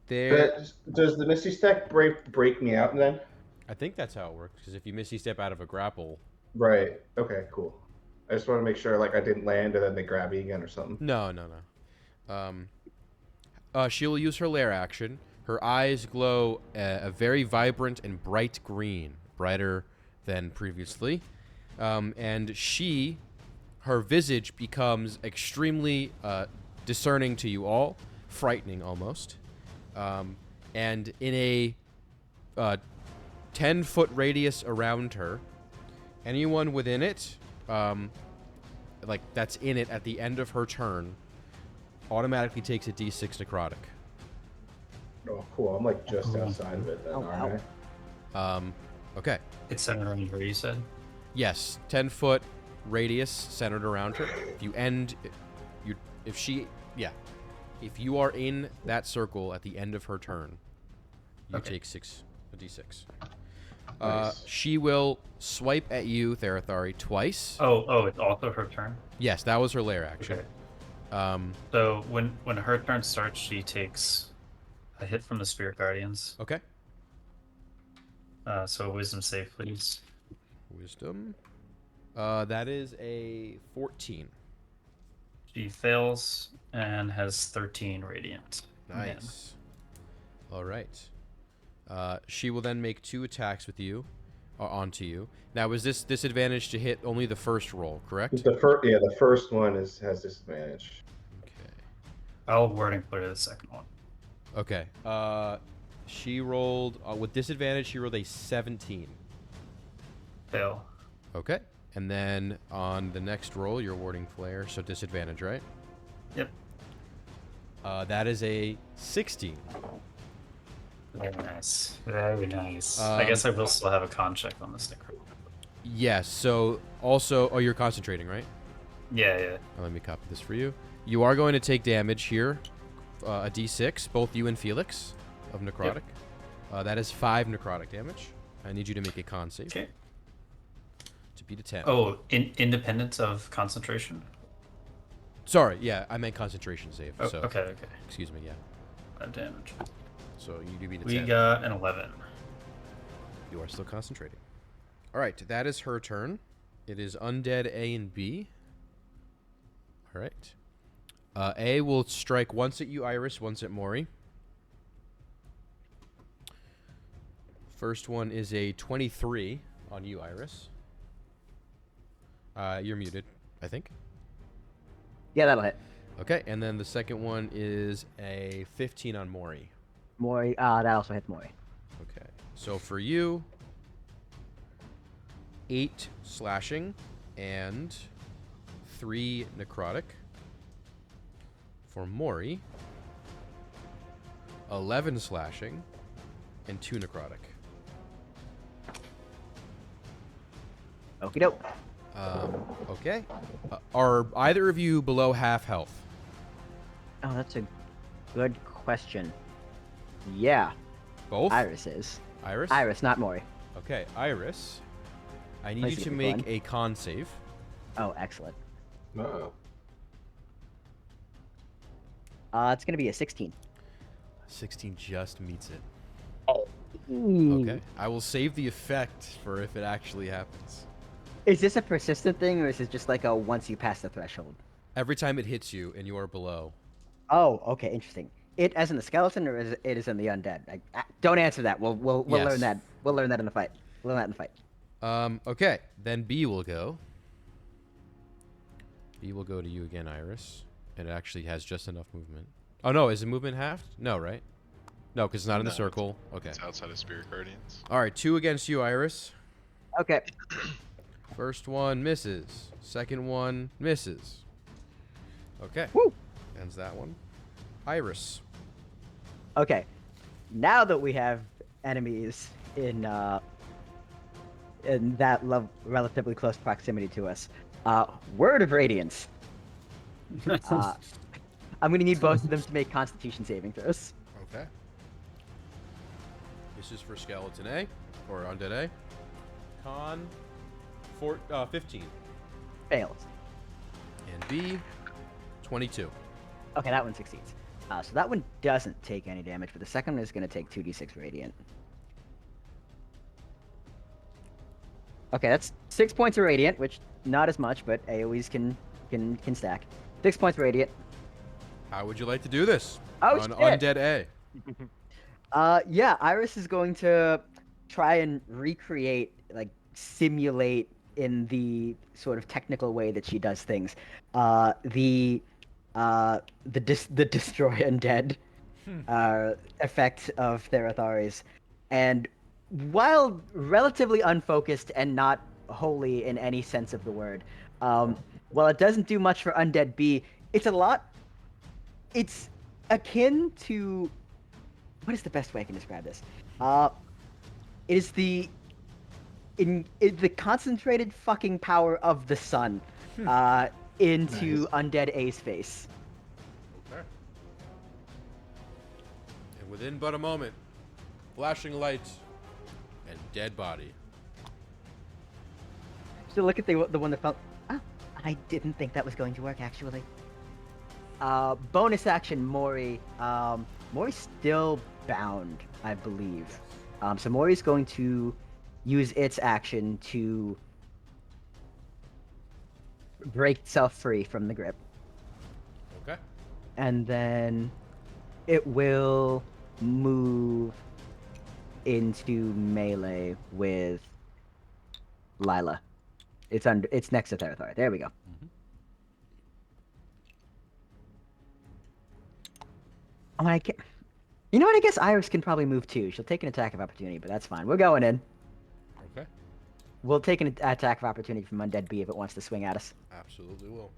there. Does the Misty Step break me out then? I think that's how it works. Because if you misty step out of a grapple. Right. Okay. Cool. I just want to make sure like I didn't land and then they grab me again or something. No. She'll use her lair action. Her eyes glow a very vibrant and bright green, brighter than previously, and her visage becomes extremely discerning to you all, frightening almost, and in a 10-foot radius around her, anyone within it, like that's in it at the end of her turn, automatically takes a d6 necrotic. Oh, cool. I'm like just outside of it then, aren't I? Okay. It's centered around her, you said? Yes, 10-foot radius centered around her. If you end, if you are in that circle at the end of her turn, you take a d6. Nice. She will swipe at you, Therathari, twice. Oh, it's also her turn? Yes, that was her lair action. Okay. So when her turn starts, she takes a hit from the Spirit Guardians. Okay. So wisdom save, please. Wisdom. That is a 14. She fails and has 13 radiant. Again. Nice. All right. She will then make 2 attacks with you, onto you. Now, is this disadvantage to hit only the first roll, correct? The first one has disadvantage. Okay. I'll wording clear the second one. Okay. She rolled with disadvantage. She rolled a 17. Fail. Okay. And then on the next roll, you're warding flare, so disadvantage, right? Yep. That is a 16. Very nice. Very nice. I guess I will still have a con check on this necro. Yes. So also, oh, you're concentrating, right? Yeah. Let me copy this for you. You are going to take damage here, a d6, both you and Felix, of necrotic. That is 5 necrotic damage. I need you to make a con save. Okay. To beat a 10. Oh, independent of concentration? Sorry, yeah, I meant concentration save. Oh, so, okay. Excuse me, yeah. 5 damage. So you do beat a 10. We got an 11. You are still concentrating. All right, that is her turn. It is undead A and B. All right. A will strike once at you, Iris, once at Mori. First one is a 23 on you, Iris. You're muted, I think. Yeah, that'll hit. Okay, and then the second one is a 15 on Mori. Mori, that also hits Mori. Okay, so for you, 8 slashing and 3 necrotic. For Mori, 11 slashing and 2 necrotic. Okie doke. Okay. Are either of you below half health? Oh, that's a good question. Yeah, Both? Iris is. Iris? Iris, not Mori. Okay, Iris. I need Let's you see to if make one. a con save. Oh, excellent. No. It's gonna be a 16. 16 just meets it. Ooh. Okay. I will save the effect for if it actually happens. Is this a persistent thing, or is it just like a once you pass the threshold? Every time it hits you and you are below. Oh, okay, interesting. It as in the skeleton, or is it is in the undead? Don't answer that. We'll Yes. learn that. We'll learn that in the fight. We'll learn that in the fight. Okay. Then B will go. B will go to you again, Iris. And it actually has just enough movement. Oh, no. Is the movement halved? No, right? No, because it's not in the No, circle. Okay. It's outside of Spirit Guardians. All right. 2 against you, Iris. Okay. First one misses. Second one misses. Okay. Woo. Ends that one. Iris. Okay. Now that we have enemies in that relatively close proximity to us, word of radiance. I'm gonna need both of them to make Constitution saving throws. Okay. This is for Skeleton A, or Undead A. Con 15. Fails. And B, 22. Okay, that one succeeds. So that one doesn't take any damage, but the second one is going to take 2d6 radiant. Okay, that's 6 points of radiant, which not as much, but AoEs can stack. 6 points of radiant. How would you like to do this? Oh, on shit. Undead A. Yeah, Iris is going to try and recreate, like, simulate in the sort of technical way that she does things. The destroy undead effect of Theratharis. And while relatively unfocused and not wholly in any sense of the word, while it doesn't do much for Undead B, it's akin to, what is the best way I can describe this? It is the concentrated fucking power of the sun into Undead A's face. Okay. And within but a moment, flashing light and dead body. So look at the one that fell. Oh, I didn't think that was going to work, actually. Bonus action, Mori. Mori's still bound, I believe. So Mori's going to use its action to break itself free from the grip. Okay. And then it will move into melee with Lila. It's next to Therathar. There we go. Mhm. Oh, I can't. You know what? I guess Iris can probably move too. She'll take an attack of opportunity, but that's fine. We're going in. Okay. We'll take an attack of opportunity from Undead B if it wants to swing at us. Absolutely will.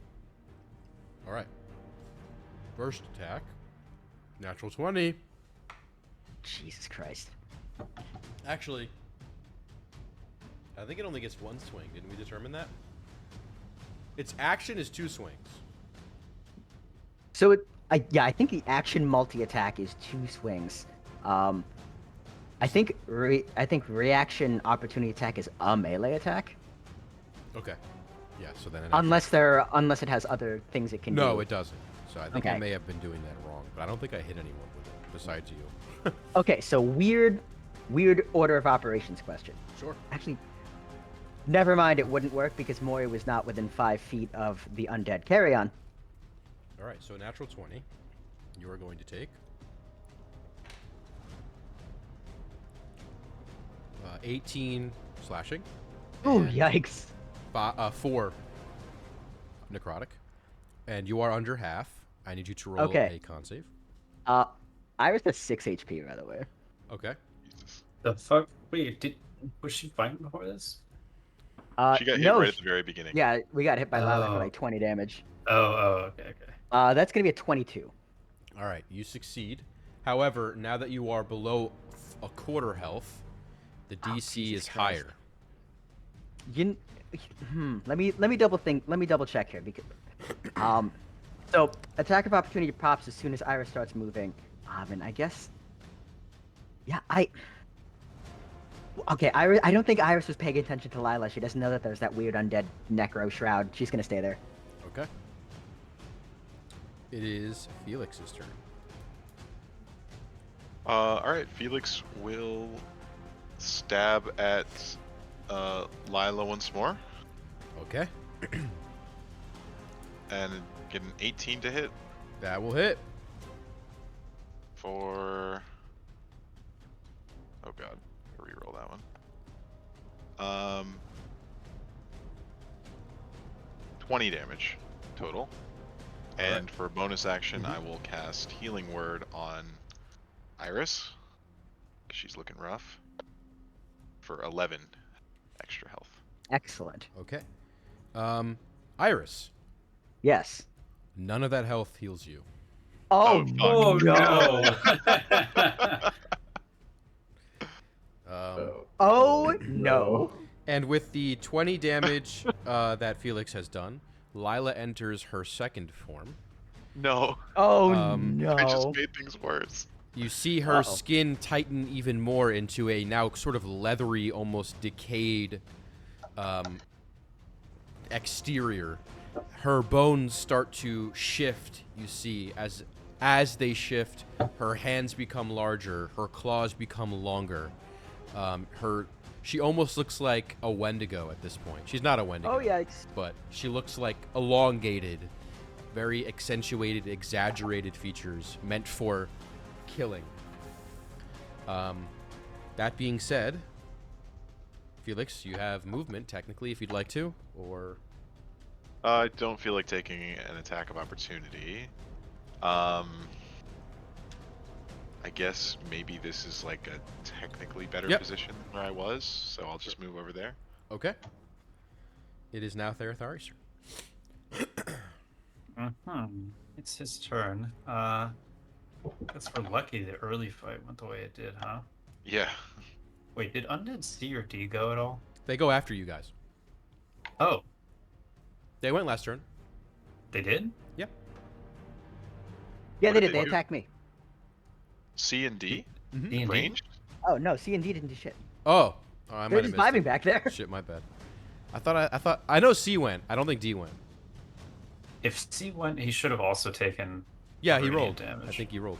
All right. First attack. Natural 20. Jesus Christ. Actually, I think it only gets one swing. Didn't we determine that? Its action is 2 swings. So I think the action multi-attack is 2 swings. I think reaction opportunity attack is a melee attack. Okay. Yeah, so then... Unless it has other things it can do. No, it doesn't. So I think I Okay. may have been doing that wrong, but I don't think I hit anyone with it, besides you. Okay, so weird order of operations question. Sure. Actually, never mind, it wouldn't work because Mori was not within 5 feet of the undead carry-on. All right, so natural 20. You are going to take... 18 slashing. Ooh, and yikes. 4 necrotic. And you are under half. I need you to roll Okay. a con save. Iris has 6 HP, by the way. Okay. Jesus. The fuck? Wait, was she fighting before this? She got hit no, right at the very beginning. Yeah, we got hit by Lila for Oh. like 20 damage. Okay. That's gonna be a 22. All right, you succeed. However, now that you are below a quarter health, the DC Jesus is Christ. higher. Let me double check here because so attack of opportunity pops as soon as Iris starts moving. And I guess okay, Iris, I don't think Iris was paying attention to Lila. She doesn't know that there's that weird undead necro shroud. She's gonna stay there. Okay. It is Felix's turn. All right, Felix will stab at Lila once more Okay. and get an 18 to hit That will hit. for. Oh god, I'll reroll that one. 20 damage total. And Alright. for bonus action, Mhm. I will cast Healing Word on Iris, 'cause she's looking rough, for 11 extra health. Excellent. Okay. Iris, Yes. none of that health heals you. Oh, fuck. Oh no! Oh no. And with the 20 damage that Felix has done, Lila enters her second form. No, Oh No. I just no. made things worse. You see her Uh-oh. skin tighten even more into a now sort of leathery, almost decayed exterior. Her bones start to shift, you see, as they shift, her hands become larger, her claws become longer. She almost looks like a Wendigo at this point. She's not a Wendigo. Oh yikes. But she looks like elongated, very accentuated, exaggerated features meant for killing. That being said, Felix, you have movement technically if you'd like to, or I don't feel like taking an attack of opportunity. I guess maybe this is like a technically better Yep. position than where I was, so I'll just move over there. okay. It is now Therathari's turn. It's his turn. Guess we're lucky the early fight went the way it did, huh? Yeah. Wait, did Undead C or D go at all? They go after you guys. Oh, They went last turn. they did? Yep. Yeah, What they did did. they They do? attacked me. C and D? D and D? Ranged? Oh no, C and D didn't do shit. Oh, I They're might have just missed vibing it. back there. Shit, my bad. I know C went. I don't think D went. If C went, he should have also taken. Yeah, he radiant rolled. damage. I think he rolled.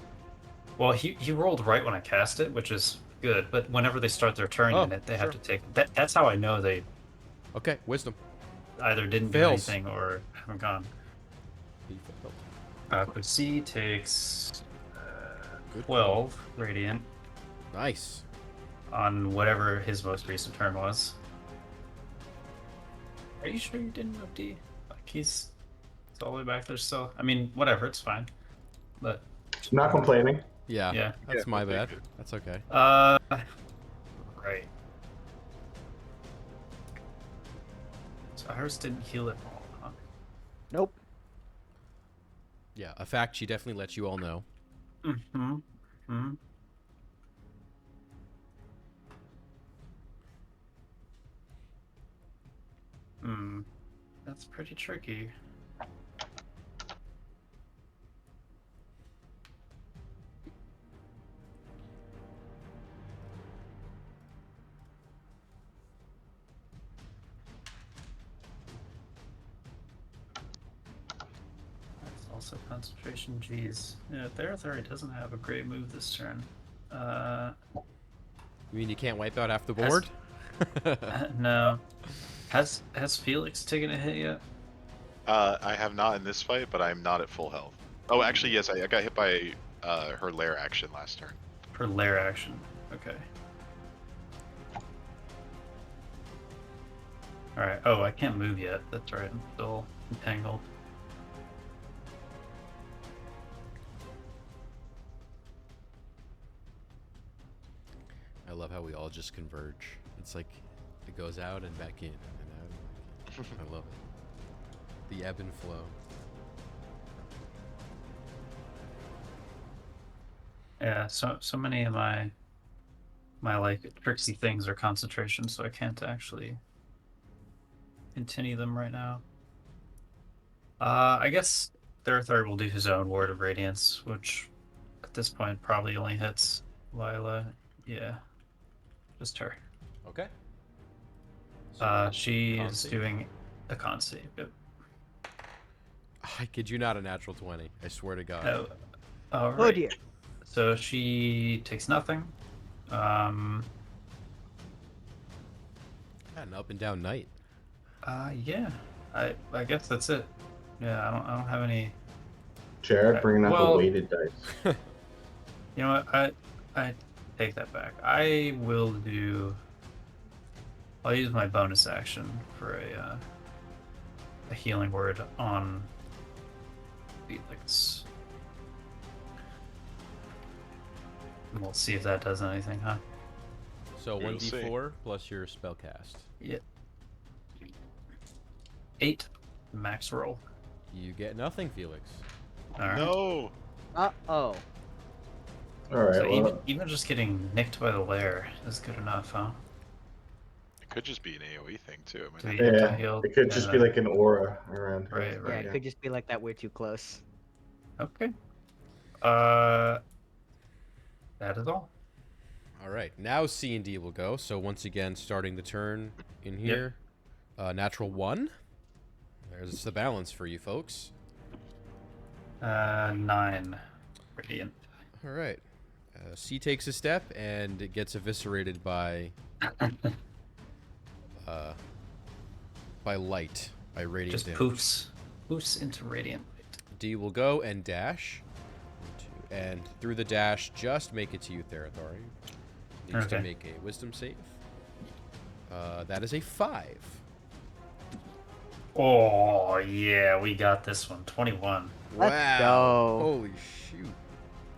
Well, he rolled right when I cast it, which is good, but whenever they start their turn Oh, in it, they sure. have to take that. That's how I know they Okay, wisdom. either didn't Fails. do anything or haven't gone. He failed. But C takes Good 12 radiant Nice. on whatever his most recent turn was. Are you sure you didn't move D? Like he's all the way back there still. I mean, whatever, it's fine. But Not complaining. Yeah. yeah. That's Yeah, my we'll bad. take it. That's okay. Right. So Iris didn't heal at all, huh? Nope. Yeah, a fact she definitely lets you all know. Mm-hmm. Mm-hmm. Hmm. That's pretty tricky. That's also concentration. Jeez. Yeah, Theratari doesn't have a great move this turn. You mean you can't wipe out half the Has- board? No. Has Felix taken a hit yet? I have not in this fight, but I'm not at full health. Oh, actually, yes, I got hit by her lair action last turn. Her lair action. Okay. Alright. Oh, I can't move yet. That's right. I'm still entangled. I love how we all just converge. It's like it goes out and back in and out and back in. I love it. The ebb and flow. Yeah, so many of my like tricksy things are concentration, so I can't actually continue them right now. I guess Therathar will do his own Word of Radiance, which at this point probably only hits Lila. Yeah, just her. Okay. She con is save? doing a con save. Yep. I kid you not, a natural 20. I swear to God. Oh, all Oh right. dear. So she takes nothing. Got an up and down night. Yeah. I guess that's it. Yeah, I don't have any. Jared bringing out the Well- weighted dice. You know what? I take that back. I will do. I'll use my bonus action for a healing word on Felix. And we'll see if that does anything, huh? So We'll see. 1d4 plus your spell cast. Yeah. 8 max roll. You get nothing, Felix. All right. No. Uh-oh. All right. So well, even just getting nicked by the lair is good enough, huh? It could just be an AoE thing too. I Do mean, we yeah, anti-heal it could just and be then- like an aura around. her. Right, Yeah, right. it could just be like that we're too close. Okay. That is all. All right, now C and D will go. So once again, starting the turn in here. Natural 1. There's the balance for you folks. 9 radiant. All right. C takes a step and it gets eviscerated by light, by radiant Just damage. poofs into radiant light. D will go and dash. 1, 2, and through the dash, just make it to you, Therathari. Needs to Okay. make a wisdom save. That is a 5. Oh yeah, we got this one. 21. Let's Wow. go. Holy shoot.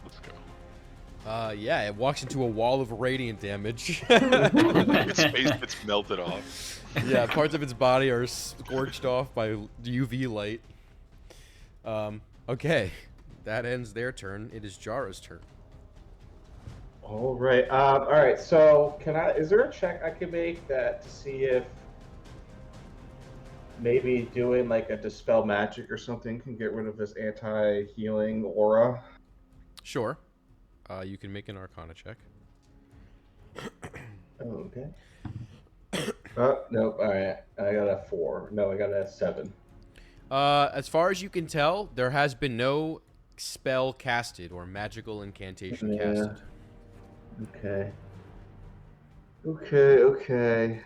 let's go. Yeah, it walks into a wall of radiant damage. Its face gets melted off. Yeah, parts of its body are scorched off by UV light. Okay, that ends their turn. It is Jara's turn. All right. All right. So, is there a check I can make that to see if maybe doing like a dispel magic or something can get rid of this anti-healing aura? Sure. You can make an Arcana check. Oh, okay. Oh, nope. All right. I got a 4. No, I got a 7. As far as you can tell, there has been no spell casted or magical incantation Yeah. casted. Okay. Okay.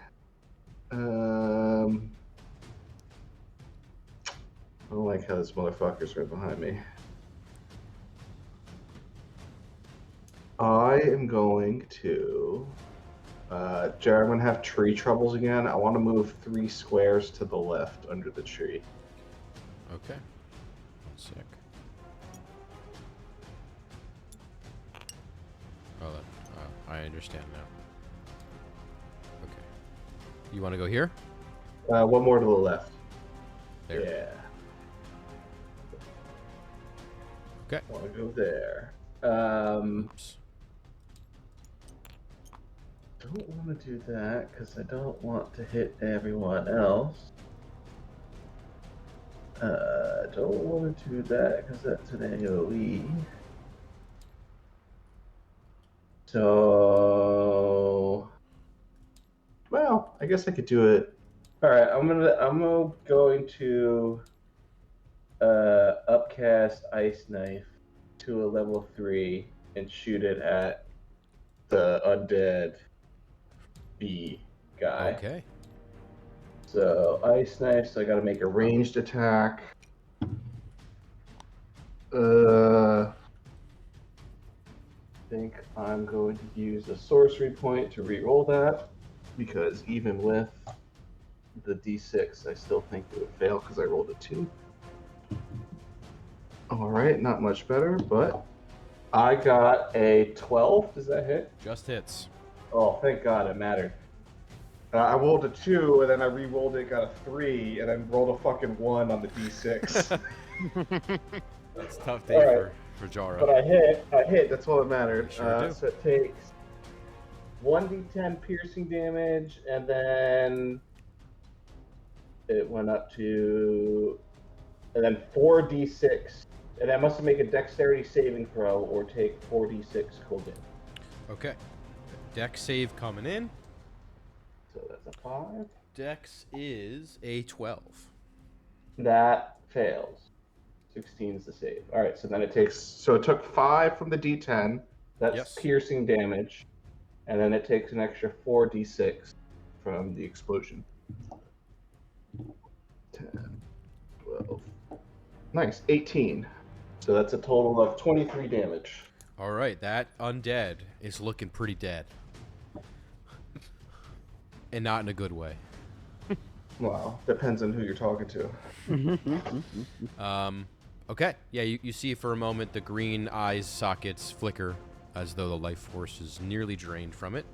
I don't like how this motherfucker's right behind me. I am going to... Jared, I'm going to have tree troubles again. I want to move 3 squares to the left under the tree. Okay. Sick. Oh, I understand now. Okay. You want to go here? One more to the left. There. Yeah. Okay. I want to go there. Oops. Don't want to do that because I don't want to hit everyone else. Don't want to do that because that's an AoE. So, well, I guess I could do it. All right, I'm going to upcast Ice Knife to a level 3 and shoot it at the undead bee guy. Okay. So Ice Knife, so I gotta make a ranged attack. I think I'm going to use a sorcery point to re-roll that, because even with the d6, I still think it would fail because I rolled a 2. Alright, not much better, but I got a 12. Does that hit? Just hits. Oh, thank God, it mattered. I rolled a 2, and then I re-rolled it, got a 3, and then rolled a fucking 1 on the d6. That's a tough day for Jara. But I hit, that's all that mattered. Sure do. So it takes 1d10 piercing damage, and then it went up to, and then 4d6. And I must make a dexterity saving throw or take 4d6 cold damage. Okay. Dex save coming in. So that's a 5. Dex is a 12. That fails. 16 is the save. All right, so then it takes, so it took 5 from the d10. That's Yes. piercing damage. And then it takes an extra 4d6 from the explosion. 10, 12. Nice, 18. So that's a total of 23 damage. All right, that undead is looking pretty dead. And not in a good way. Well, depends on who you're talking to. Okay, yeah, you see for a moment the green eyes sockets flicker as though the life force is nearly drained from it.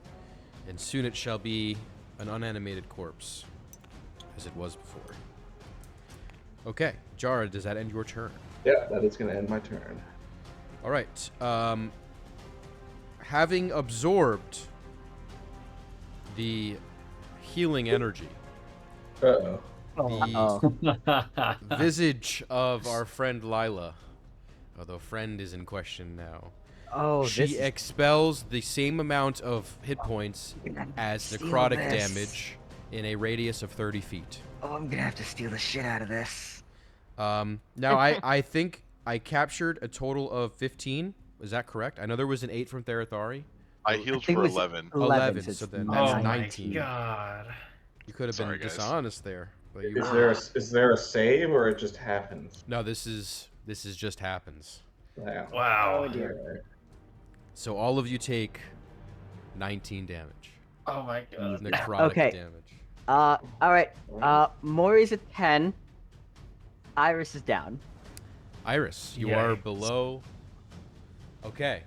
And soon it shall be an unanimated corpse, as it was before. Okay, Jara, does that end your turn? Yeah, that is going to end my turn. All right. Having absorbed the healing energy, Uh-oh. the visage of our friend Lila, although friend is in question now, she expels the same amount of hit points as necrotic damage in a radius of 30 feet. Oh, I'm gonna have to steal the shit out of this. Now, I think I captured a total of 15. Is that correct? I know there was an 8 from Therathari. I healed think it for was 11. 11, so then that's Oh 19. my god. You could have Sorry, been guys. dishonest there, but you Is weren't. there a save or it just happens? No, this is just happens. Wow. Wow. Oh dear. So all of you take 19 damage. Oh my god. Necrotic Okay. damage. All right. Maury's at 10. Iris is down. Iris, you are Yikes. below. Okay.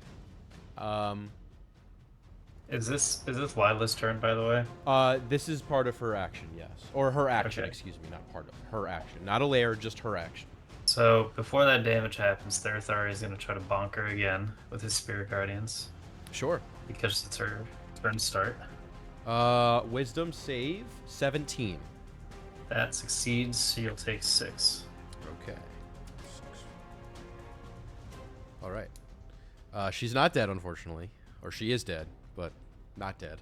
Is this Lila's turn, by the way? This is part of her action, yes. Or her action, Okay. excuse me, not part of her action. Not a layer, just her action. So before that damage happens, Therathari is gonna try to bonk her again with his Spirit Guardians Sure. because it's her turn to start. Wisdom save 17. That succeeds, so you'll take 6. Okay. All right. She's not dead, unfortunately. Or she is dead, but not dead.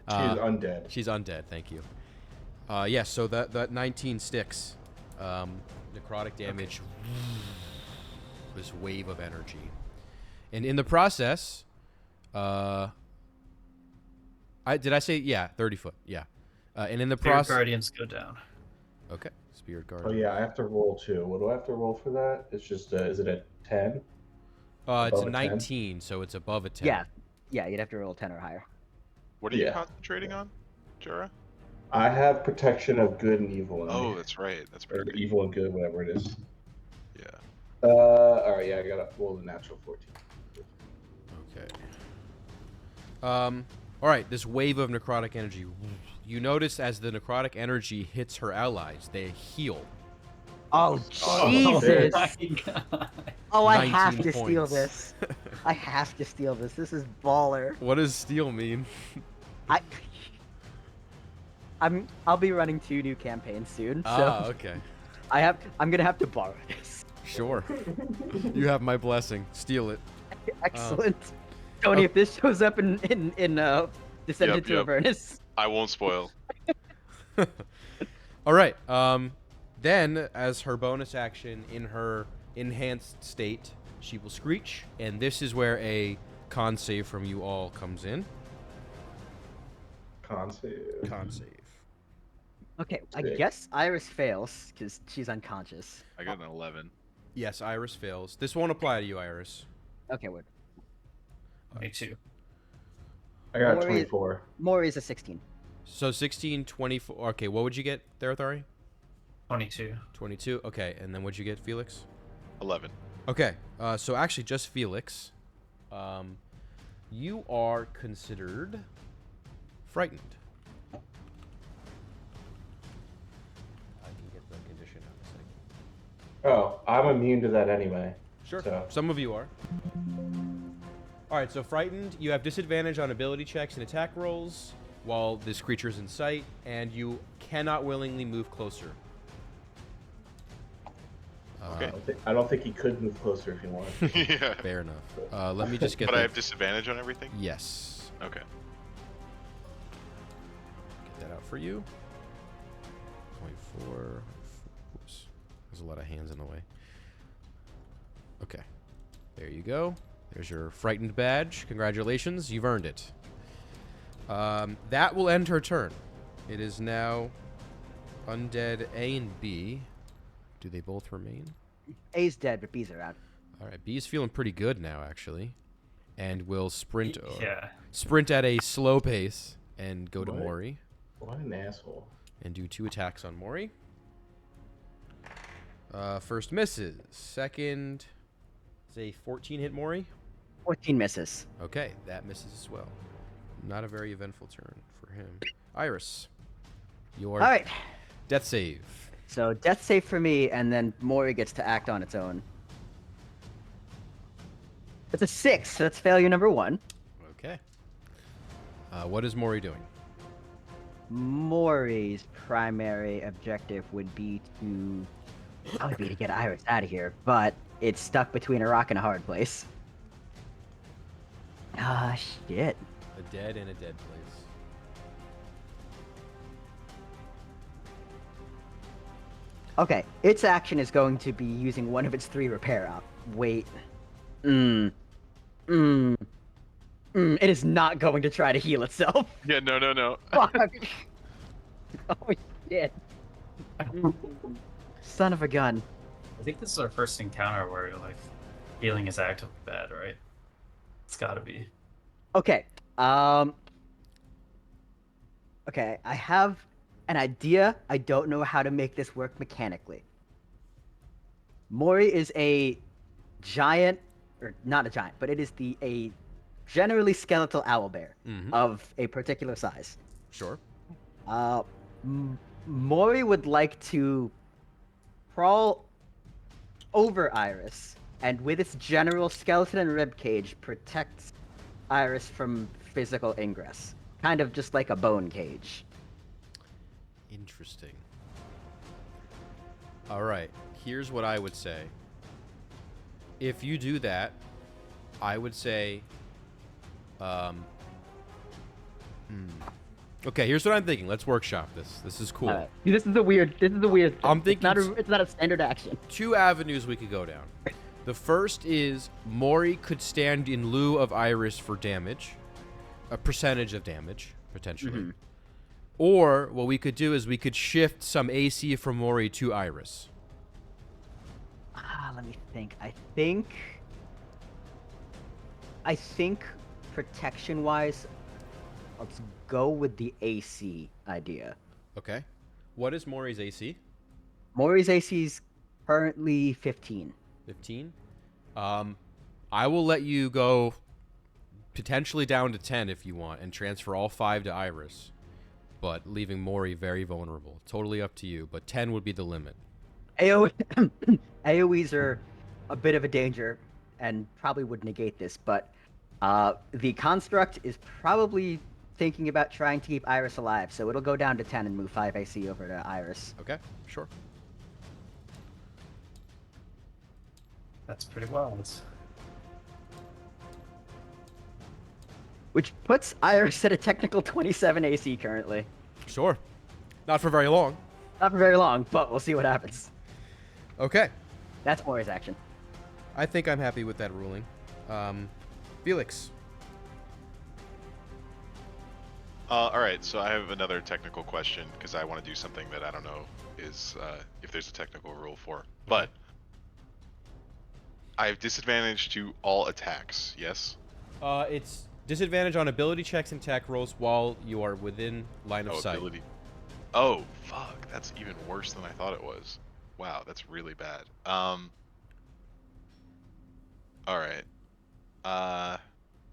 She's undead. She's undead, thank you. Yeah, so that 19 sticks. Necrotic damage. This wave of energy. And in the process, Did I say 30 foot? Yeah. And in the Spirit process. Guardians go down. Okay. Spirit Oh Guardian. yeah, I have to roll 2. What do I have to roll for that? It's just is it a 10? It's a Above a 10? 19, so it's above a 10. Yeah, you'd have to roll 10 or higher. What are you Yeah. concentrating on, Jura? I have protection of good and evil in Oh, me. that's right. That's Or pretty good. evil and good, whatever it is. Yeah. All right, yeah, I got to roll the natural 14. Okay. All right, this wave of necrotic energy. You notice as the necrotic energy hits her allies, they heal. Oh, Oh, Jesus. my God. Oh, I 19 have to steal points. this. I have to steal this. This is baller. What does steal mean? I'll be running 2 new campaigns soon, so Okay. I'm gonna have to borrow this. Sure. You have my blessing. Steal it. Excellent. Tony, okay. if this shows up in Descendant to Yep. Avernus. I won't spoil. All right. Then, as her bonus action in her enhanced state, she will screech, and this is where a con save from you all comes in. Con save. Con save. Okay, I Sick. guess Iris fails because she's unconscious. I got an 11. Yes, Iris fails. This won't apply to you, Iris. Okay, word. Me too. I got Maury- 24. Maury's a 16. So 16, 24. Okay, what would you get there, Thari? 22. 22. Okay, and then what'd you get, Felix? 11. Okay, so actually just Felix. You are considered frightened. I can get the condition out in a second. Oh, I'm immune to that anyway. Sure. So- Some of you are. All right, so frightened, you have disadvantage on ability checks and attack rolls while this creature's in sight, and you cannot willingly move closer. Okay. I don't think he could move closer if he wanted. Yeah. Fair enough. Let me just get But that. I have disadvantage on everything? Yes. Okay. Get that out for you. 24. Oops. There's a lot of hands in the way. Okay. There you go. There's your frightened badge. Congratulations. You've earned it. That will end her turn. It is now undead A and B. Do they both remain? A's dead, but B's are out. All right. B's feeling pretty good now, actually. And will sprint Yeah. sprint at a slow pace and go to What? Mori. What an asshole. And do 2 attacks on Mori. First misses. Second, is a 14 hit Mori. 14 misses. Okay, that misses as well. Not a very eventful turn for him. Iris, your All right. death save. So death save for me, and then Mori gets to act on its own. It's a 6, so that's failure number 1. Okay. What is Mori doing? Mori's primary objective would be to get Iris out of here, but it's stuck between a rock and a hard place. Ah, shit. A dead and a dead place. Okay, its action is going to be using one of its 3 repair up. Wait. It is not going to try to heal itself. Yeah, no. Fuck. Oh, shit. Son of a gun. I think this is our first encounter where like healing is actively bad, right? It's gotta be. Okay. Okay, I have an idea. I don't know how to make this work mechanically. Mori is a giant, or not a giant, but it is a generally skeletal owlbear of a particular size. Sure. Mori would like to crawl over Iris, and with its general skeleton and rib cage, protects Iris from physical ingress. Kind of just like a bone cage. Interesting. All right. Here's what I would say. If you do that, I would say, Okay, here's what I'm thinking. Let's workshop this. This is cool. Alright. This is a weird thing. I'm thinking it's not a standard action. 2 avenues we could go down. The first is Mori could stand in lieu of Iris for damage, a percentage of damage, potentially. Mhm. Or what we could do is we could shift some AC from Mori to Iris. Let me think. I think protection-wise, let's go with the AC idea. Okay. What is Mori's AC? Mori's AC is currently 15. 15. I will let you go potentially down to 10 if you want and transfer all 5 to Iris, but leaving Mori very vulnerable. Totally up to you, but 10 would be the limit. AoEs are a bit of a danger and probably would negate this, but the construct is probably thinking about trying to keep Iris alive, so it'll go down to 10 and move 5 AC over to Iris. Okay, sure. That's pretty wild. Which puts Iris at a technical 27 AC currently. Sure. Not for very long. Not for very long, but we'll see what happens. Okay. That's Mori's action. I think I'm happy with that ruling. Felix. All right, so I have another technical question because I want to do something that I don't know is if there's a technical rule for. But I have disadvantage to all attacks. Yes. It's disadvantage on ability checks and attack rolls while you are within line of sight. Ability. Oh fuck, that's even worse than I thought it was. Wow, that's really bad. All right. All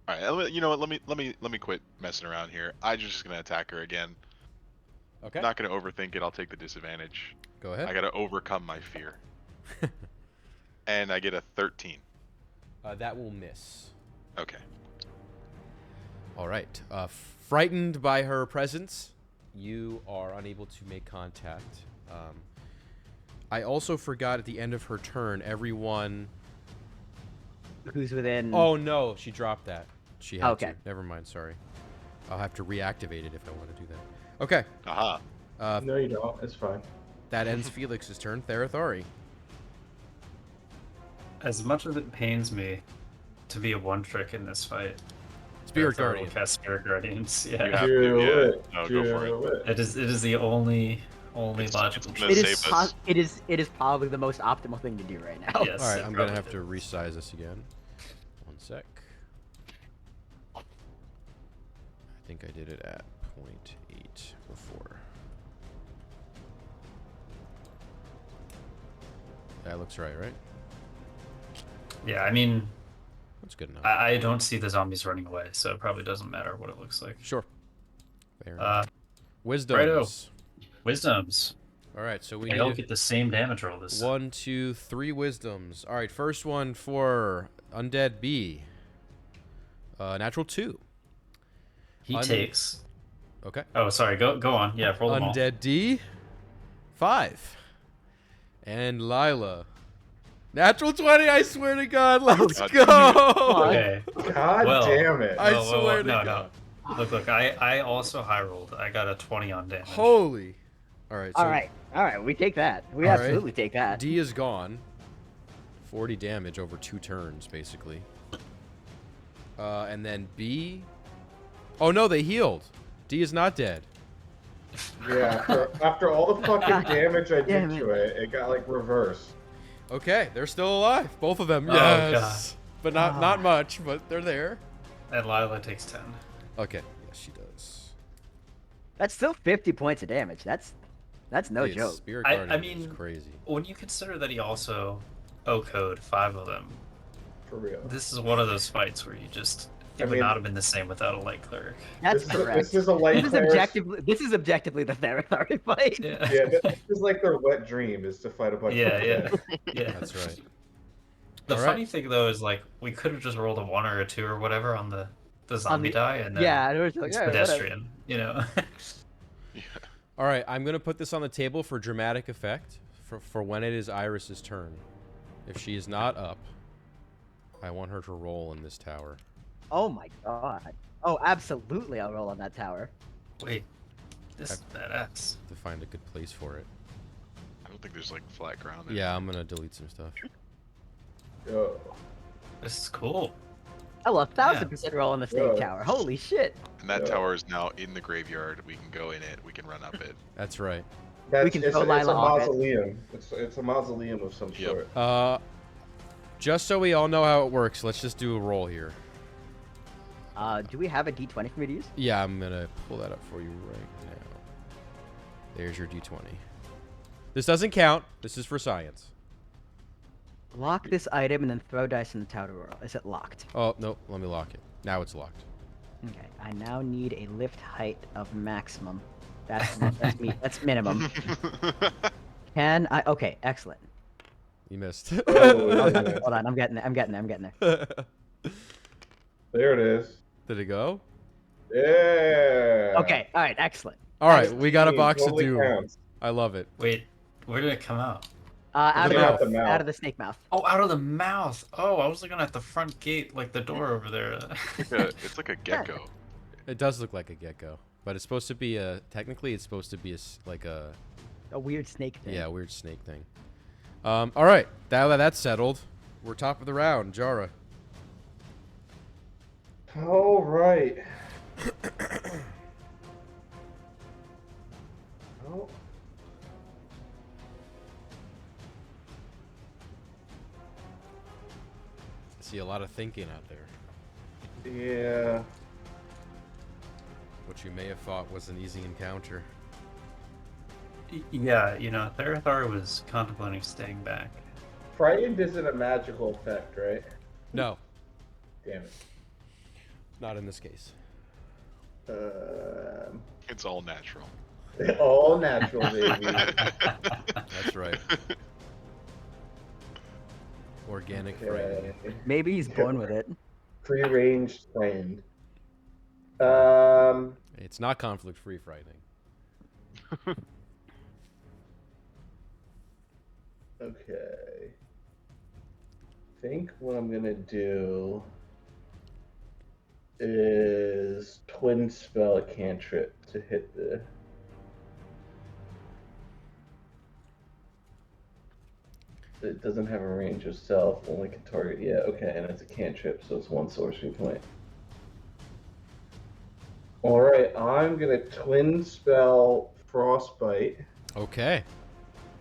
right. You know what? Let me quit messing around here. I'm just gonna attack her again. Okay. Not gonna overthink it. I'll take the disadvantage. Go ahead. I gotta overcome my fear. And I get a 13. That will miss. Okay. All right. Frightened by her presence, you are unable to make contact. I also forgot at the end of her turn, everyone... Who's within... Oh, no. She dropped that. She had Okay. to. Never mind. Sorry. I'll have to reactivate it if I want to do that. Okay. Aha. No, you don't. It's fine. That ends Felix's turn. Therathari. As much as it pains me to be a one trick in this fight, Spirit Thor will Guardian. cast Spirit Guardians. You Yeah, have to, Do yeah. it. No, Do go for it. it. it is the only It's- logical it's choice. gonna It is, save us. it is probably the most optimal thing to do right now. Yes, All right. it I'm going to probably have to is. resize this again. One sec. I think I did it at 0.8 before. That looks right? Yeah, I mean, That's good enough. I don't see the zombies running away, so it probably doesn't matter what it looks like. Sure. Fair enough. Uh, Wisdoms. Wisdoms. All right, so we They all need get the same damage roll this time. 1, 2, 3 wisdoms. All right, first one for Undead B. Natural 2. He takes. Okay. Oh, sorry. Go on. Yeah, roll them all. Undead D. 5. And Lila. Natural 20, I swear to God. Let's God go. Okay. God Well, damn it. I Whoa, whoa, whoa, swear to no, God. no. Look. I also high rolled. I got a 20 on damage. Holy. All right. So All right, we take that. We All right. absolutely take that. D is gone. 40 damage over 2 turns, basically. And then B. Oh, no, they healed. D is not dead. Yeah, after all the fucking damage I Damn did it. to it, it got like reversed. Okay, they're still alive. Both of them. Oh, Yes. But not Ah. much, but they're there. And Lila takes 10. Okay. Yes, she does. That's still 50 points of damage. That's no Dude, joke. Spirit I Guardian mean- is crazy. When you consider that he also O-code 5 of them, For real. this is one of those fights where it would mean- not have been the same without a light cleric. That's This correct. is a light This is cleric. objectively the Therathari fight. Yeah. Yeah, this is like their wet dream is to fight a bunch Yeah, of yeah. Yeah. That's right. The All funny right. thing though is like we could have just rolled a 1 or a 2 or whatever on the zombie the- die and then Yeah, it was like, it's yeah, whatever. pedestrian, you know. Yeah. All right, I'm going to put this on the table for dramatic effect for when it is Iris's turn. If she is not up, I want her to roll in this tower. Oh my god. Oh, absolutely, I'll roll on that tower. Wait, this is badass. To find a good place for it. I don't think there's like flat ground there. Yeah, I'm going to delete some stuff. Yo. This is cool. Oh, 1,000% roll on the snake Yeah. tower. Holy shit. And that Yeah. tower is now in the graveyard. We can go in it. We can run up it. That's right. can It's throw a Lila off it. mausoleum. It's a mausoleum of some Yep. sort. Just so we all know how it works, let's just do a roll here. Do we have a D20 for me to use? Yeah, I'm gonna pull that up for you right now. There's your D20. This doesn't count. This is for science. Lock this item and then throw dice in the tower roll. Is it locked? Oh, no, let me lock it. Now it's locked. Okay. I now need a lift height of maximum. That's that's minimum. Can I? Okay, excellent. You missed. Hold on. I'm getting there. There it is. Did it go? Yeah. Okay. All right. Excellent. All right, we got a 16 box of totally doom. counts. I love it. Wait, where did it come out? Out The of mouth. the, The mouth. out of the snake mouth. Oh, out of the mouth. Oh, I was looking at the front gate, like the door over there. It's like a gecko. It does look like a gecko, but it's supposed to be a. Technically, it's supposed to be like a. A weird snake thing. Yeah, weird snake thing. All right, that's settled. We're top of the round, Jara. All right. Oh. I see a lot of thinking out there, Yeah. which you may have thought was an easy encounter. Yeah, Therathar was contemplating staying back. Frightened isn't a magical effect, right? No, Damn it. not in this case. It's all natural. All natural, baby. That's right. Organic frightened. Okay. Maybe he's born with it. Free-range frightened. It's not conflict-free frightening. Okay. I think what I'm gonna do is twin spell a cantrip to hit the. It doesn't have a range of self, only can target. Yeah, okay, and it's a cantrip, so it's one sorcery point. Alright, I'm gonna twin spell Frostbite. Okay.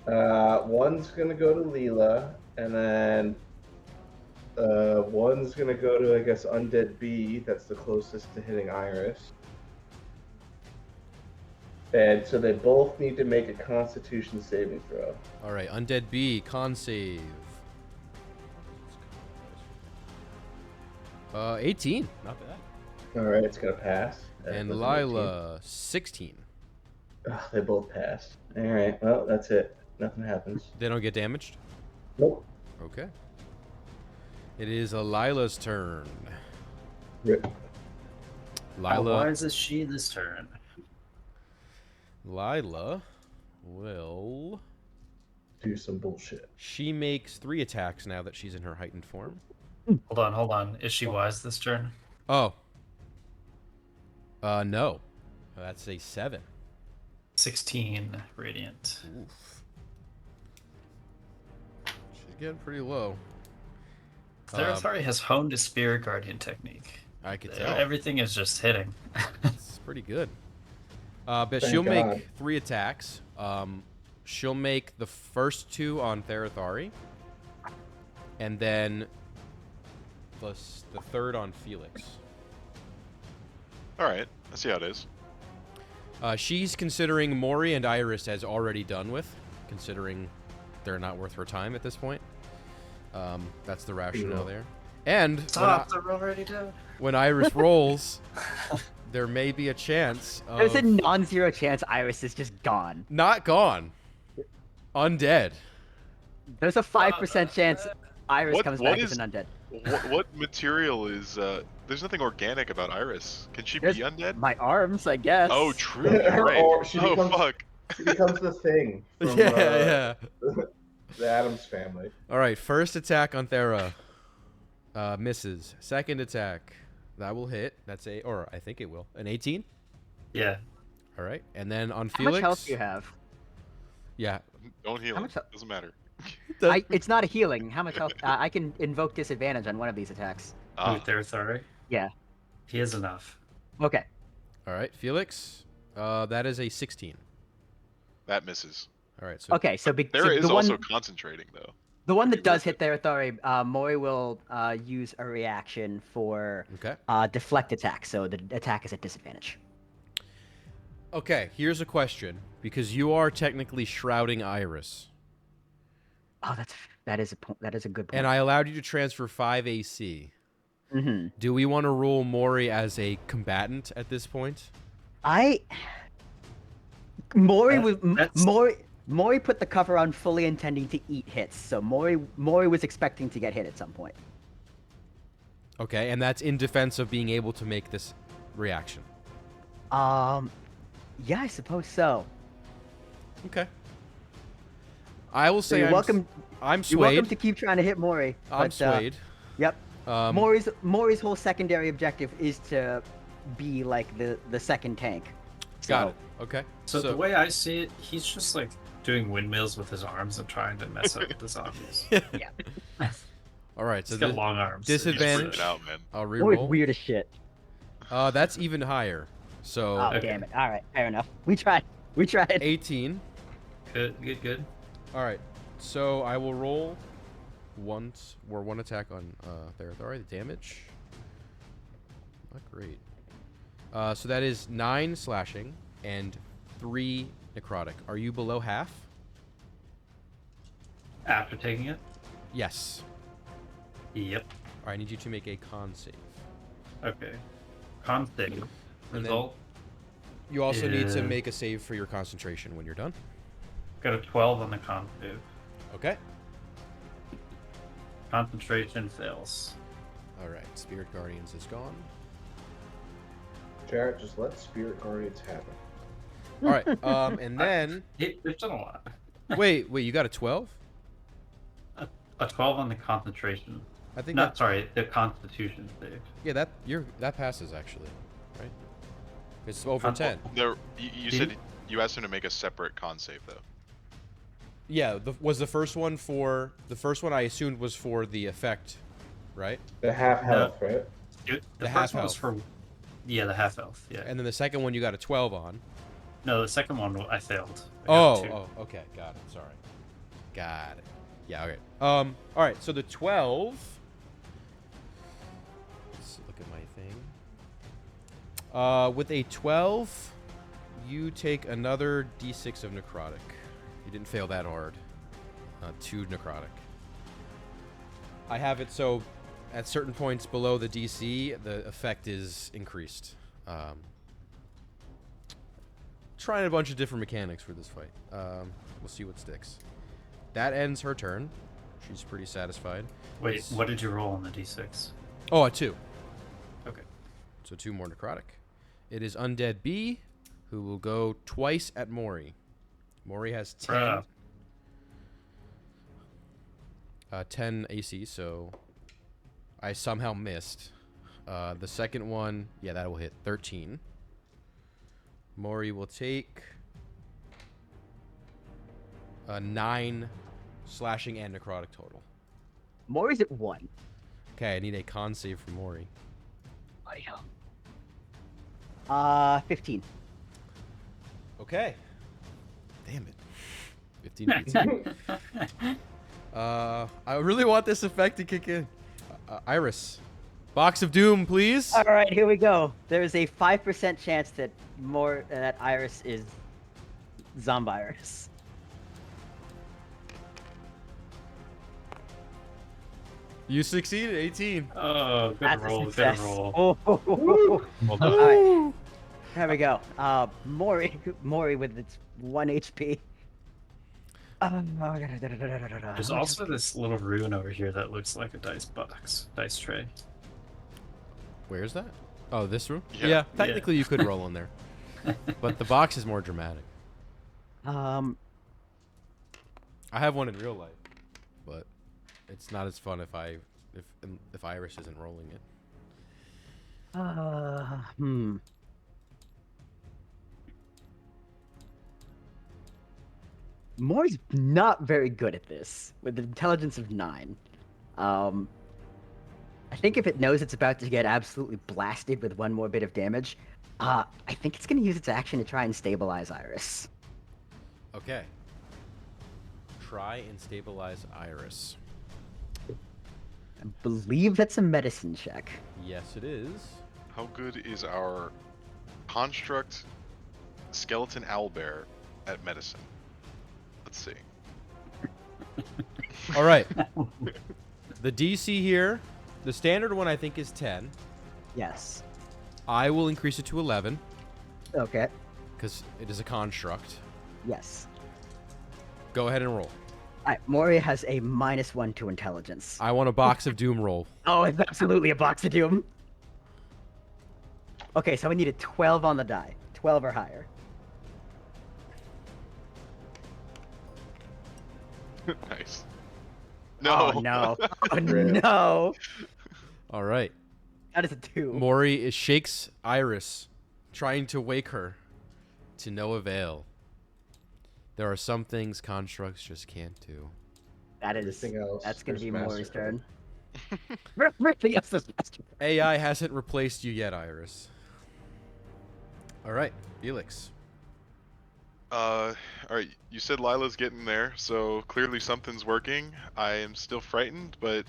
One's gonna go to Leela, and then one's gonna go to, I guess, Undead B. That's the closest to hitting Iris. And so they both need to make a Constitution saving throw. All right, Undead B, con save. 18, not bad. Alright, it's gonna pass. And That's an Lila, 16. 18. Ugh, they both passed. Alright, well, that's it. Nothing happens. They don't get damaged? Nope. Okay. It is Lila's turn. Rip. How Lila, wise is she this turn? Lila will. Do some bullshit. She makes 3 attacks now that she's in her heightened form. Hold on. Is she wise this turn? Oh. No. That's a 7. 16 radiant. Oof. She's getting pretty low. Therathari has honed his Spirit Guardian technique. I could tell. Everything is just hitting. It's pretty good. But Thank she'll God. make 3 attacks. She'll make the first 2 on Therathari, and then the third on Felix. All right, let's see how it is. She's considering Mori and Iris as already done with, considering they're not worth her time at this point. That's the rationale there. And Stop, they're already dead. when Iris rolls, there may be a chance of... There's a non-zero chance Iris is just gone. Not gone. Undead. There's a 5% chance Iris What- comes what back is- as an undead. What material is? There's nothing organic about Iris. Can she There's be undead? My arms, I guess. Oh, true. You're right. Or she Oh, becomes- fuck. She becomes the thing from Yeah. the Addams family. All right, first attack on Thera. Misses. Second attack. That will hit. That's or I think it will. An 18? Yeah. All right. And then on How Felix. much health do you have? Yeah. Don't heal How him. much Doesn't matter. It's not a healing. How much health? I can invoke disadvantage on one of these attacks. Ah, Sorry. Yeah. He has enough. Okay. All right, Felix. That is a 16. that misses. All right, so Okay. So, There so is the also one concentrating though. the one Could that be does worth hit it. territory, Mori will use a reaction for okay. deflect attack. So the attack is at disadvantage. Okay, here's a question because you are technically shrouding Iris, Oh, that is a good point. and I allowed you to transfer 5 AC. Mm-hmm. Do we want to rule Mori as a combatant at this point? Mori That's- Mori put the cover on fully intending to eat hits. So Mori was expecting to get hit at some point. Okay, and that's in defense of being able to make this reaction. Yeah, I suppose so. Okay. I will So say you're welcome. I'm You're swayed. welcome to keep trying to hit Mori. I'm but, swayed. Yep. Um, Mori's whole secondary objective is to be like the second tank. Got it. Okay. So the way I see it, he's just like doing windmills with his arms and trying to mess up the zombies. Yeah. All right. So He's got long arms. so he's disadvantage. Freaking out, man. I'll Mori's reroll. weird as shit. That's even higher. So Oh Okay. damn it! All right, fair enough. We tried. 18. Good. All right. So I will roll one attack on Therathari. The damage. Not great. So that is 9 slashing and 3 necrotic. Are you below half? After taking it? Yes. Yep. All right, I need you to make a con save. Okay. Con save. And then- Result. You also need to Yeah. make a save for your concentration when you're done. Got a 12 on the con save. Okay. Concentration fails. All right. Spirit Guardians is gone. Jarrett, just let Spirit Guardians happen. All right. And then They've done a lot. wait. You got a 12? A 12 on the concentration. I think Not sorry, the constitution save. yeah, that passes actually, right? It's over Con- 10. There, you said you asked him to make a separate con save though. Yeah, the first one I assumed was for the effect, right? The half health, right? The half first one was health. for the half health. Yeah. And then the second one you got a 12 on. No, the second one I failed. I got a 2. Okay, got it. Sorry. Got it. Yeah, okay. All right, so the 12. Let's look at my thing. With a 12, you take another d6 of necrotic. You didn't fail that hard. 2 necrotic. I have it so at certain points below the DC, the effect is increased. Trying a bunch of different mechanics for this fight. We'll see what sticks. That ends her turn. She's pretty satisfied. Wait, what did you roll on the d6? Oh, a 2. Okay. So 2 more necrotic. It is Undead B, who will go twice at Mori. Mori has 10. Bruh. 10 AC, so I somehow missed. The second one, yeah, that will hit 13. Mori will take 9 slashing and necrotic total. Mori's at 1. Okay, I need a con save from Mori. 15. Okay. Damn it. 15 beats it. I really want this effect to kick in. Iris. Box of Doom, please. All right, here we go. There's a 5% chance that that Iris is Zombiris. You succeeded, 18. Oh, good That's roll. a Good success. roll. Oh, Well done. All right. There we go. Mori with its 1 HP. There's also this little rune over here that looks like a dice tray. Where's that? Oh, this room? Yeah. Yeah, technically you could roll in there. But the box is more dramatic. I have one in real life, but it's not as fun if Iris isn't rolling it. Mori's not very good at this with an intelligence of 9. I think if it knows it's about to get absolutely blasted with one more bit of damage, I think it's gonna use its action to try and stabilize Iris. Okay. Try and stabilize Iris. I believe that's a medicine check. Yes, it is. How good is our construct skeleton owlbear at medicine? Let's see. All right. The DC here, the standard one I think is 10. Yes. I will increase it to 11 Okay. because it is a construct. Yes. Go ahead and roll. Alright, Mori has a -1 to intelligence. I want a box of doom roll. Oh, it's absolutely a box of doom. Okay, so we need a 12 on the die. 12 or higher. Nice. No. Oh, no. Oh, Rip. no. All right. That is a 2. Mori shakes Iris, trying to wake her, to no avail. There are some things constructs just can't do. That is. Everything else, That's going to be there's Mori's Master. turn. Everything else is Master. AI hasn't replaced you yet, Iris. All right, Felix. All right. You said Lila's getting there, so clearly something's working. I am still frightened, but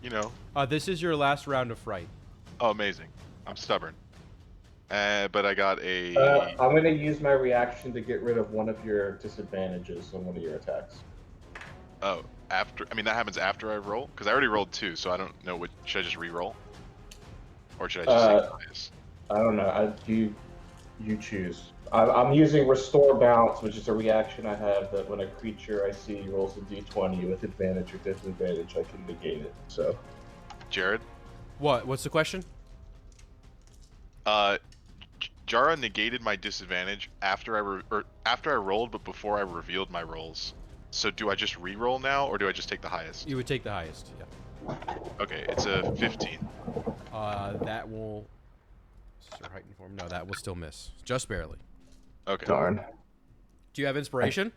you know. This is your last round of fright. Oh, amazing. I'm stubborn. But I got a. I'm going to use my reaction to get rid of one of your disadvantages on one of your attacks. Oh, after. I mean, that happens after I roll, because I already rolled 2, so I don't know what. Should I just re-roll, or should I just take the highest? I don't know. You choose. I'm using Restore Bounce, which is a reaction I have that when a creature I see rolls a d20 with advantage or disadvantage, I can negate it. So, Jared. What? What's the question? Jara negated my disadvantage after I rolled, but before I revealed my rolls. So do I just re-roll now, or do I just take the highest? You would take the highest, yeah. Okay, it's a 15. That will... Sir Heightened form? No, that will still miss. Just barely. Okay. darn. Do you have inspiration?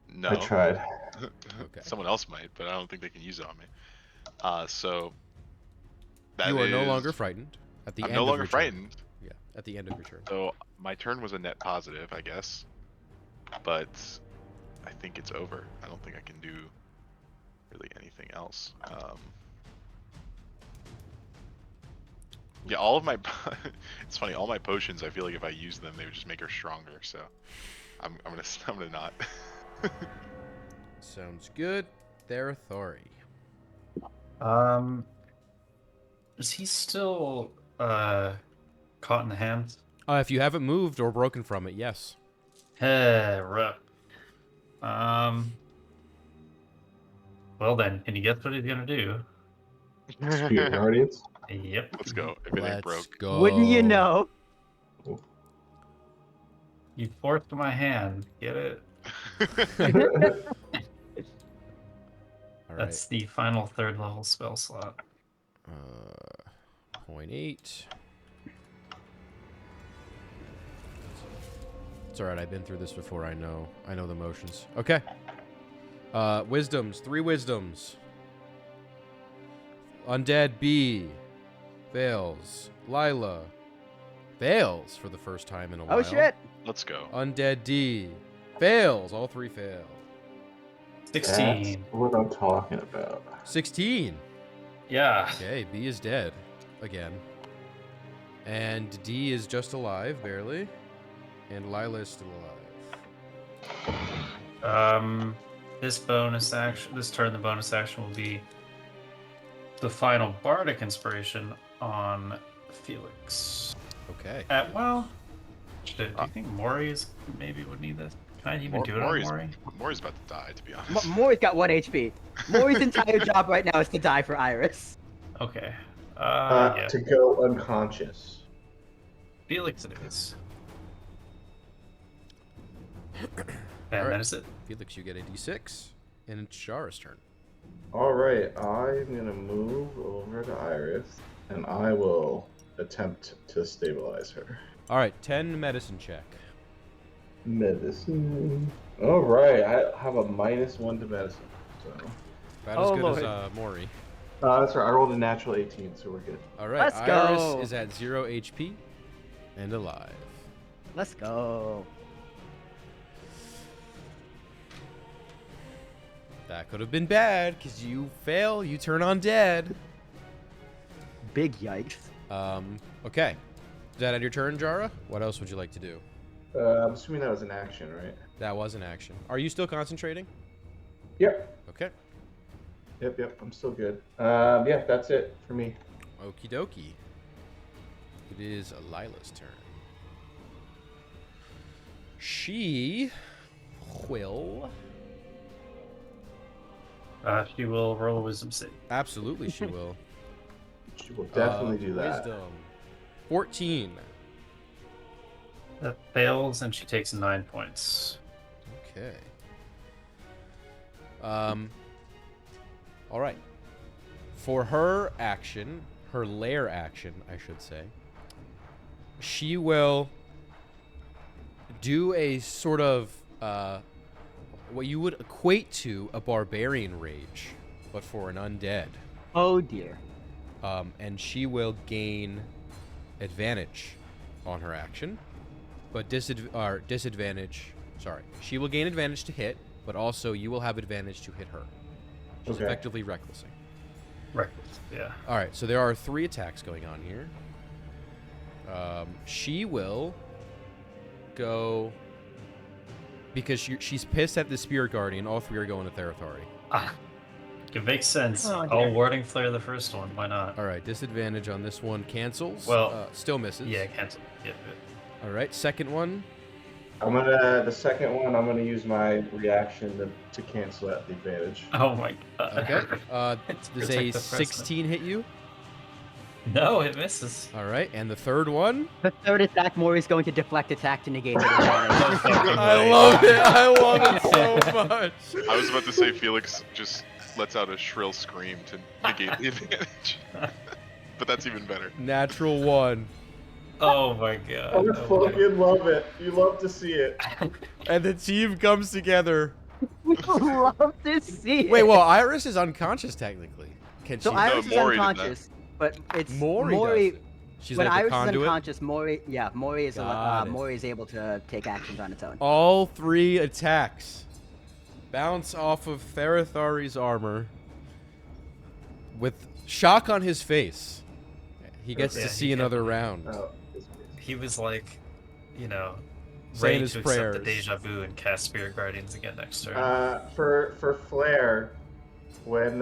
No. I tried. Okay. Someone else might, but I don't think they can use it on me. So that You are no is- longer frightened. At the I'm end no of longer your turn. frightened. Yeah, at the end of your turn. So my turn was a net positive, I guess. But I think it's over. I don't think I can do really anything else. Yeah, all of my it's funny, all my potions, I feel like if I use them they would just make her stronger, so I'm gonna not. Sounds good. Therathori. Is he still caught in the hands? If you haven't moved or broken from it, yes. Rough. Well then, can you guess what he's gonna do? Spirit Guardians. Yep. Let's go. If it ain't Let's broke. go. Wouldn't you know? You forced my hand. Get it? All right. That's the final 3rd level spell slot. 0.8. It's alright, I've been through this before. I know the motions. Okay. Wisdoms. 3 wisdoms. Undead B. Fails. Lila. Fails for the first time in a while. Oh shit! Let's go. Undead D. Fails. All 3 fail. 16. That's what I'm talking about. 16. Yeah. Okay, B is dead. Again. And D is just alive, barely. And Lila is still alive. This turn, the bonus action will be the final bardic inspiration on Felix. Okay. Do you think Mori's maybe would need this? Can I even do it on Mori? Mori's about to die, to be honest. Mori's got 1 HP. Mori's entire job right now is to die for Iris. Okay. Yeah. To go unconscious. Felix it is. And Alright. that is it. Felix, you get a D6. And it's Shara's turn. All right, I'm gonna move over to Iris, and I will attempt to stabilize her. Alright, 10 medicine check. Medicine. All right, I have a -1 to medicine. So About as good Lord. as Mori. That's right. I rolled a natural 18, so we're good. All right, Let's Iris go. is at 0 HP and alive. Let's go. That could have been bad because you fail, you turn on dead. Big yikes. Okay. Is that end your turn, Jara? What else would you like to do? I'm assuming that was an action, right? That was an action. Are you still concentrating? Yep. Okay. Yep. I'm still good. Yeah, that's it for me. Okie dokie. It is Lila's turn. She will. She will roll a wisdom save. Absolutely, she will. She will definitely do that. Wisdom. 14. That fails, and she takes 9 points. Okay. All right. For her action, her lair action, I should say, she will do a sort of what you would equate to a barbarian rage, but for an undead. Oh dear. And she will gain advantage on her action, but disadvantage. Sorry, she will gain advantage to hit, but also you will have advantage to hit her. She's Okay. effectively recklessing. Reckless, yeah. All right, so there are 3 attacks going on here. She will go because she's pissed at the Spirit Guardian. All 3 are going to Therathari. It makes sense. Oh, I'll dear. warding flare the first one. Why not? All right, disadvantage on this one cancels. Well, still misses. Yeah, cancel. Yeah, All right, second one. The second one, I'm gonna use my reaction to cancel out the advantage. oh my god. Okay. It's Does protect a the president. 16 hit you? No, it misses. All right, and the third one. The third attack, Mori's going to deflect attack to negate the advantage. I love it. I love it so much. I was about to say Felix just lets out a shrill scream to negate the advantage. But that's even better. Natural 1. Oh my god. I Oh my- fucking love it. You love to see it. And the team comes together. We love to see it. Wait, well, Iris is unconscious technically. Can So she? Iris is Mori did that. unconscious, but it's Mori Mori. does it. She's When like the Iris is conduit. unconscious, Mori is Got it. Mori is able to take actions on its own. All 3 attacks bounce off of Therathari's armor with shock on his face. He gets Yeah, to he see can- another round. Oh, He was like, Saying ready his to accept prayers. the deja vu and cast Spirit Guardians again next turn. For Flare, when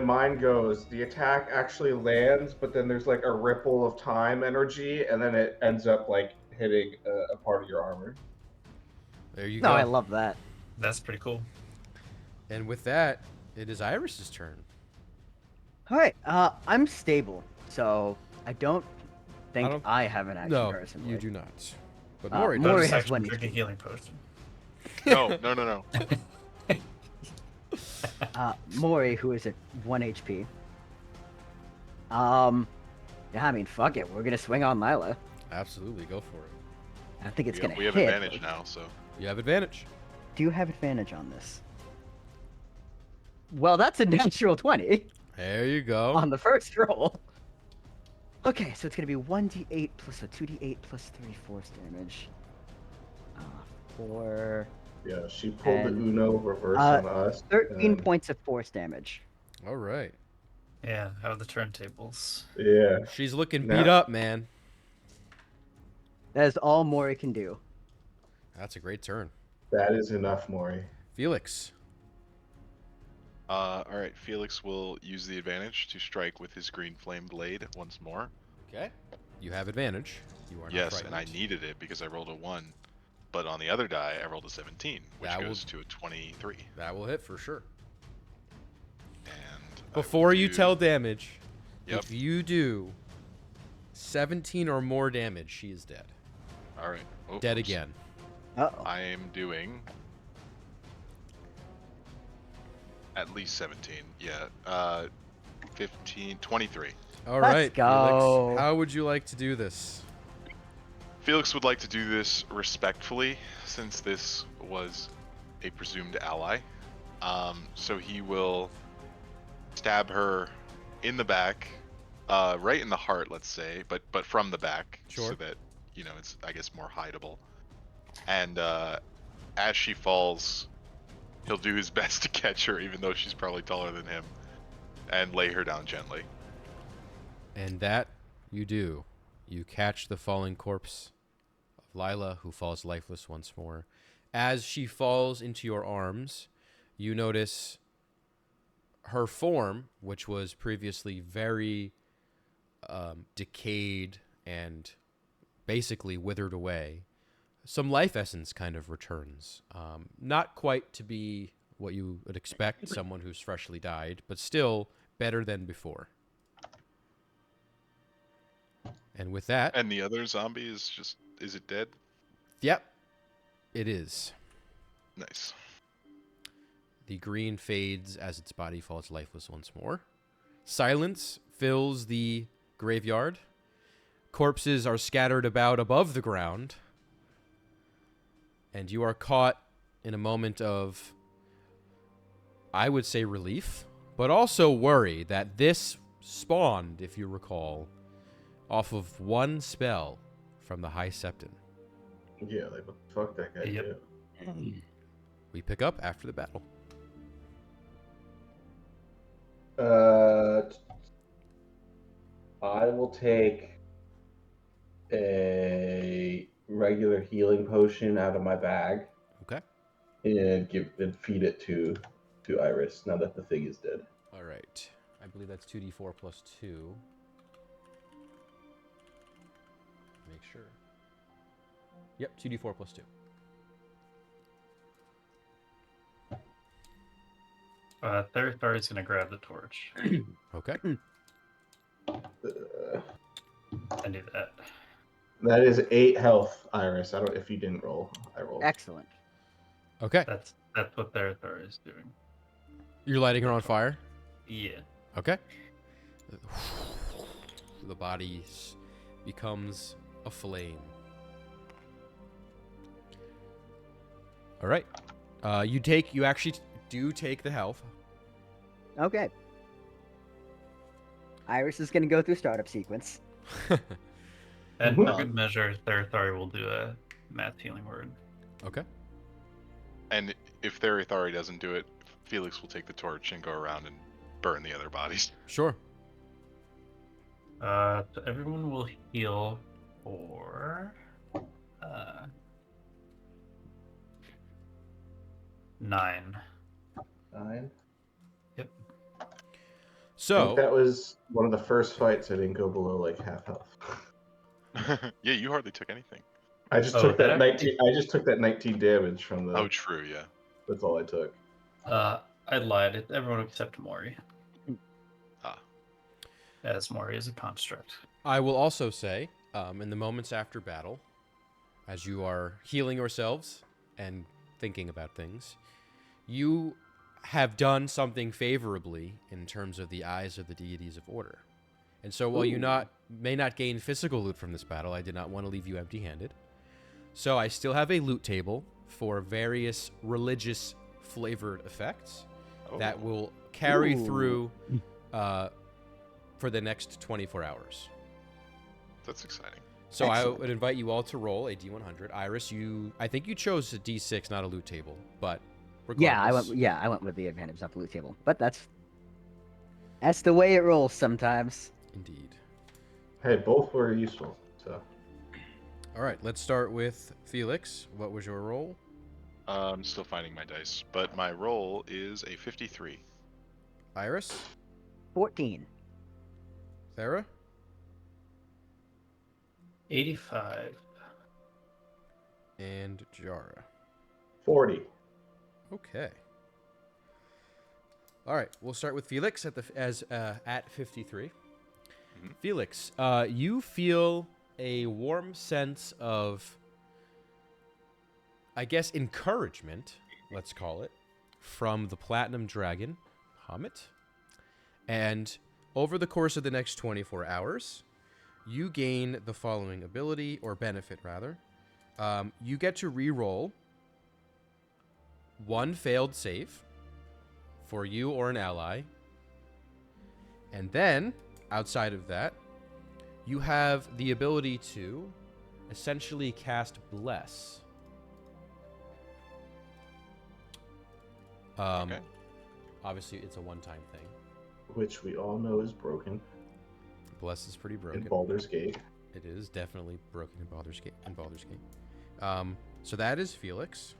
mine goes, the attack actually lands, but then there's like a ripple of time energy, and then it ends up like hitting a part of your armor. There you No, go. I love that. That's pretty cool. And with that, it is Iris's turn. All right, I'm stable, so I don't think don't- I have an action No, personally. you do not. But Mori Mori Mori does. has Actually, one drink a HP. healing potion. No. Mori, who is at 1 HP. Yeah, I mean, fuck it. We're gonna swing on Lila. Absolutely, go for it. I think it's gonna We have hit. advantage now, so You have advantage. Do you have advantage on this? Well, that's a natural 20 There you go. on the first roll. Okay, so it's gonna be 1d8 plus a 2d8 plus 3 force damage. 4, Yeah, she pulled the And, Uno reverse uh, on us. 13 and- points of force damage. All right. Yeah, how are the turntables? Yeah. She's looking Now- beat up, man. That is all Mori can do. That's a great turn. That is enough, Mori. Felix. all right. Felix will use the advantage to strike with his green flame blade once more. Okay. You have advantage. You are not Yes, and I frightened. needed it because I rolled a 1. But on the other die, I rolled a 17, which That will- goes to a 23. That will hit for sure. And I will Before you do- tell damage, Yep. if you do 17 or more damage, she is dead. All right. Oh, Dead oops. again. Uh-oh. I am doing at least 17. Yeah. 15, 23. All Let's right, go. Felix. How would you like to do this? Felix would like to do this respectfully, since this was a presumed ally. So he will stab her in the back, right in the heart, let's say, but from the back, Sure. so that it's, I guess, more hideable. And as she falls, he'll do his best to catch her, even though she's probably taller than him, and lay her down gently. And that you do. You catch the falling corpse of Lila, who falls lifeless once more. As she falls into your arms, you notice her form, which was previously very decayed and basically withered away. Some life essence kind of returns. Not quite to be what you would expect, someone who's freshly died, but still better than before. And with that... And the other zombie is it dead? Yep, it is. Nice. The green fades as its body falls lifeless once more. Silence fills the graveyard. Corpses are scattered about above the ground. And you are caught in a moment of, I would say, relief, but also worry that this spawned, if you recall, off of one spell from the High Septon. Yeah, like what the fuck that guy Yep. do? We pick up after the battle. I will take a regular healing potion out of my bag Okay. and feed it to Iris now that the thing is dead. All right. I believe that's 2d4 plus 2. Make sure. Yep, 2d4 plus 2. Theratari is going to grab the torch Okay. and do that. That is 8 health, Iris. I don't. If you didn't roll, I rolled. Excellent. Okay. That's what Theratari is doing. You're lighting her on fire? Yeah. Okay. The body becomes a flame. All right. You actually do take the health. Okay. Iris is gonna go through startup sequence. And for Wow. good measure, Theratari will do a math healing word. Okay. And if Theratari doesn't do it, Felix will take the torch and go around and burn the other bodies. Sure. So everyone will heal for 9. 9. Yep. I think So, that was one of the first fights I didn't go below like half health. Yeah, you hardly took anything. I just Oh, took that that 19. I just took that 19 damage from the. Oh, true, yeah. That's all I took. I lied. It's everyone except Mori, Ah, as Mori is a construct. I will also say, in the moments after battle, as you are healing yourselves and thinking about things, you have done something favorably in terms of the eyes of the deities of order. And so while you may not gain physical loot from this battle, I did not want to leave you empty-handed. So I still have a loot table for various religious flavored effects that will carry through for the next 24 hours. that's exciting. So Excellent. I would invite you all to roll a D100. Iris, I think you chose a D6, not a loot table, but regardless. I went with the advantage, not the loot table. But that's the way it rolls sometimes. Indeed. Hey, both were useful. So All right, let's start with Felix. What was your roll? I'm still finding my dice, but my roll is a 53. Iris? 14. Thera? 85. And Jara. 40. Okay. All right, we'll start with Felix at 53. Mhm. Felix, you feel a warm sense of, I guess, encouragement, let's call it, from the Platinum Dragon, Hamit. And over the course of the next 24 hours, you gain the following ability, or benefit rather. You get to re-roll one failed save for you or an ally And then, outside of that, you have the ability to essentially cast Bless. Okay. Obviously, it's a one-time thing. Which we all know is broken Bless is pretty in broken. Baldur's Gate. It is definitely broken in Baldur's Gate. So that is Felix.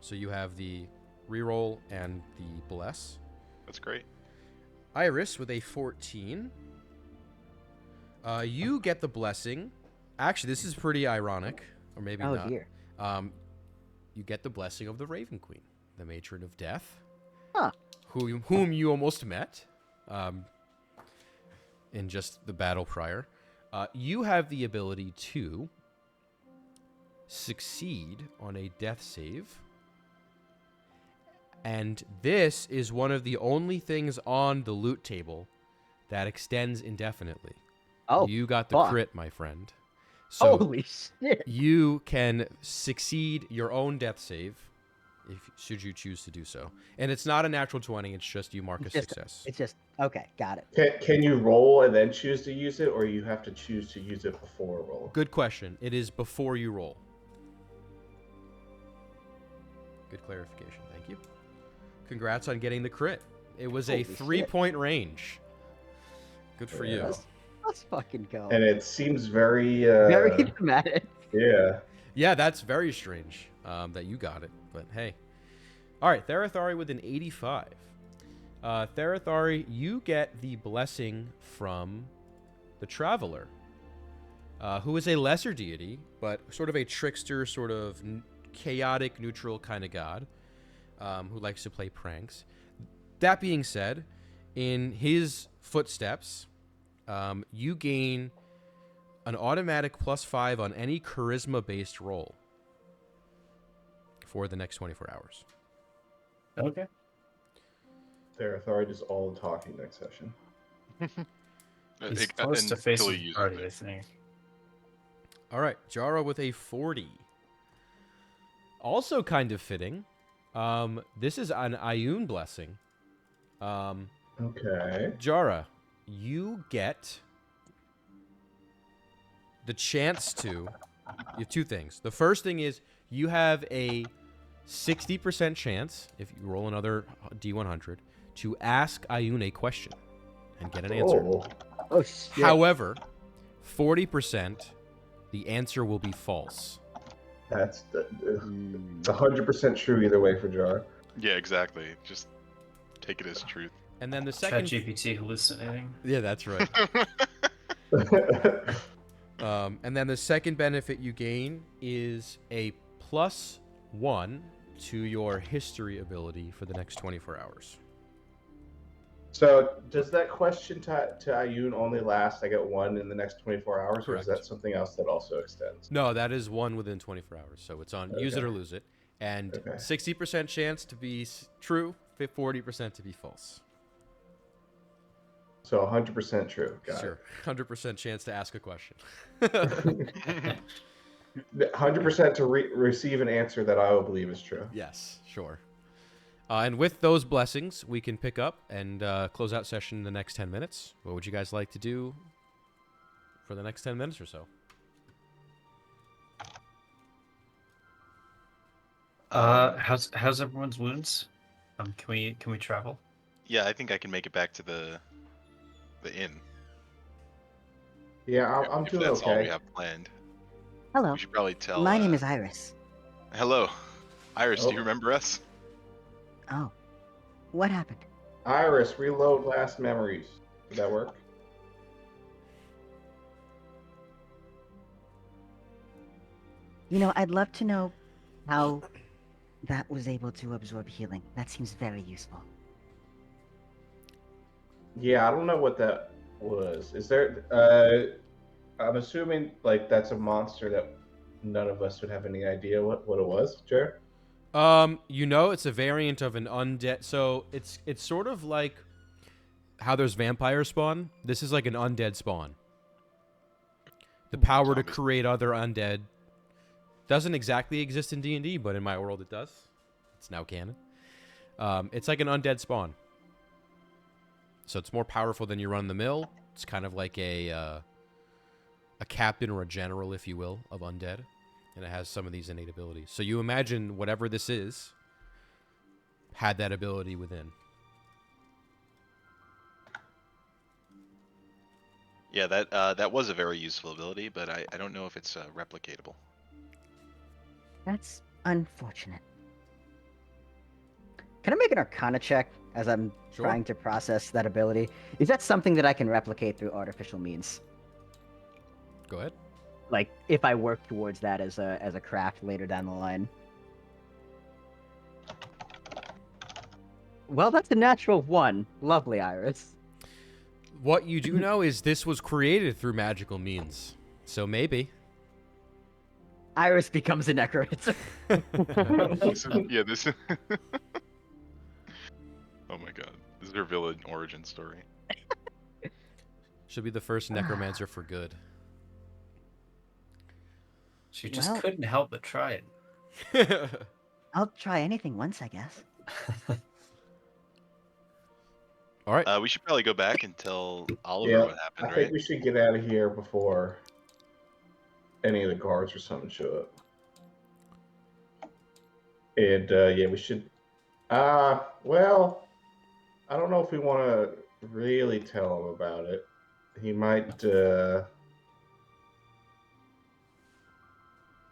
So you have the reroll and the Bless. That's great. Iris with a 14. You get the blessing. Actually, this is pretty ironic, or maybe Oh not. dear. You get the blessing of the Raven Queen, the Matron of Death, Huh. whom you almost met in just the battle prior. You have the ability to succeed on a death save. And this is one of the only things on the loot table that extends indefinitely. Oh, You got the fuck. crit, my friend. So Holy shit. you can succeed your own death save should you choose to do so. And it's not a natural 20, it's just you mark a success. It's just okay. Got it. Can you roll and then choose to use it, or you have to choose to use it before a roll? Good question. It is before you roll. Good clarification. Thank you. Congrats on getting the crit. It was a Holy 3-point range. Good for you. Let's fucking go. And it seems very Very thematic. yeah. Yeah, that's very strange that you got it. But hey. All right, Therathari with an 85. Therathari, you get the blessing from the Traveler, who is a lesser deity, but sort of a trickster, sort of chaotic, neutral kind of god who likes to play pranks. That being said, in his footsteps, you gain an automatic +5 on any charisma-based roll for the next 24 hours. Okay. Their authority does all the talking next session. He's close to face until his you use party, it. I think. All right, Jara with a 40. Also kind of fitting. This is an Ioun blessing. Okay. Jara, you get the chance to... You have two things. The first thing is you have a 60% chance, if you roll another D100, to ask Ioun a question and get an answer. Oh, shit. However, 40%, the answer will be false. that's 100% true either way for Jar. Yeah, exactly. Just take it as truth. And then the second... ChatGPT hallucinating. Yeah, that's right. And then the second benefit you gain is a +1 to your history ability for the next 24 hours. So, does that question to Ioun only last? I get one in the next 24 hours, or Correct. is that something else that also extends? No, that is one within 24 hours. So it's on use it Okay. or lose it. And Okay. 60% chance to be true, 40% to be false. So 100% true. Got Sure. 100% chance to ask a question. it. 100% to receive an answer that I will believe is true. Yes, sure. And with those blessings, we can pick up and close out session in the next 10 minutes. What would you guys like to do for the next 10 minutes or so? How's everyone's wounds? Can we travel? Yeah, I think I can make it back to the inn. Yeah, I'm if doing that's all we okay. have planned. Hello, We should probably tell. my name is Iris. Hello, Iris. Do Oh. you remember us? Oh, what happened? Iris, reload last memories. Did that work? You know, I'd love to know how that was able to absorb healing. That seems very useful. Yeah, I don't know what that was. Is there? I'm assuming like that's a monster that none of us would have any idea what it was, Jared. It's a variant of an undead. So it's sort of like how there's vampire spawn. This is like an undead spawn. The power to Zombies. create other undead doesn't exactly exist in D&D, but in my world it does. It's now canon. It's like an undead spawn. So it's more powerful than your run-of-the-mill. It's kind of like a captain or a general, if you will, of undead. And it has some of these innate abilities. So you imagine whatever this is had that ability within. Yeah, that was a very useful ability, but I don't know if it's replicatable. That's unfortunate. Can I make an Arcana check as I'm Sure. trying to process that ability? Is that something that I can replicate through artificial means? Go ahead. Like, if I work towards that as a craft later down the line? Well, that's a natural 1. Lovely, Iris. What you do know is this was created through magical means. So maybe. Iris becomes a necromancer. Yeah, this. Oh my god, this is her villain origin story. Should be the first necromancer for good. She just Well- couldn't help but try it. I'll try anything once, I guess. All right. We should probably go back and tell Oliver Yeah, what happened, I right? think we should get out of here before any of the guards or something show up. And yeah, we should. Well, I don't know if we want to really tell him about it. He might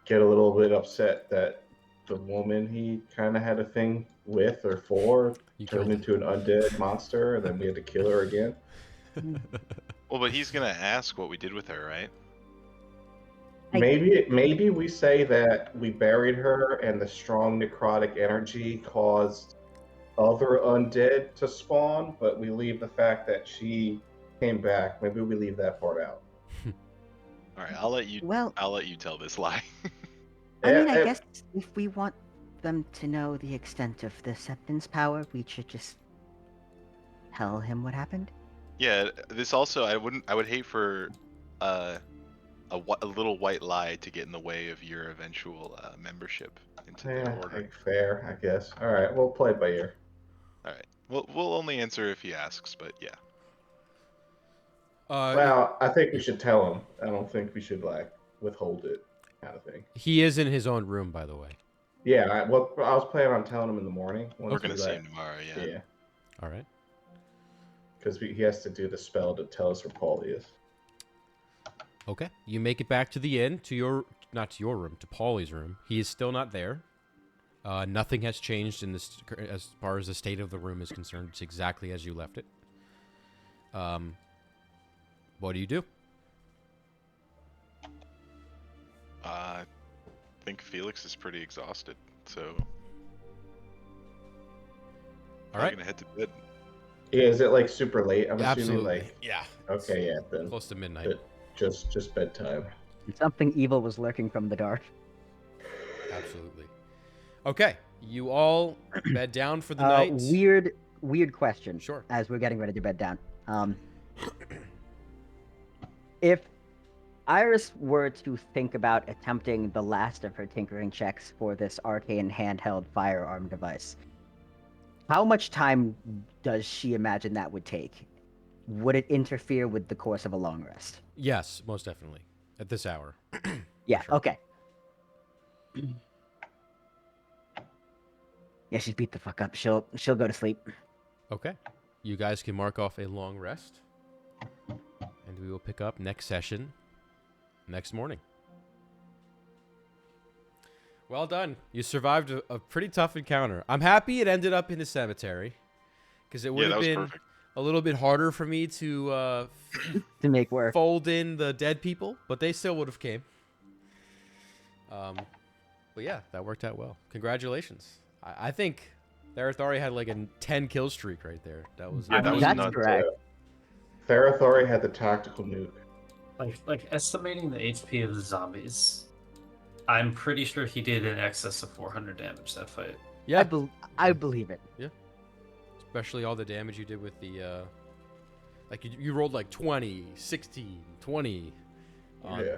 get a little bit upset that the woman he kind of had a thing with or for You turned killed into an undead monster, and then we had to kill her again. Well, but he's gonna ask what we did with her, right? Maybe we say that we buried her, and the strong necrotic energy caused other undead to spawn, but we leave the fact that she came back. Maybe we leave that part out. All right, I'll let you. Well, I'll let you tell this lie. I mean, I Eh, eh, guess if we want them to know the extent of the Septon's power, we should just tell him what happened. Yeah, this also I would hate for a little white lie to get in the way of your eventual membership into their order. fair, I guess. All right, we'll play it by ear. All right, we'll only answer if he asks, but yeah. Well, I think we should tell him. I don't think we should like withhold it, kind of thing. He is in his own room, by the way. Yeah, I was planning on telling him in the morning. We're gonna see him tomorrow. Yeah. Yeah, All right. because he has to do the spell to tell us where Paul is. Okay. You make it back to the inn, not to your room, to Paulie's room. He is still not there. Nothing has changed in this as far as the state of the room is concerned. It's exactly as you left it. What do you do? I think Felix is pretty exhausted, so All I'm right. gonna head to bed. Yeah, is it like super late? I'm assuming Absolutely. like Yeah. okay, yeah, then Close to midnight. But just bedtime. Something evil was lurking from the dark. Absolutely. Okay. You all bed down for the night. Weird question. Sure. As we're getting ready to bed down. If Iris were to think about attempting the last of her tinkering checks for this arcane handheld firearm device, how much time does she imagine that would take? Would it interfere with the course of a long rest? Yes, most definitely. At this hour. Yeah, Sure. okay. Yeah, she's beat the fuck up. She'll go to sleep. Okay. You guys can mark off a long rest. And we will pick up next session next morning. Well done. You survived a pretty tough encounter. I'm happy it ended up in the cemetery. Because it would Yeah, that have was been perfect. a little bit harder for me to To make work. fold in the dead people, but they still would have came. But yeah, that worked out well. Congratulations. I think Therathari had like a 10 kill streak right there. That was Yeah, that was That's nuts. correct. Therathori had the tactical nuke. Like estimating the HP of the zombies, I'm pretty sure he did in excess of 400 damage that fight. yeah, I believe it. especially all the damage you did with the like you rolled like 20, 16, 20 on, Yeah.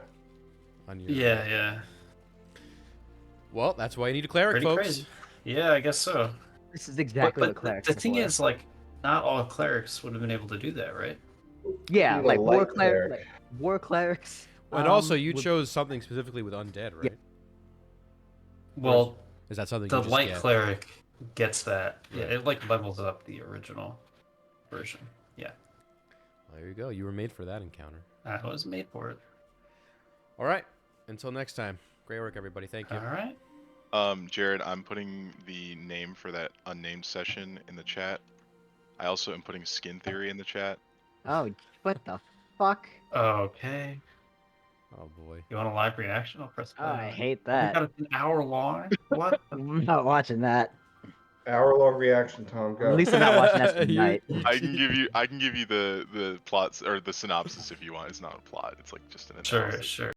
on your Yeah. Well, that's why you need a cleric, Pretty folks. crazy. Yeah, I guess so. This is exactly but what clerics the are thing for. is, like, not all clerics would have been able to do that, right? Yeah, Be the like light cleric. war clerics. And also, you would- chose something specifically with undead, right? Well, Is that something the you just light get? cleric gets that. Yeah, Right. it like levels up the original version. Yeah, Well, there you go. You were made for that encounter. I was made for it. All right. Until next time. Great work, everybody. Thank you. All right. Jared, I'm putting the name for that unnamed session in the chat. I also am putting skin theory in the chat. Oh, what the fuck? Okay. Oh boy. You want a live reaction? I'll press play. Oh, I hate We that. got it an hour long. What? I'm not watching that. Hour-long reaction, Tom. Go. At least I'm not watching that tonight. I can give you the plots or the synopsis if you want. It's not a plot. It's like just an Sure, analysis. sure.